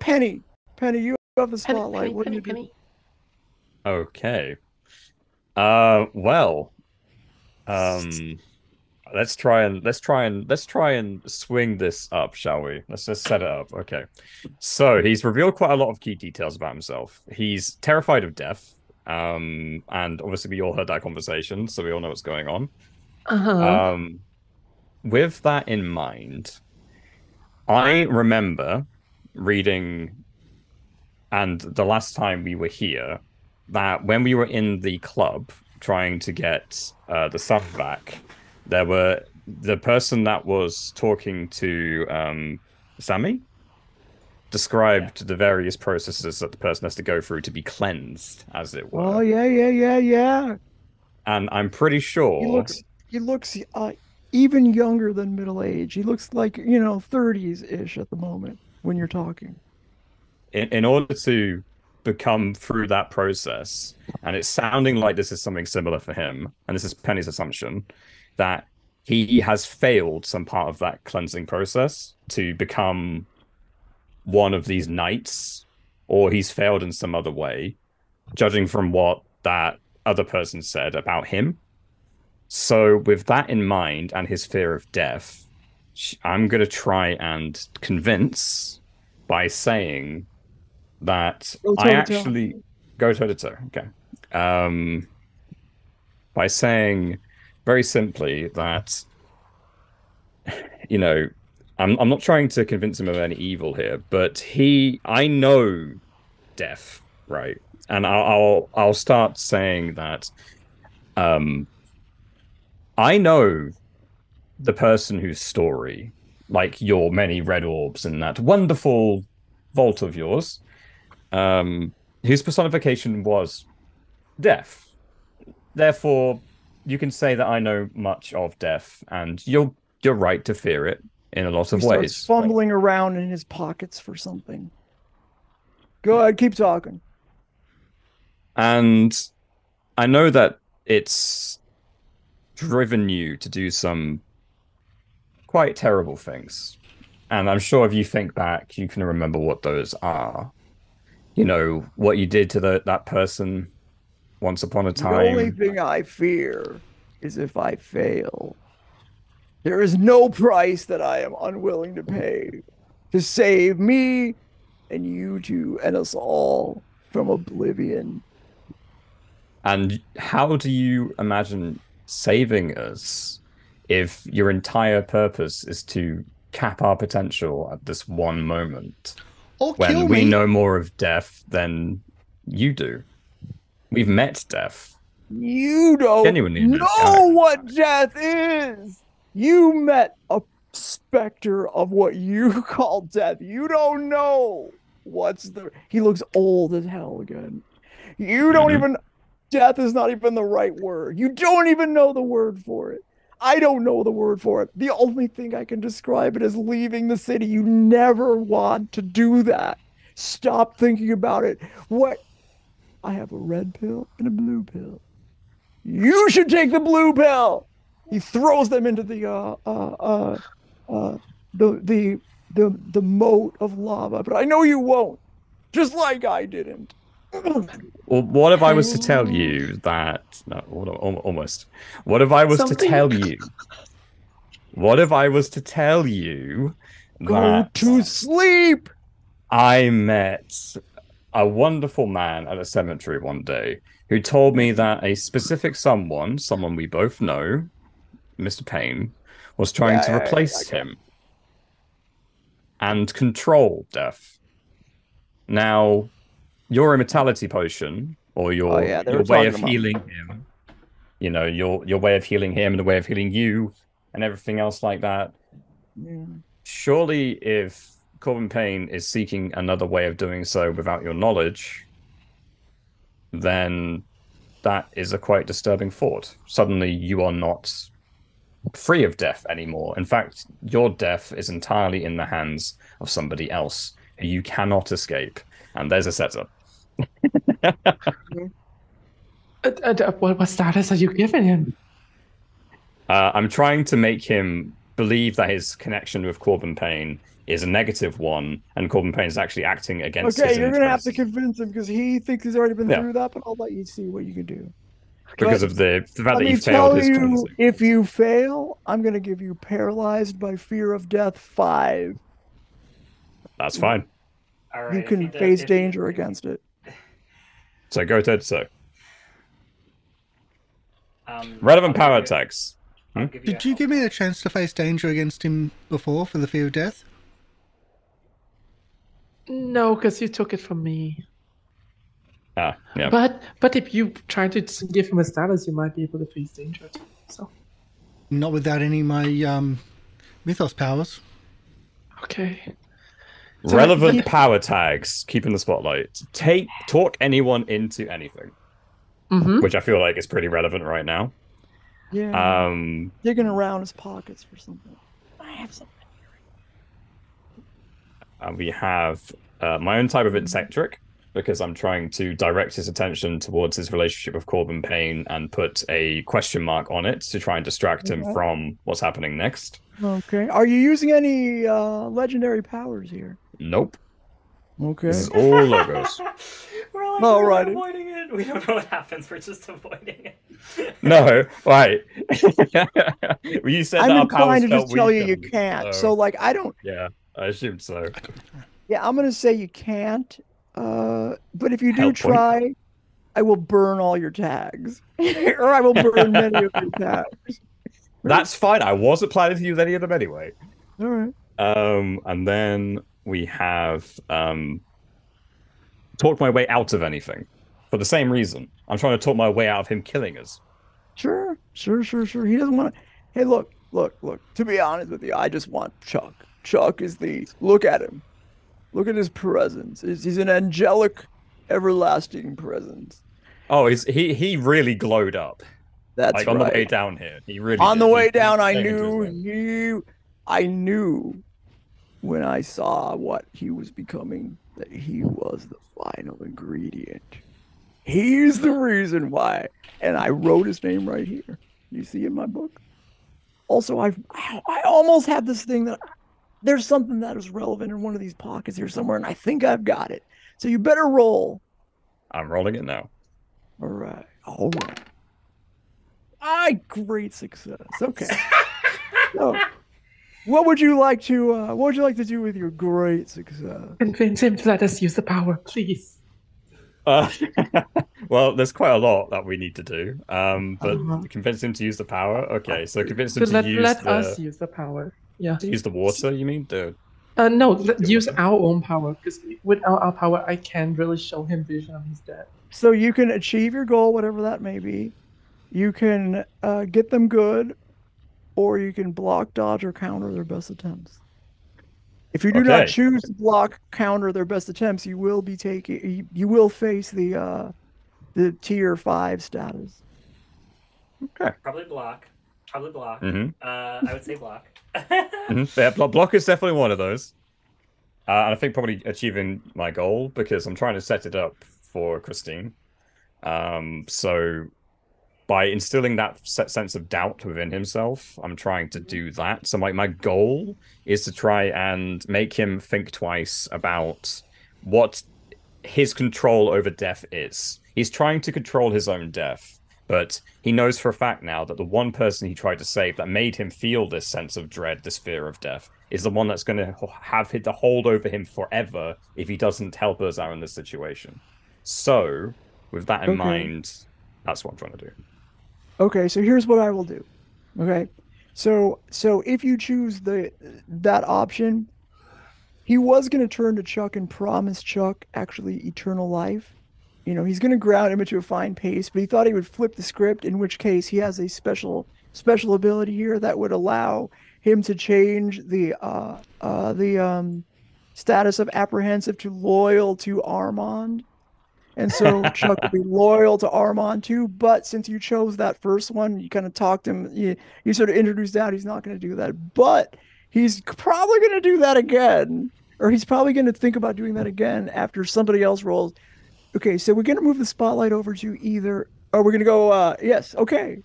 Penny, you have the spotlight. What do you do? Okay. Well, let's try and swing this up, shall we? Let's just set it up. Okay. So he's revealed quite a lot of key details about himself. He's terrified of death. And obviously we all heard that conversation, so we all know what's going on. With that in mind, I remember reading, and the last time we were here, that when we were in the club trying to get the sun back, the person that was talking to Sammy described the various processes that the person has to go through to be cleansed, as it were. Oh yeah. And I'm pretty sure he looks even younger than middle age. He looks like, 30s-ish at the moment when you're talking. in order to become through that process, and it's sounding like this is something similar for him, and this is Penny's assumption, that he has failed some part of that cleansing process to become one of these knights, or he's failed in some other way, judging from what that other person said about him. So with that in mind and his fear of death, I'm going to try and convince by saying that I actually go toe to toe. Okay. By saying very simply that, I'm not trying to convince him of any evil here, but I know death, right? And I'll start saying that I know the person whose story, like your many red orbs in that wonderful vault of yours, whose personification was death. Therefore, you can say that I know much of death, and you're right to fear it in a lot of ways. He starts fumbling around in his pockets for something. Go ahead, keep talking. And I know that it's driven you to do some quite terrible things. And I'm sure if you think back, you can remember what those are. What you did to that person once upon a time. The only thing I fear is if I fail. There is no price that I am unwilling to pay to save me and you two and us all from oblivion. And how do you imagine saving us if your entire purpose is to cap our potential at this one moment? Or when we know more of death than you do. We've met death. You don't know what death is. You met a specter of what you call death. You don't know he looks old as hell again. You don't even, death is not even the right word. You don't even know the word for it. I don't know the word for it. The only thing I can describe it as leaving the city. You never want to do that. Stop thinking about it. What? I have a red pill and a blue pill. You should take the blue pill. He throws them into the moat of lava, but I know you won't. Just like I didn't. Well, what if I was to tell you that? No, almost. What if I was to tell you? What if I was to tell you Go to sleep? I met a wonderful man at a cemetery one day who told me that a specific someone we both know, Mr. Payne, was trying to replace him and control death. Now, your immortality potion, or your way of healing him, your way of healing him and the way of healing you and everything else like that. Yeah. Surely if Corbin Payne is seeking another way of doing so without your knowledge, then that is a quite disturbing thought. Suddenly you are not free of death anymore. In fact, your death is entirely in the hands of somebody else who you cannot escape. And there's a setup. What status are you giving him? I'm trying to make him believe that his connection with Corbin Payne is a negative one, and Corbin Payne is actually acting against his you're going to have to convince him because he thinks he's already been through that, but I'll let you see what you can do. Because of the fact that he failed his cleansing. If you fail, I'm going to give you paralyzed by fear of death 5. That's fine. All right, you can face danger against it. So go to relevant power attacks. Did you give me a chance to face danger against him before for the fear of death? No, because you took it from me. Yeah. But if you try to give him a status, you might be able to face danger too. So. Not without any of my mythos powers. Okay. So relevant power tags. Keep in the spotlight. Talk anyone into anything. Which I feel like is pretty relevant right now. Yeah. Digging around his pockets for something. I have something here. We have my own type of eccentric, because I'm trying to direct his attention towards his relationship with Corbin Payne and put a question mark on it to try and distract him from what's happening next. Okay. Are you using any legendary powers here? Nope. Okay. This is all logos. We're like, Alrighty. we're avoiding it. We don't know what happens. We're just avoiding it. No, right. Well, you said I'm that our inclined powers to felt just tell you you weakened, can't. So like I don't. Yeah, I assumed so. Yeah, I'm gonna say you can't. But if you do Help point. try, I will burn all your tags, or I will burn many of your tags. That's fine. I wasn't planning to use any of them anyway. All right. And then we have talked my way out of anything for the same reason. I'm trying to talk my way out of him killing us. Sure. He doesn't want to. Hey, look. To be honest with you, I just want Chuck. Chuck is look at him. Look at his presence. He's an angelic, everlasting presence. Oh, he really glowed up. That's like right. on the way down here. He really on did. the way He down, I came into his knew I knew when I saw what he was becoming that he was the final ingredient. He's the reason why. And I wrote his name right here. You see in my book. Also, I almost have this thing that there's something that is relevant in one of these pockets here somewhere, and I think I've got it. So you better roll. I'm rolling it now. All right. Great success. Okay. So, what would you like to do with your great success? Convince him to let us use the power, please. Well, there's quite a lot that we need to do. But convince him to use the power. Okay, so convince him to let us use the power. Yeah. To use the water, you mean? No, use our own power, because without our power, I can't really show him vision of his death. So you can achieve your goal, whatever that may be. You can get them good, or you can block, dodge, or counter their best attempts. If you do not choose to block, counter their best attempts, you will face the tier 5 status. Okay. Probably block. Mm-hmm. I would say block. Mm-hmm. Yeah, block is definitely one of those. And I think probably achieving my goal, because I'm trying to set it up for Christine. So by instilling that sense of doubt within himself, I'm trying to do that. So my goal is to try and make him think twice about what his control over death is. He's trying to control his own death, but he knows for a fact now that the one person he tried to save that made him feel this sense of dread, this fear of death, is the one that's going to have the hold over him forever if he doesn't help us out in this situation. So, with that in mind, that's what I'm trying to do. Okay, so here's what I will do. Okay, so if you choose that option, he was going to turn to Chuck and promise Chuck actually eternal life. You know, he's going to ground him into a fine pace, but he thought he would flip the script, in which case he has a special ability here that would allow him to change the status of apprehensive to loyal to Armand. And so Chuck will be loyal to Armand too. But since you chose that first one, you kind of talked him, you sort of introduced out he's not going to do that. But he's probably going to do that again. Or he's probably going to think about doing that again after somebody else rolls. Okay, so we're going to move the spotlight over to either... Or we're going to go... yes, okay.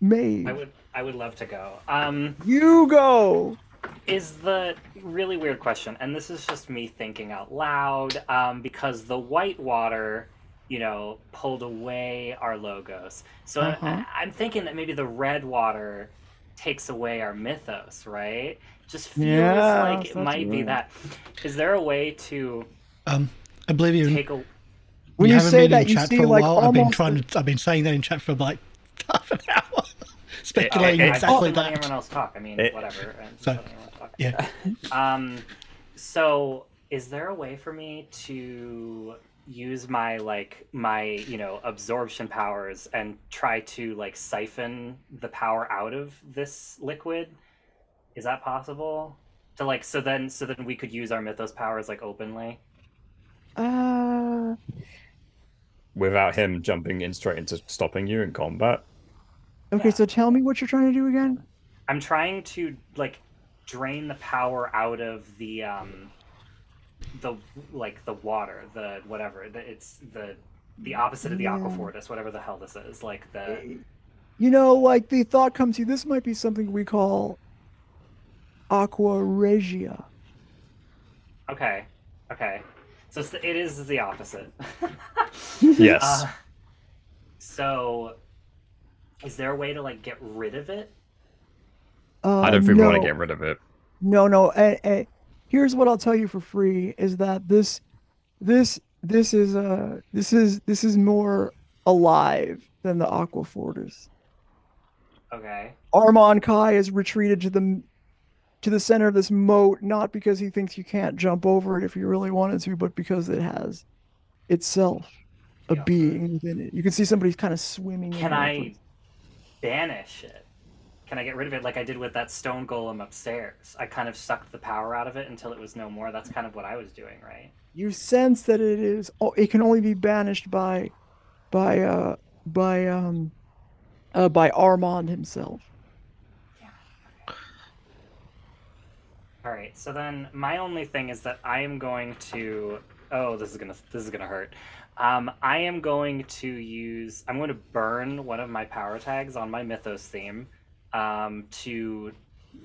Maeve. I would love to go. You go! Is the really weird question, and this is just me thinking out loud, because the white water, pulled away our logos. So I'm thinking that maybe the red water takes away our mythos, right? Just feels like it might be that. Is there a way to Oblivivian, take a... When you say that, you chat see for a like while. almost... I've been saying that in chat for like half an hour, speculating exactly that. Everyone else talk. I mean, whatever. Yeah. So is there a way for me to use my absorption powers and try to siphon the power out of this liquid? Is that possible? So then we could use our mythos powers openly? Without him jumping in straight into stopping you in combat. Okay, so tell me what you're trying to do again. I'm trying to drain the power out of the the water, the whatever. It's the opposite of the Aqua Fortis, whatever the hell this is. Like the You know, like the thought comes to you, this might be something we call aqua regia. okay. So it is the opposite. Yes. So, is there a way to like get rid of it? I don't think we want to get rid of it. No. Here's what I'll tell you for free: is that this is more alive than the Aqua Fortis. Okay. Armand Kai has retreated to the center of this moat, not because he thinks you can't jump over it if you really wanted to, but because it has itself a being within it. You can see somebody kind of swimming. Can I banish it? Can I get rid of it like I did with that stone golem upstairs? I kind of sucked the power out of it until it was no more. That's kind of what I was doing, right? You sense that it can only be banished by Armand himself. All right. So then my only thing is that I am going to. Oh, this is gonna hurt. I am going to burn one of my power tags on my Mythos theme, to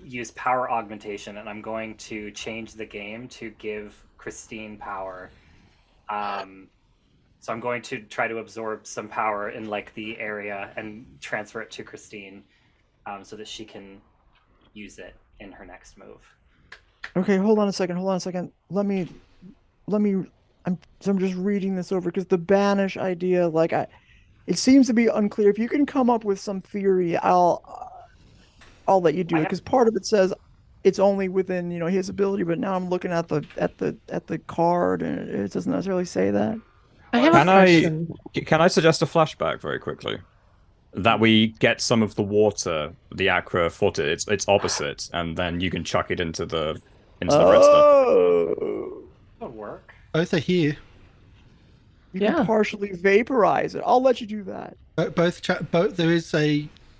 use power augmentation, and I'm going to change the game to give Christine power. So I'm going to try to absorb some power in like the area and transfer it to Christine, so that she can use it in her next move. Okay, hold on a second. Let me. I'm just reading this over because the banish idea, like it seems to be unclear. If you can come up with some theory, I'll let you do it because part of it says it's only within his ability, but now I'm looking at the card and it doesn't necessarily say that. I have a question. Can I suggest a flashback very quickly? That we get some of the water, the Aqua Fortis, its opposite, and then you can chuck it into the red stuff. That would work. Both are here. You can partially vaporize it. I'll let you do that. Both.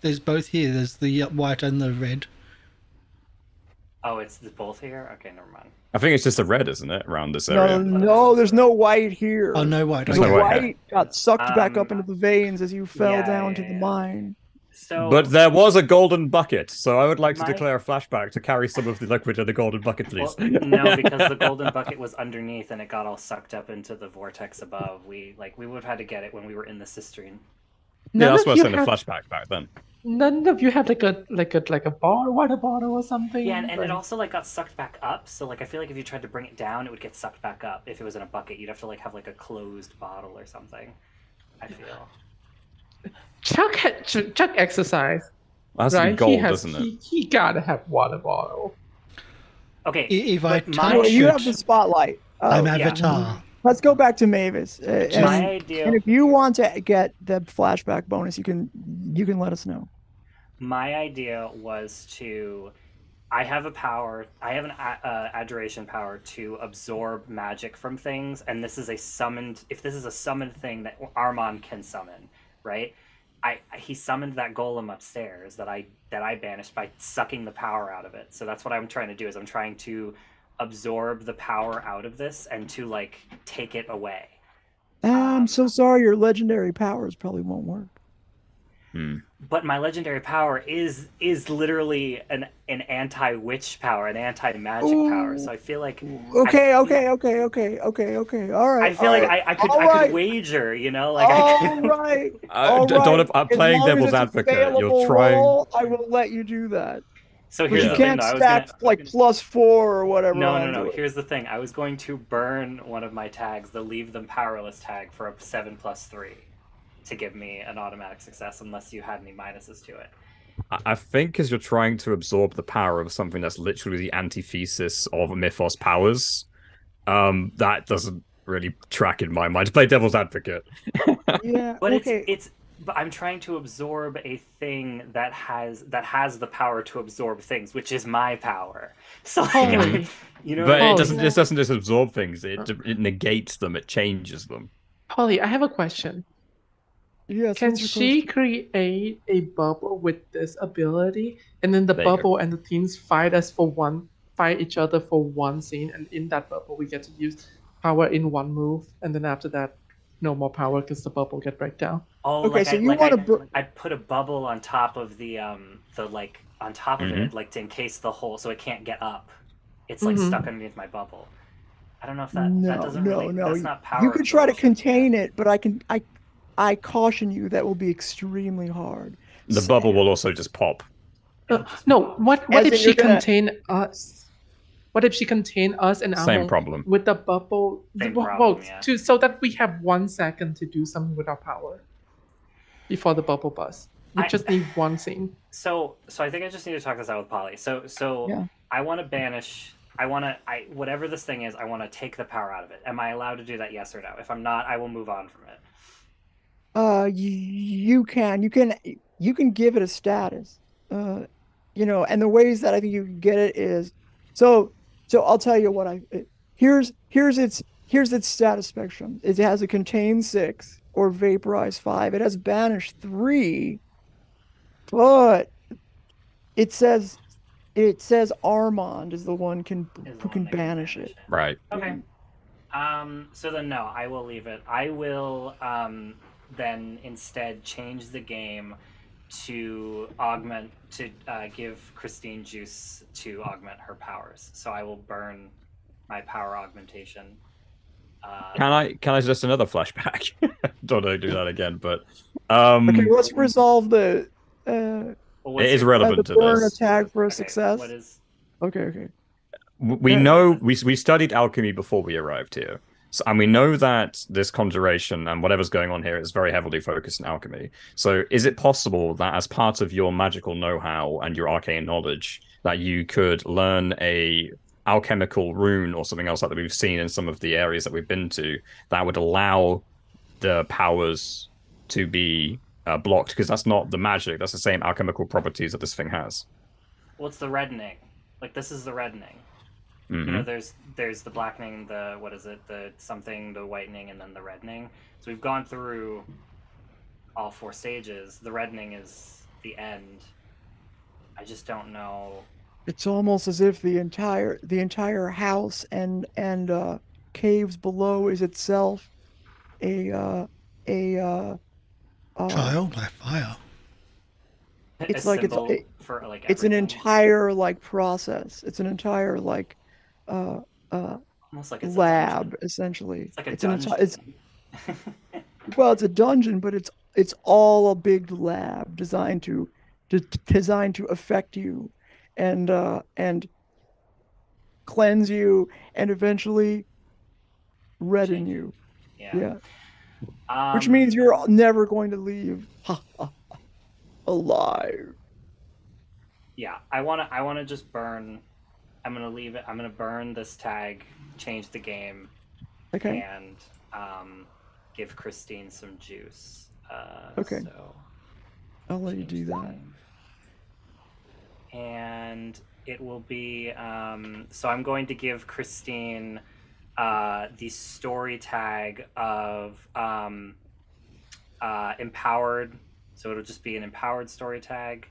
There's both here. There's the white and the red. Oh, it's both here? Okay, never mind. I think it's just the red, isn't it, around this area? No, there's no white here. Oh, no white. The white got sucked back up into the veins as you fell down to the mine. But there was a golden bucket, so I would like to declare a flashback to carry some of the liquid in the golden bucket, please. Well, no, because the golden bucket was underneath and it got all sucked up into the vortex above. We would have had to get it when we were in the cistern. Yeah, that's what I said in the flashback back then. None of you have like a water bottle or something. Yeah, and it also like got sucked back up. So like I feel like if you tried to bring it down, it would get sucked back up. If it was in a bucket, you'd have to like have like a closed bottle or something. I feel. Chuck exercise. That's right? gold, doesn't it? He gotta have water bottle. Okay. If I you have the spotlight. I'm Avatar. Let's go back to Mavis. My idea. And if you want to get the flashback bonus, you can let us know. My idea was to. I have a power. I have an adoration power to absorb magic from things, and this is a summoned. If this is a summoned thing that Armand can summon, right? He summoned that golem upstairs that I banished by sucking the power out of it. So that's what I'm trying to do. Is I'm trying to absorb the power out of this and to like take it away. I'm so sorry. Your legendary powers probably won't work. But my legendary power is literally an anti-witch power, an anti-magic power. So I feel like okay. All right. I feel like I could wager, like I'm playing devil's advocate. You're trying. I will let you do that. So here's the you thing, can't stack like +4 or whatever. No. Here's the thing. I was going to burn one of my tags, the leave them powerless tag, for a 7+3. To give me an automatic success unless you had any minuses to it. I think because you're trying to absorb the power of something that's literally the antithesis of Mythos powers, that doesn't really track in my mind. To play devil's advocate. Yeah, but okay. But I'm trying to absorb a thing that has the power to absorb things, which is my power. So but it doesn't just absorb things, it negates them, it changes them. Polly, I have a question. Yes, can she create a bubble with this ability, and then the bubble and the teams fight us for one fight each other for one scene, and in that bubble we get to use power in one move, and then after that, no more power because the bubble get break down. Oh, Okay, like so you want to... I'd put a bubble on top of the like on top of it, like to encase the hole so it can't get up. It's like stuck underneath my bubble. I don't know if that doesn't really. That's not power. You could try to absorption. contain it, but I caution you that will be extremely hard. The bubble will also just pop. No, what if she contain us? What if she contain us and Same problem with the bubble? Same problem, yeah. So that we have 1 second to do something with our power before the bubble bursts. We just need one scene. So I think I just need to talk this out with Polly. So Yeah. I want to banish. Whatever this thing is, I want to take the power out of it. Am I allowed to do that? Yes or no? If I'm not, I will move on from it. You can give it a status. You know, and the ways that I think you can get it is so I'll tell you what here's its status spectrum. It has a contain 6 or vaporize 5. It has banish 3, but it says Armand is the one who can banish it. Right. Okay. So then no, I will leave it. I will then instead change the game to give Christine juice to augment her powers. So I will burn my power augmentation. Can I suggest another flashback? Don't do that again, but okay, let's resolve the it is relevant to burn this. attack for a Okay, success. what is... Okay. We know we studied alchemy before we arrived here. So, and we know that this conjuration and whatever's going on here is very heavily focused in alchemy. So is it possible that as part of your magical know-how and your arcane knowledge, that you could learn a alchemical rune or something else like that we've seen in some of the areas that we've been to that would allow the powers to be blocked? Because that's not the magic. That's the same alchemical properties that this thing has. Well, it's the reddening. Like, this is the reddening. You know, there's the blackening, the whitening, and then the reddening. So we've gone through all 4 stages. The reddening is the end. I just don't know. It's almost as if the entire house and caves below is itself a trial by fire. It's a like symbol for like it's an everything. entire like process. It's an entire like Almost like it's lab essentially. It's like a it's dungeon. Well, it's a dungeon, but it's all a big lab designed to affect you and cleanse you and eventually redden you. Yeah. Which means you're never going to leave alive. Yeah, I wanna just burn. I'm gonna leave it. I'm gonna burn this tag, change the game, Okay. and give Christine some juice. Okay. So I'll let you change do the that. game. And it will be. So I'm going to give Christine the story tag of empowered. So it'll just be an empowered story tag.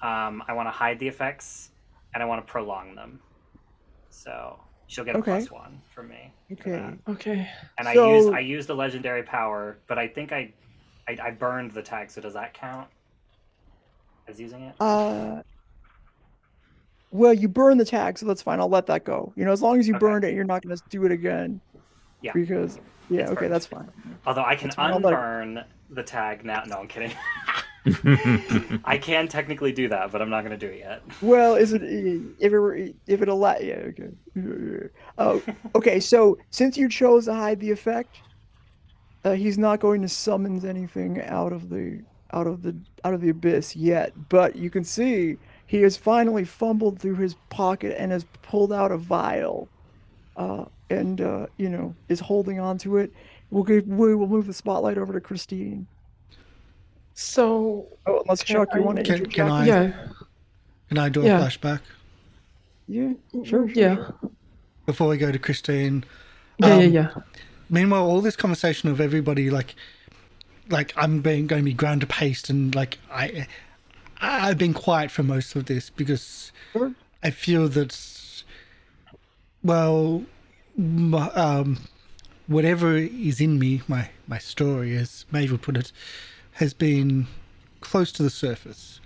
I want to hide the effects, and I want to prolong them. So she'll get a +1 from me. Okay. Okay. And So- I used a legendary power, but I think I burned the tag. So does that count as using it? Well, you burn the tag, so that's fine. I'll let that go. You know, as long as you Okay. burned it, you're not going to do it again. Yeah. Because It's okay, burned. that's fine. Although I can That's fine, I'll let it- unburn the tag now. No, I'm kidding. I can technically do that, but I'm not going to do it yet. Well, if it allow, yeah, okay. Oh, okay. So since you chose to hide the effect, he's not going to summon anything out of the abyss yet. But you can see he has finally fumbled through his pocket and has pulled out a vial, and you know, is holding on to it. We will move the spotlight over to Christine. So Oh, unless Chuck, you want to Can interject? I? yeah, Can I do a Yeah. flashback Yeah, sure. yeah, before we go to Christine? yeah. Meanwhile, all this conversation of everybody like I'm going to be ground to paste, and like I've been quiet for most of this because Sure. I feel that Well, whatever is in me, my story, as Maeve would put it, has been close to the surface.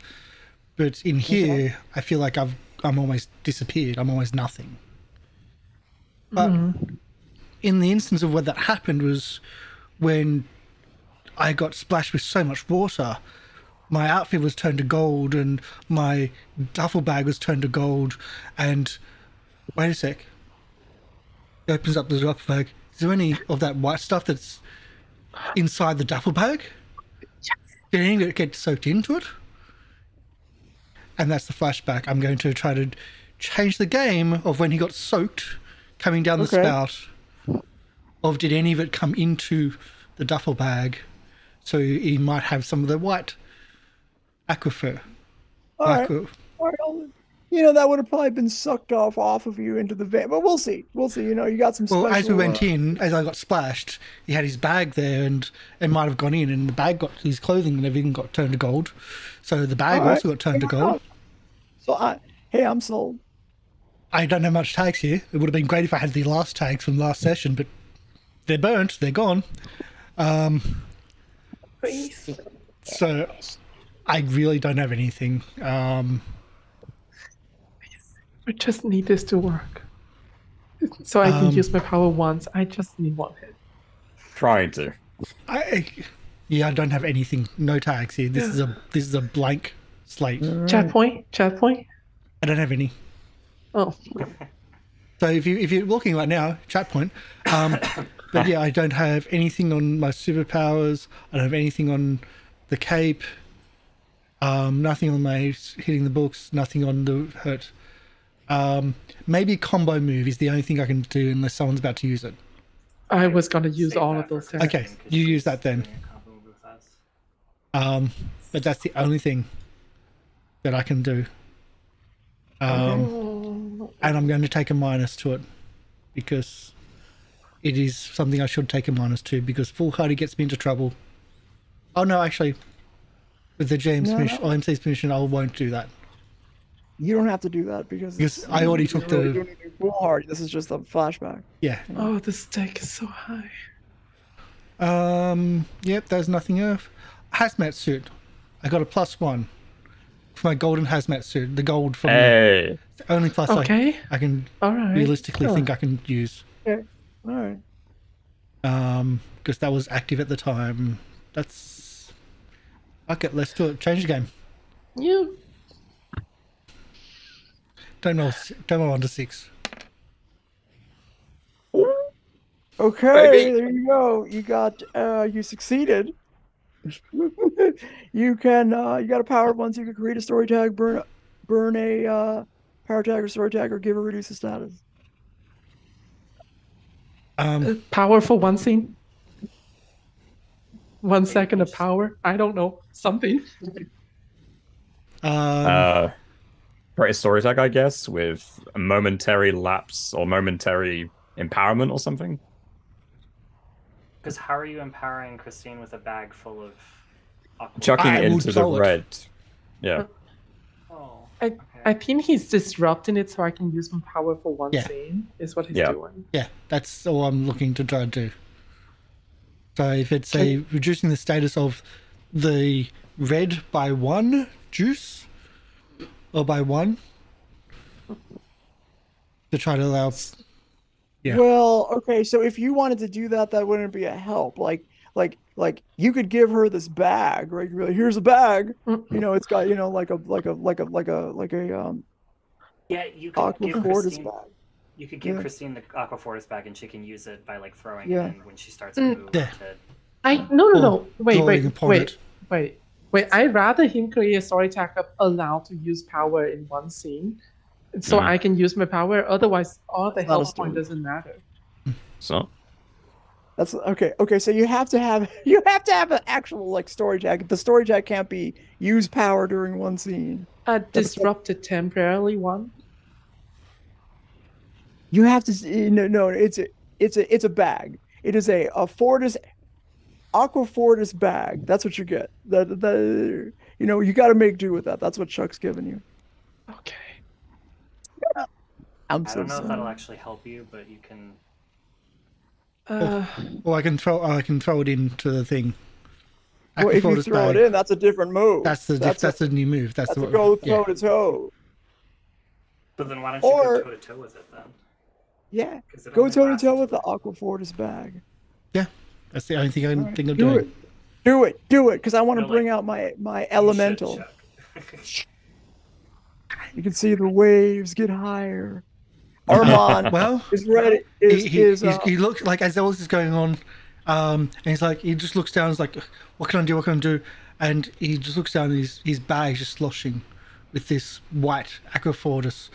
But in here, I feel like I'm almost disappeared. I'm almost nothing. But in the instance of when that happened was when I got splashed with so much water. My outfit was turned to gold and my duffel bag was turned to gold. And wait a sec. He opens up the duffel bag. Is there any of that white stuff that's inside the duffel bag? Did any of it get soaked into it? And that's the flashback. I'm going to try to change the game of when he got soaked coming down the spout. Of did any of it come into the duffel bag? So he might have some of the white aquifer. All right. That would have probably been sucked off of you into the van. But we'll see. You got some special... Well, as we went in, as I got splashed, he had his bag there and it might have gone in and the bag got, his clothing and everything got turned to gold. So the bag also got turned to gold. So I'm sold. I don't have much tags here. It would have been great if I had the last tags from last session, but they're burnt. They're gone. So I really don't have anything. I just need this to work. So I can use my power once. I just need one hit. Trying to. I don't have anything. No tags here. This is a blank slate. Chat point. I don't have any. Oh. So if you're looking right now, chat point. But yeah, I don't have anything on my superpowers. I don't have anything on the cape. Nothing on my hitting the books. Nothing on the hurt. Maybe a combo move is the only thing I can do unless someone's about to use it. I was going to use all of those things. Okay, you use that then. But that's the only thing that I can do. And I'm going to take a minus to it because it is something I should take a minus to because foolhardy gets me into trouble. Oh no, actually, with the OMC's permission, I won't do that. You don't have to do that because I already took the foolhardy. This is just a flashback. Yeah. Oh, the stake is so high. Yep, there's nothing else. Hazmat suit. I got a +1 for my golden hazmat suit. The gold from the only plus I can realistically think I can use. Okay. All right. Because that was active at the time. That's okay. Let's do it. Change the game. Yeah. Don't roll under 6. Okay, there you go. You got you succeeded. You got a power once. You can create a story tag, burn a power tag or story tag, or give or reduce the status. Power for one scene. 1 second of power. I don't know, something. Create a story tag, I guess, with a momentary lapse or momentary empowerment or something. Because how are you empowering Christine with a bag full of chucking it into the red? Yeah. Oh. I think he's disrupting it so I can use my power for one scene, is what he's doing. Yeah, that's all I'm looking to try to do. So if it's reducing the status of the red by 1 juice, or by 1, to try to allow... Yeah. Well, okay, so if you wanted to do that, that wouldn't be a help. Like you could give her this bag, right? Really, here's a bag. It's got like a yeah, you could give Christine bag. You could give Christine the Aquafortis bag, and she can use it by throwing it in when she starts a move. No. Wait. I'd rather him create a story tag allowed to use power in one scene, so I can use my power. Otherwise, all the health point doesn't matter. So that's okay. Okay, so you have to have an actual story tag. The story tag can't be use power during one scene. Disrupted temporarily one. You have to no. It's a bag. It is a Fortis Aquafortis bag. That's what you get. You got to make do with that. That's what Chuck's giving you. Okay. Ounces. I don't know if that'll actually help you, but you can. Or I can throw it into the thing. Well, if you Aquafortis throw bag. it in, that's a different move. That's the new move. That's a the go toe to toe. But then why don't you go toe to toe with it then? Yeah, go toe to toe with the Aquafortis bag. Yeah, that's the only thing I think of do doing. it. Do it, because I want to bring out my elemental. You can see the waves get higher. Armand is ready. He looks like as all this is going on, and he's like, he just looks down. He's like, "What can I do? What can I do?" And he just looks down. And his bag's just sloshing with this white Aquafortis,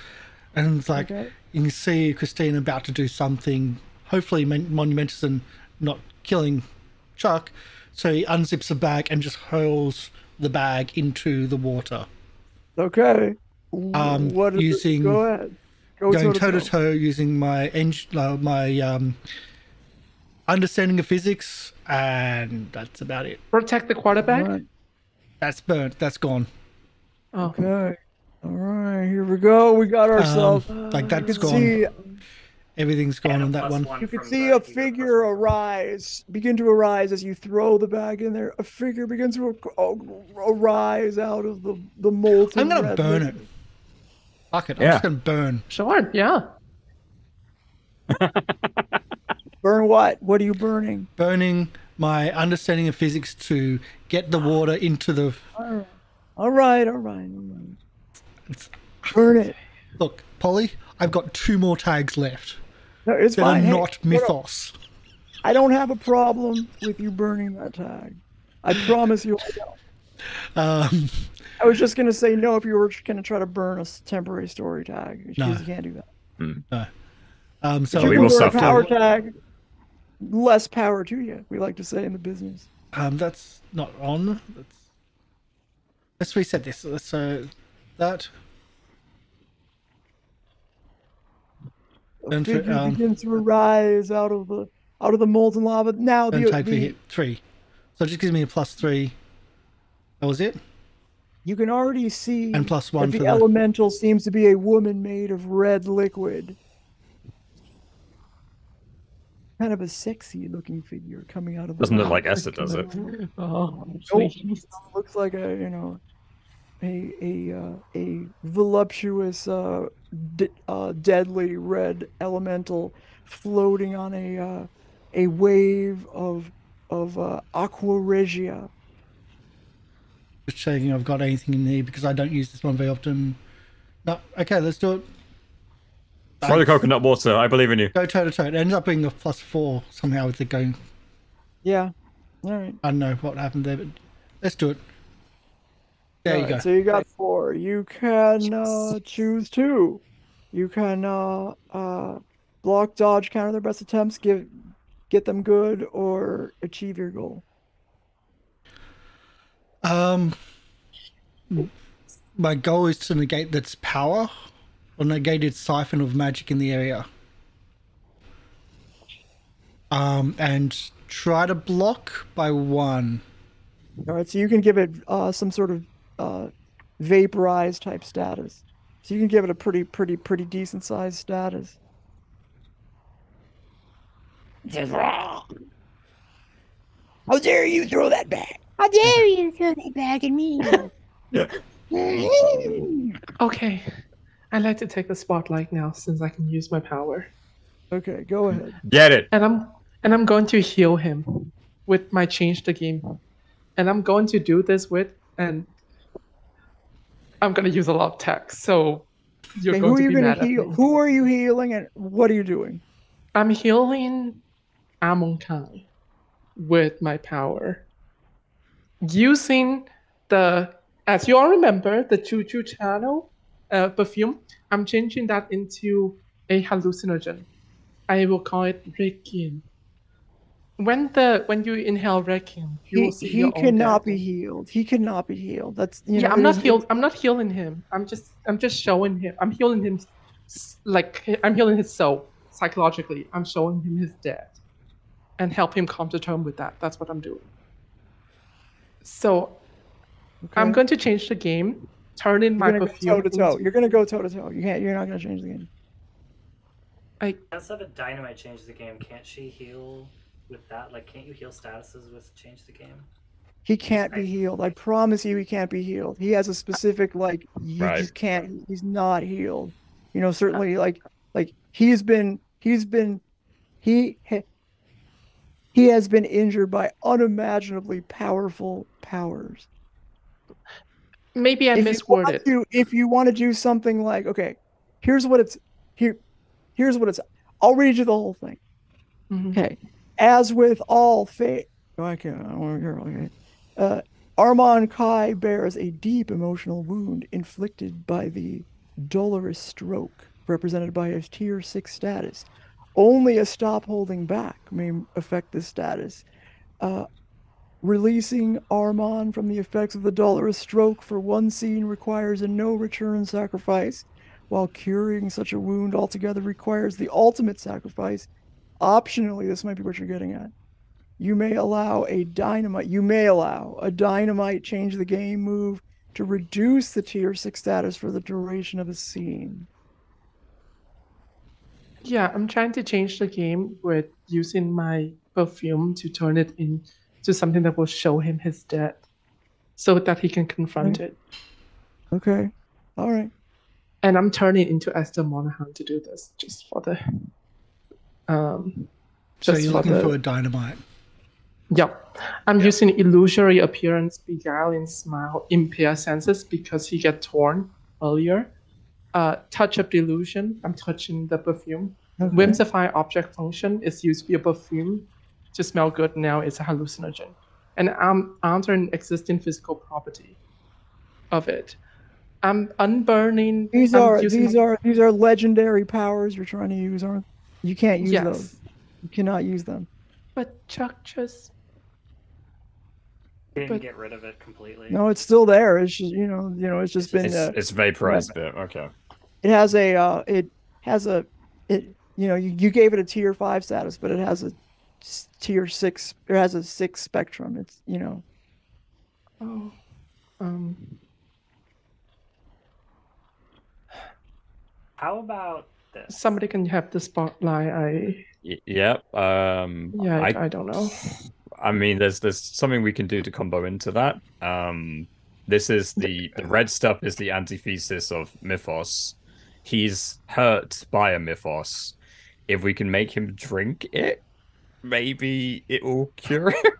and it's like you can see Christine about to do something, hopefully monumentous and not killing Chuck. So he unzips the bag and just hurls the bag into the water. Okay. Using go ahead. Going toe to toe using my understanding of physics, and that's about it. Protect the quarterback. Right. That's burnt. That's gone. Oh. Okay. All right. Here we go. We got ourselves. Like that's gone. Everything's gone on that one. You can see a figure begin to arise as you throw the bag in there. A figure begins to arise out of the molten. I'm gonna burn it. Fuck it. I'm just gonna burn. Sure. Yeah. Burn what? What are you burning? Burning my understanding of physics to get the water into the. All right. Burn it. Look, Polly, I've got 2 more tags left. No, it's fine. They're not mythos. I don't have a problem with you burning that tag. I promise you I don't. I was just going to say no if you were going to try to burn a temporary story tag. You can't do that. No. So if you will burn a power tag, less power to you, we like to say in the business. That's not on. Let's reset this. So that. A figure begins to arise out of the molten lava. Now hit 3, so it just gives me a +3. That was it. You can already see and +1 that the elemental seems to be a woman made of red liquid. Kind of a sexy looking figure coming out of the doesn't look like Esther, does it? Looks like a voluptuous deadly red elemental floating on a wave of aqua regia. Just checking I've got anything in here because I don't use this one very often. No, okay, let's do it. Throw the coconut water. I believe in you. Go toe to toe. It ends up being a +4 somehow with it going. Yeah. All right. I don't know what happened there, but let's do it. There you go. So you got 4. You can choose 2. You can block, dodge, counter their best attempts, get them good, or achieve your goal. My goal is to negate its power or negate its siphon of magic in the area. And try to block by 1. All right, so you can give it some sort of vaporized type status. So you can give it a pretty decent sized status. How dare you throw that back? How dare you throw that back at me? Okay. I'd like to take the spotlight now since I can use my power. Okay, go ahead. Get it. And I'm going to heal him with my change the game. And I'm going to do this and I'm going to use a lot of text. So you're going to be mad at me. Who are you healing and what are you doing? I'm healing Amonkai with my power. Using as you all remember, the Choo channel perfume, I'm changing that into a hallucinogen. I will call it Requiem. When you inhale Requiem, you will see your own cannot death. be healed. He cannot be healed. That's I'm not healed. I'm not healing him. I'm just showing him. I'm healing him, I'm healing his soul psychologically. I'm showing him his death, and help him come to terms with that. That's what I'm doing. So, I'm going to change the game. Turn in my perfume. You're going to go toe to toe. You're not going to change the game. Instead of a dynamite change the game, can't she heal with that? Like, can't you heal statuses with change the game? He can't be healed. I promise you, he can't be healed. He has a specific you Right. just can't. He's not healed. You know, certainly like he has been injured by unimaginably powerful powers. Maybe I misworded. If you want to do something like, okay, here's what it's here, here's what it's. I'll read you the whole thing. Okay, as with all fate, I can't. I don't want to hear. Okay, Armand Kai bears a deep emotional wound inflicted by the dolorous stroke, represented by a tier 6 status. Only a stop holding back may affect this status. Releasing Armand from the effects of the dolorous stroke for one scene requires a no return sacrifice, while curing such a wound altogether requires the ultimate sacrifice. Optionally, this might be what you're getting at. You may allow a dynamite change the game move to reduce the tier 6 status for the duration of a scene. Yeah, I'm trying to change the game with using my perfume to turn it into something that will show him his death so that he can confront it. Okay. All right. And I'm turning into Esther Monahan to do this just for the So you're looking for a dynamite. Yep. I'm using illusory appearance, beguiling smile, impair senses because he got torn earlier. Touch of delusion, I'm touching the perfume. Okay. Whimsify object function is used to be a perfume to smell good, now it's a hallucinogen. And I'm altering existing physical property of it. I'm unburning. These are legendary powers you're trying to use, aren't you? You can't use those. You cannot use them. But Chuck just didn't get rid of it completely. No, it's still there. It's just it's just been it's vaporized bit. Okay. It has you gave it a tier 5 status, but it has a tier 6. It has a 6 spectrum. It's How about this? Somebody can have the spotlight. Yep. I don't know. I mean, there's something we can do to combo into that. This is the red stuff is the antithesis of Mythos. He's hurt by a Mythos. If we can make him drink it, maybe it will cure him.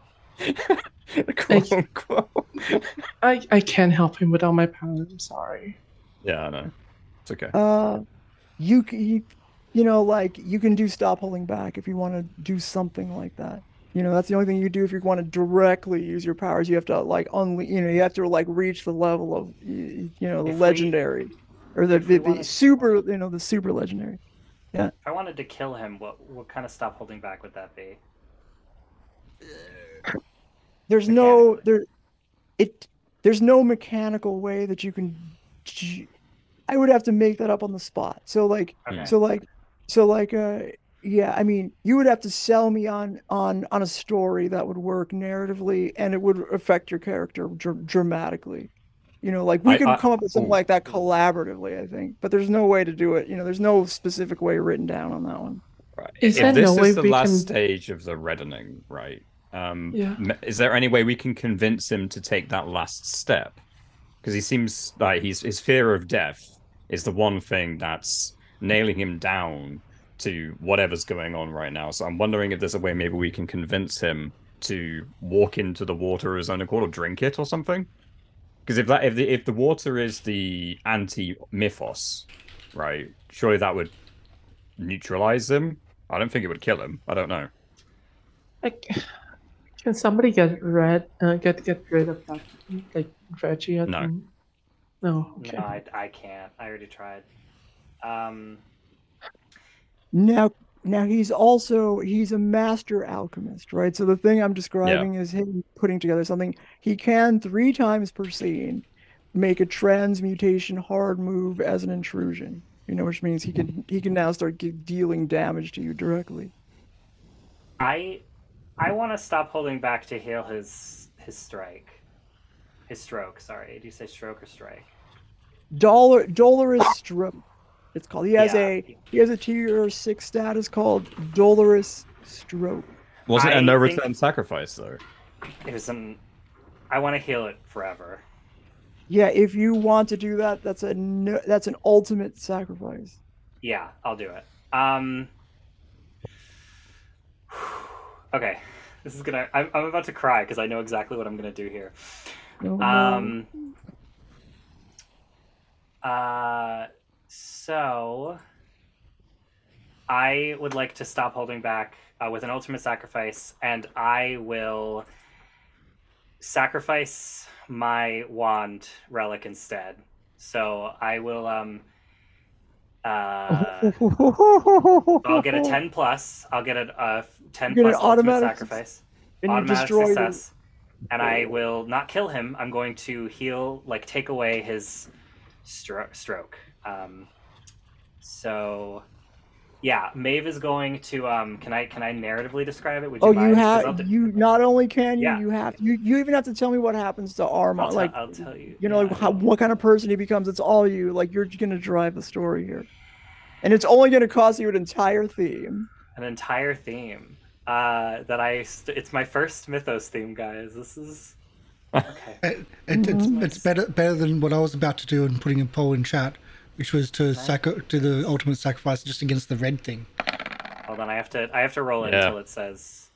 Quote unquote. I can't help him without my power. I'm sorry. Yeah, I know. It's okay. You can do stop holding back if you want to do something like that. That's the only thing you do if you want to directly use your powers. You have to you have to reach the level of the legendary or the super the super legendary. Yeah. If I wanted to kill him, what kind of stop holding back would that be? There's no mechanical way that you can. I would have to make that up on the spot. Yeah, I mean, you would have to sell me on a story that would work narratively, and it would affect your character dramatically. We could come up with something like that collaboratively, I think, but there's no way to do it. There's no specific way written down on that one. Right. If this is the last stage of the reddening, right? Is there any way we can convince him to take that last step? Because he seems like his fear of death is the one thing that's nailing him down to whatever's going on right now. So I'm wondering if there's a way maybe we can convince him to walk into the water of his own accord or drink it or something. Because if the water is the anti-mythos, right? Surely that would neutralize him. I don't think it would kill him. I don't know. Can somebody get rid of that Reggie? No. No. Okay. No, I can't. I already tried. Now he's a master alchemist, right? So the thing I'm describing is him putting together something. He can 3 times per scene make a transmutation hard move as an intrusion, which means he can now start dealing damage to you directly. I want to stop holding back to heal his strike. His stroke, sorry. Do you say stroke or strike? Dolorous stroke. It's called. He has a tier 6 status called Dolorous Stroke. Wasn't a no return sacrifice though? It was I want to heal it forever. Yeah, if you want to do that, that's an ultimate sacrifice. Yeah, I'll do it. Okay, this is gonna. I'm about to cry because I know exactly what I'm gonna do here. Oh, no. So I would like to stop holding back with an ultimate sacrifice, and I will sacrifice my wand relic instead. So I will I'll get a 10 plus. I'll get a 10 plus ultimate sacrifice. Automatic success. And I will not kill him. I'm going to heal, like take away his stroke. So yeah, Maeve is going to can I narratively describe it? Would you mind? You have you not only can you you even have to tell me what happens to Armand. I'll tell you. You know, like what kind of person he becomes. It's all you. Like you're gonna drive the story here. And it's only gonna cost you an entire theme. An entire theme. It's my first Mythos theme, guys. This is okay. It's better than what I was about to do and putting a poll in chat, which was to do the ultimate sacrifice just against the red thing. Hold on, I have to roll it until it says.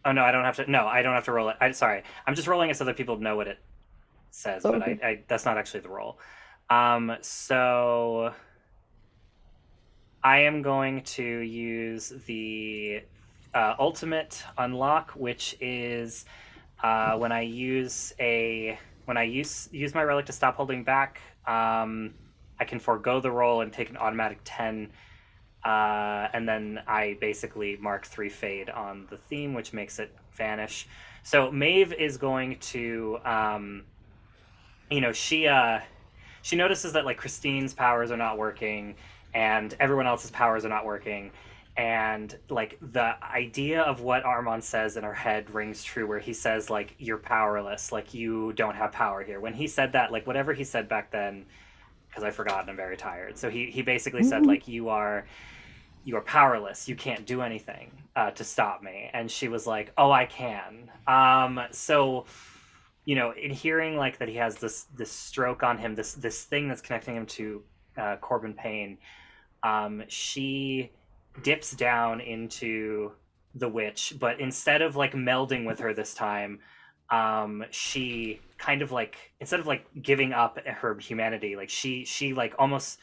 Oh no, I don't have to. No, I don't have to roll it. Sorry, I'm just rolling it so that people know what it says, but that's not actually the roll. So I am going to use the ultimate unlock, which is when I use my relic to stop holding back. I can forego the roll and take an automatic 10, and then I basically mark 3 fade on the theme, which makes it vanish. So Maeve is going to, she notices that like Christine's powers are not working, and everyone else's powers are not working, and like the idea of what Armand says in her head rings true, where he says like you're powerless, like you don't have power here. When he said that, like whatever he said back then. Because I forgot and I'm very tired. So he basically said like you are powerless. You can't do anything to stop me. And she was like, oh, I can. So in hearing like that he has this stroke on him, this thing that's connecting him to Corbin Payne, she dips down into the witch, but instead of like melding with her this time, she kind of like, instead of like giving up her humanity, like she like almost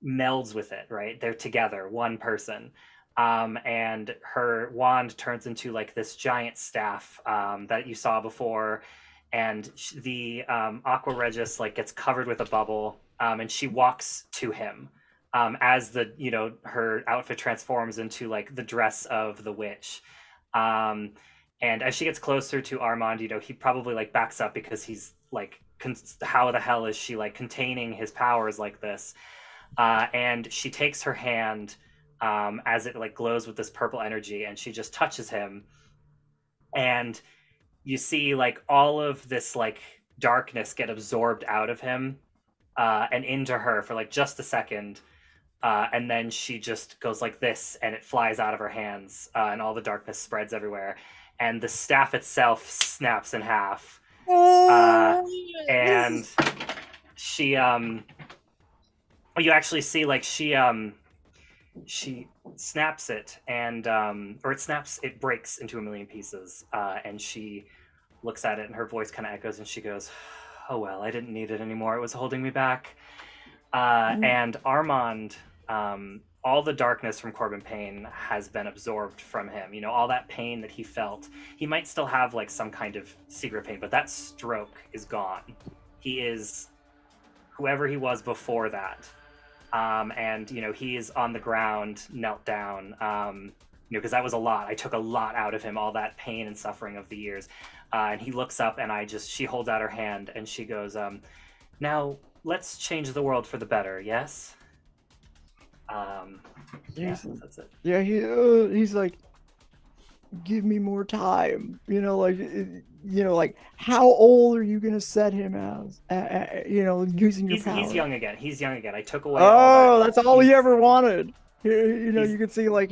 melds with it, right? They're together, one person. And her wand turns into like this giant staff that you saw before, and the Aqua Regis like gets covered with a bubble, and she walks to him as the her outfit transforms into like the dress of the witch. And as she gets closer to Armand, he probably like backs up because he's like, how the hell is she like containing his powers like this? And she takes her hand as it like glows with this purple energy, and she just touches him. And you see like all of this like darkness get absorbed out of him and into her for like just a second. And then she just goes like this, and it flies out of her hands, and all the darkness spreads everywhere. And the staff itself snaps in half. And she, you actually see like she snaps it, and it breaks into a million pieces. And she looks at it, and her voice kind of echoes, and she goes, oh, well, I didn't need it anymore. It was holding me back. And Armand, all the darkness from Corbin Payne has been absorbed from him. All that pain that he felt. He might still have like some kind of secret pain, but that stroke is gone. He is whoever he was before that. And he is on the ground, knelt down, because that was a lot. I took a lot out of him, all that pain and suffering of the years. And he looks up, and she holds out her hand, and she goes, now let's change the world for the better, yes? That's it. Yeah, he's like, give me more time. Like how old are you gonna set him as? Using your power. He's young again. He's young again. I took away all Oh, that. that's all he He's- ever wanted. You he's- can see like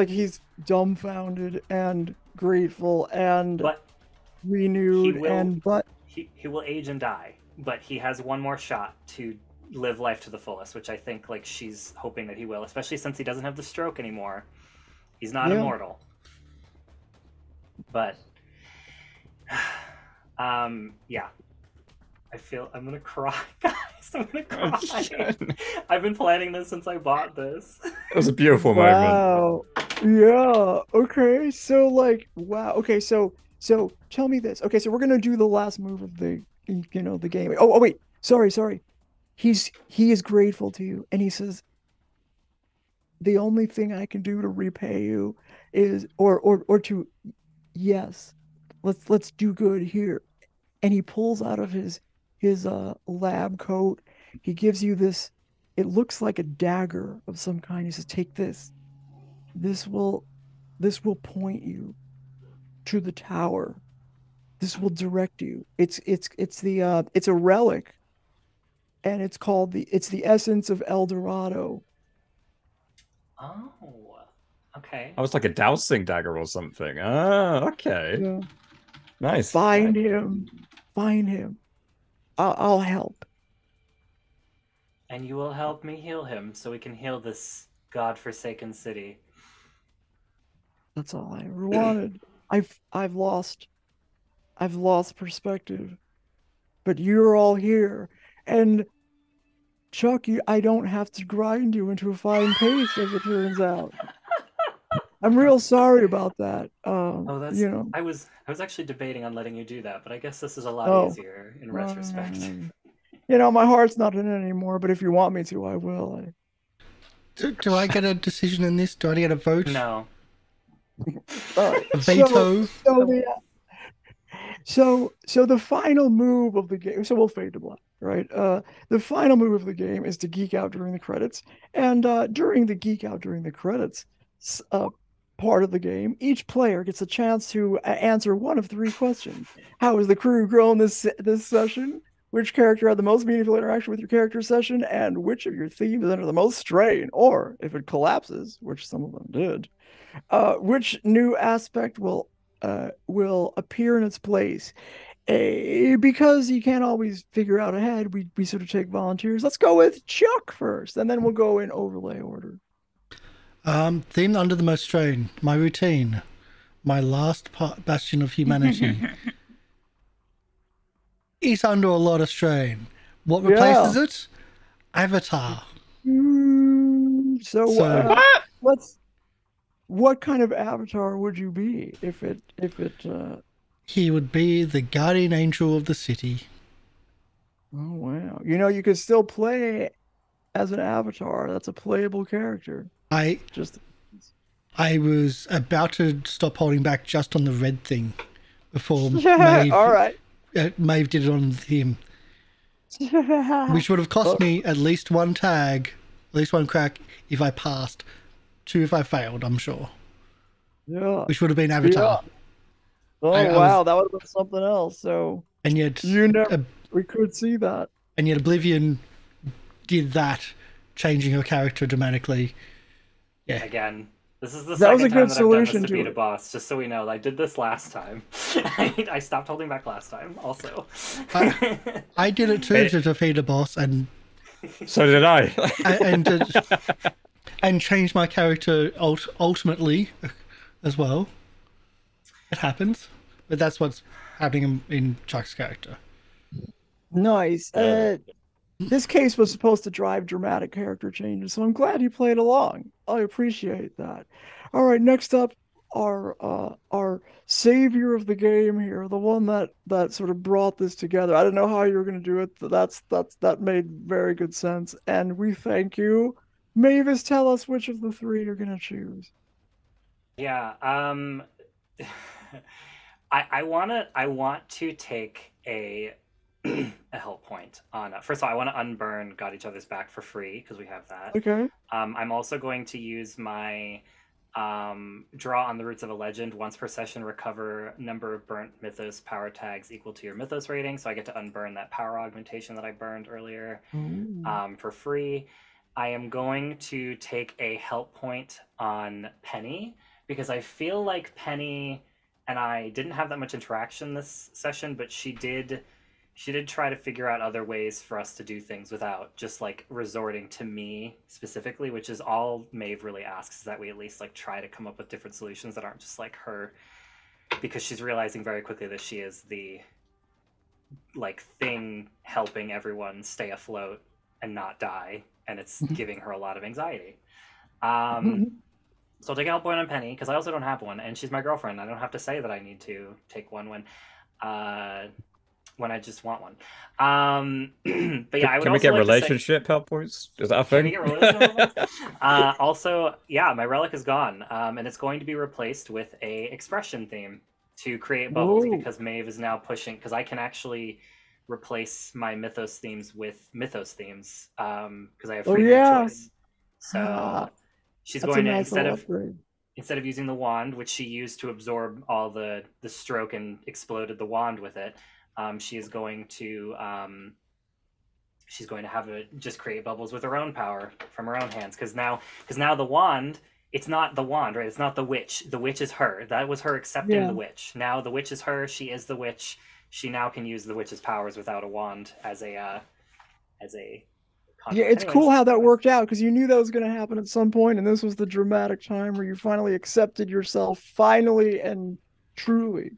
he's dumbfounded and grateful and But he renewed will but he will age and die, but he has one more shot to live life to the fullest, which I think like she's hoping that he will, especially since he doesn't have the stroke anymore. He's not Yeah. immortal. But yeah. I feel I'm gonna cry, guys. I'm gonna cry. I've been planning this since I bought this. It was a beautiful moment. wow. Yeah. Okay. So like wow. Okay. So tell me this. Okay. So we're gonna do the last move of the the game. Oh wait. Sorry. He is grateful to you, and he says, "The only thing I can do to repay you is or to yes, let's do good here." And he pulls out of his lab coat. He gives you this. It looks like a dagger of some kind. He says, "Take this. This will point you to the tower. This will direct you. It's a relic, and it's called the essence of El Dorado." Oh, okay. I was like a dowsing dagger or something. Ah, okay. Yeah. Nice. Find him. Find him. I'll help. And you will help me heal him so we can heal this godforsaken city. That's all I ever wanted. I've lost perspective. But you're all here. And Chuck, I don't have to grind you into a fine paste, as it turns out. I'm real sorry about that. Oh, that's I was actually debating on letting you do that, but I guess this is a lot easier in retrospect. My heart's not in it anymore, but if you want me to, I will. Do I get a decision in this? Do I get a vote? No. A veto? So the final move of the game, so we'll fade to black, right? The final move of the game is to geek out during the credits. And during the geek out during the credits part of the game, each player gets a chance to answer one of 3 questions. How has the crew grown this session? Which character had the most meaningful interaction with your character session? And which of your themes is under the most strain? Or if it collapses, which some of them did, which new aspect will appear in its place? Because you can't always figure out ahead, we sort of take volunteers. Let's go with Chuck first, and then we'll go in overlay order. Theme under the most strain. My routine. My last bastion of humanity. It's under a lot of strain. What replaces it? Avatar. What kind of avatar would you be if it He would be the guardian angel of the city. Oh wow. You could still play as an avatar. That's a playable character. I was about to stop holding back just on the red thing before Maeve, all right. Maeve did it on him. Which would have cost me at least one tag, at least one crack if I passed, 2 if I failed, I'm sure. Yeah. Which would have been Avatar. Yeah. Wow, that would have been something else. So and yet we could see that. And yet Oblivion did that, changing her character dramatically. Yeah. Again, this is the second time that I've done this to beat a boss, just so we know. I did this last time. I stopped holding back last time, also. I did it too to defeat a boss, and so did I. and changed my character ultimately as well. It happens, but that's what's happening in Chuck's character. Nice. This case was supposed to drive dramatic character changes, so I'm glad you played along. I appreciate that. All right, next up, our savior of the game here, the one that sort of brought this together. I don't know how you were going to do it. That made very good sense, and we thank you. Mavis, tell us which of the 3 you're going to choose. Yeah. I want to take a help point on. First of all, I want to unburn Got Each Other's Back for free because we have that. Okay. I'm also going to use my Draw on the Roots of a Legend. Once per session, recover number of burnt Mythos power tags equal to your Mythos rating. So I get to unburn that power augmentation that I burned earlier for free. I am going to take a help point on Penny because I feel like Penny and I didn't have that much interaction this session, but she did try to figure out other ways for us to do things without just like resorting to me specifically, which is all Maeve really asks, is that we at least like try to come up with different solutions that aren't just like her, because she's realizing very quickly that she is the like thing helping everyone stay afloat and not die, and it's giving her a lot of anxiety. So I'll take a help point on Penny because I also don't have one, and she's my girlfriend. I don't have to say that I need to take one when I just want one. But yeah, I would can also we get like relationship help points? Is that a thing? Can we get relationship help points? Also, yeah, my relic is gone, and it's going to be replaced with a expression theme to create bubbles because Maeve is now pushing, because I can actually replace my Mythos themes with Mythos themes because I have freedom of choice. So she's going to, instead of using the wand, which she used to absorb all the stroke and exploded the wand with it, she is going to have it just create bubbles with her own power from her own hands, because now the wand, it's not the wand, right? It's not the witch. The witch is her. That was her accepting the witch. Now the witch is her. She is the witch. She now can use the witch's powers without a wand as a it's cool how that worked out, because you knew that was going to happen at some point, and this was the dramatic time where you finally accepted yourself, finally and truly.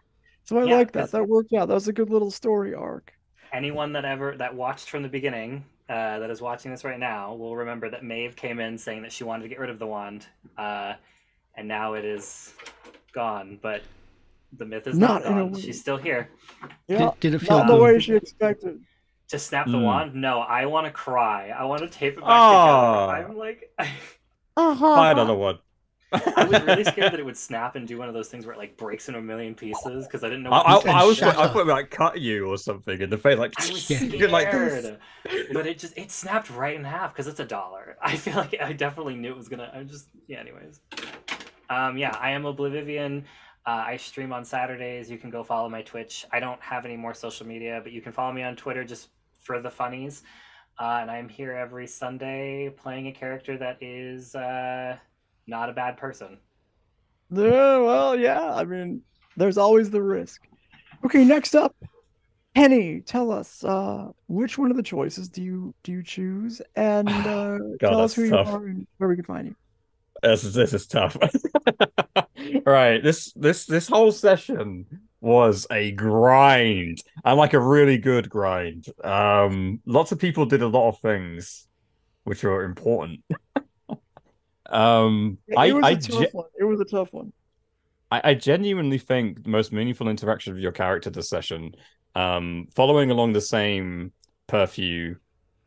So I like that. That worked out. That was a good little story arc. Anyone that watched from the beginning, that is watching this right now, will remember that Maeve came in saying that she wanted to get rid of the wand, and now it is gone. But the myth is not gone. She's still here. Yeah, did it feel not the way she expected? To snap the wand? No, I want to cry. I want to tape it back together. I'm like, buy another one. I was really scared that it would snap and do one of those things where it like breaks into a million pieces because I didn't know. I thought it like cut you or something in the face, like I was scared, like but it snapped right in half because it's $1. I feel like I definitely knew it was gonna. Anyways. Yeah, I am Oblivivian. I stream on Saturdays. You can go follow my Twitch. I don't have any more social media, but you can follow me on Twitter just for the funnies. And I'm here every Sunday playing a character that is not a bad person. Yeah, well, yeah. I mean, there's always the risk. Okay, next up, Penny. Tell us which one of the choices do you choose, and tell us who you are and where we can find you. This is tough. Right, this whole session was a grind, and like a really good grind. Lots of people did a lot of things which were important. It was a tough one. I genuinely think the most meaningful interaction of your character this session, following along the same purview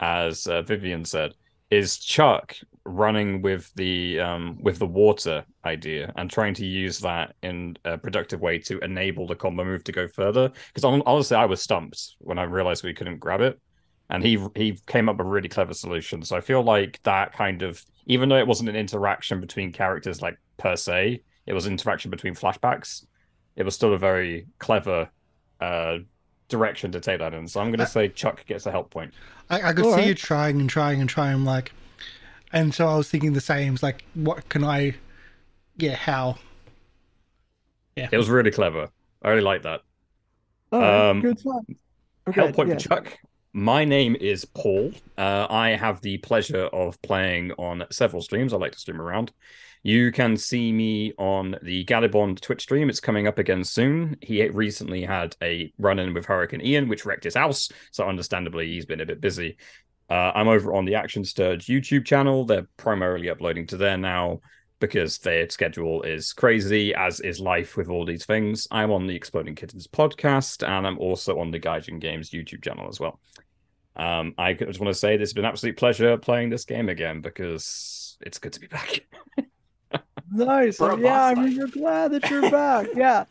as Vivian said, is Chuck running with the water idea and trying to use that in a productive way to enable the combo move to go further. Because honestly, I was stumped when I realized we couldn't grab it, and he came up with a really clever solution. So I feel like that kind of, even though it wasn't an interaction between characters like per se, it was interaction between flashbacks. It was still a very clever direction to take that in. So I'm going to say Chuck gets a help point. I could see you trying and trying and trying, like, and so I was thinking the same. It's like, what can I? Yeah, how? Yeah, it was really clever. I really like that. Good fun. Okay, help point for Chuck. My name is Paul. I have the pleasure of playing on several streams. I like to stream around. You can see me on the Galibond Twitch stream. It's coming up again soon. He recently had a run-in with Hurricane Ian, which wrecked his house. So understandably, he's been a bit busy. I'm over on the Action Sturge YouTube channel. They're primarily uploading to there now because their schedule is crazy, as is life with all these things. I'm on the Exploding Kittens podcast, and I'm also on the Gaijin Games YouTube channel as well. I just want to say this has been an absolute pleasure playing this game again, because it's good to be back. Nice. Yeah, I mean, you're glad that you're back. Yeah,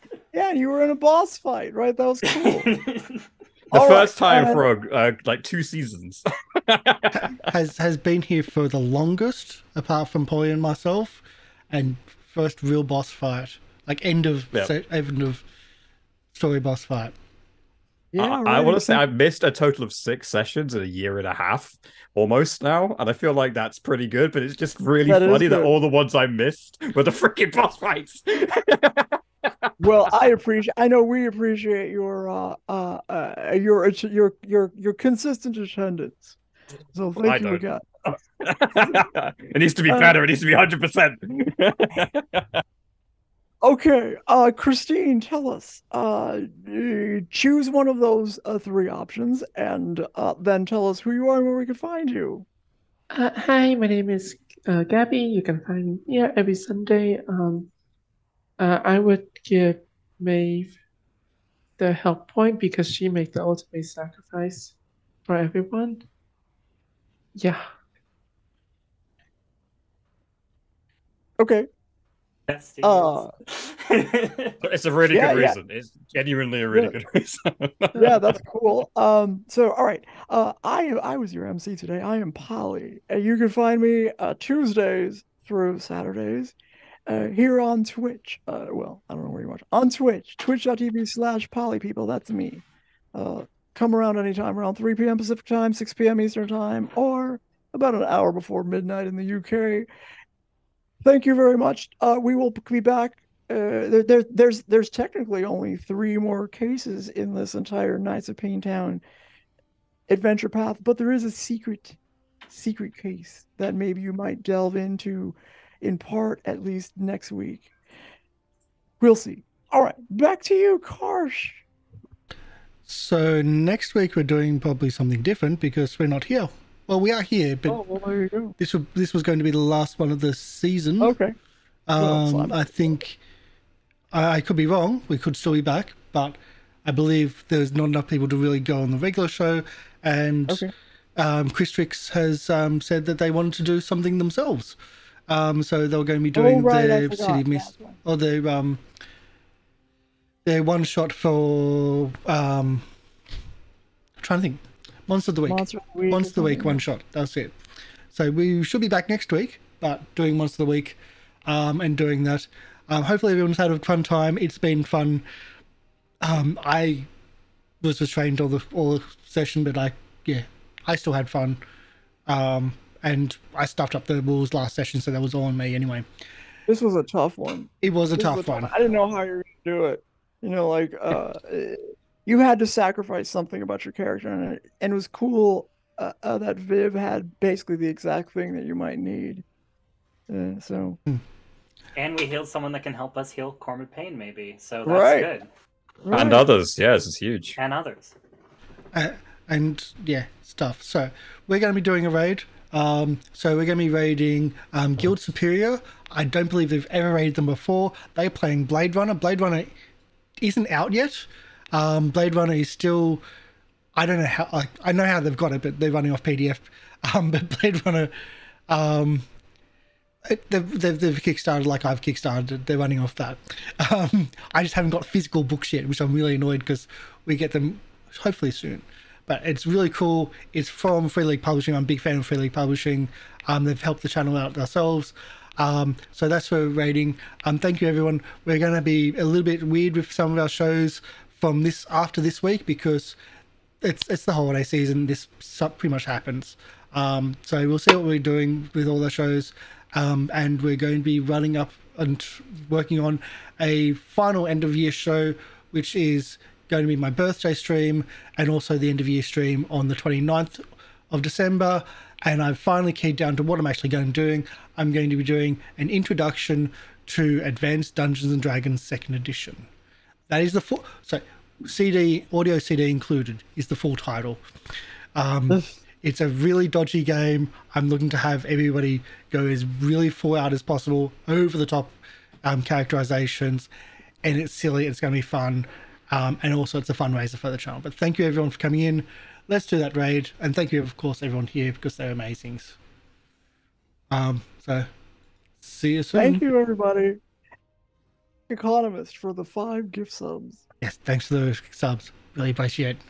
you were in a boss fight, right? That was cool. The first time for like 2 seasons. has been here for the longest, apart from Polly and myself, and first real boss fight, like end of story boss fight. Yeah, I want to say I've missed a total of 6 sessions in a year and a half, almost now, and I feel like that's pretty good. But it's just really funny that all the ones I missed were the freaking boss fights. Well, I know we appreciate your consistent attendance. So thank you again. It needs to be better. It needs to be 100%. Okay, Christine, tell us. Choose one of those 3 options, and then tell us who you are and where we can find you. Hi, my name is Gabby. You can find me here every Sunday. I would give Maeve the help point because she made the ultimate sacrifice for everyone. Yeah. Okay. It's a really good reason. It's genuinely a really good reason. Yeah, that's cool. So all right. I was your MC today. I am Polly. And you can find me Tuesdays through Saturdays here on Twitch. Well, I don't know where you watch. On Twitch, twitch.tv/Polly people. That's me. Come around anytime around 3 p.m. Pacific time, 6 p.m. Eastern time, or about an hour before midnight in the UK. Thank you very much. We will be back. There's technically only 3 more cases in this entire Knights of Payne Town adventure path, but there is a secret case that maybe you might delve into, in part at least next week. We'll see. All right, back to you, Karsh. So next week we're doing probably something different because we're not here. Well, we are here, but there you go. This was going to be the last one of the season. Okay. I think I could be wrong. We could still be back, but I believe there's not enough people to really go on the regular show. And Kristix has said that they wanted to do something themselves. So they were going to be doing their City Mist or their one shot for I'm trying to think. Monster of the Week, one shot. That's it. So we should be back next week, but doing Monster of the Week and doing that. Hopefully everyone's had a fun time. It's been fun. I was restrained all the session, but I still had fun. And I stuffed up the rules last session, so that was all on me anyway. This was a tough one. It was a tough one. I didn't know how you were going to do it. You know, like... you had to sacrifice something about your character, and it was cool that Viv had basically the exact thing that you might need. And we healed someone that can help us heal Cormid Payne, maybe. So that's good. Right. And others, yes, it's huge. And others. Stuff. So we're going to be doing a raid. So we're going to be raiding Guild Superior. I don't believe they've ever raided them before. They're playing Blade Runner. Blade Runner isn't out yet. Blade Runner is still, I don't know how, I know how they've got it, but they're running off PDF. But Blade Runner, they've kickstarted like I've kickstarted. They're running off that. I just haven't got physical books yet, which I'm really annoyed because we get them hopefully soon. But it's really cool. It's from Free League Publishing. I'm a big fan of Free League Publishing. They've helped the channel out themselves. So that's where we're rating. Thank you, everyone. We're going to be a little bit weird with some of our shows from after this week because it's the holiday season. This pretty much happens. So we'll see what we're doing with all the shows. And we're going to be running up and working on a final end of year show, which is going to be my birthday stream and also the end of year stream on the 29th of December. And I've finally keyed down to what I'm actually going to be doing. I'm going to be doing an introduction to Advanced Dungeons and Dragons 2nd edition. That is the full, so audio CD included is the full title. It's a really dodgy game. I'm looking to have everybody go as really full out as possible, over the top characterizations, and it's silly. It's going to be fun, and also it's a fundraiser for the channel. But thank you everyone for coming in. Let's do that raid, and thank you of course everyone here because they're amazing. So see you soon. Thank you everybody. Economist for the 5 gift subs. Yes, thanks for those subs. Really appreciate it.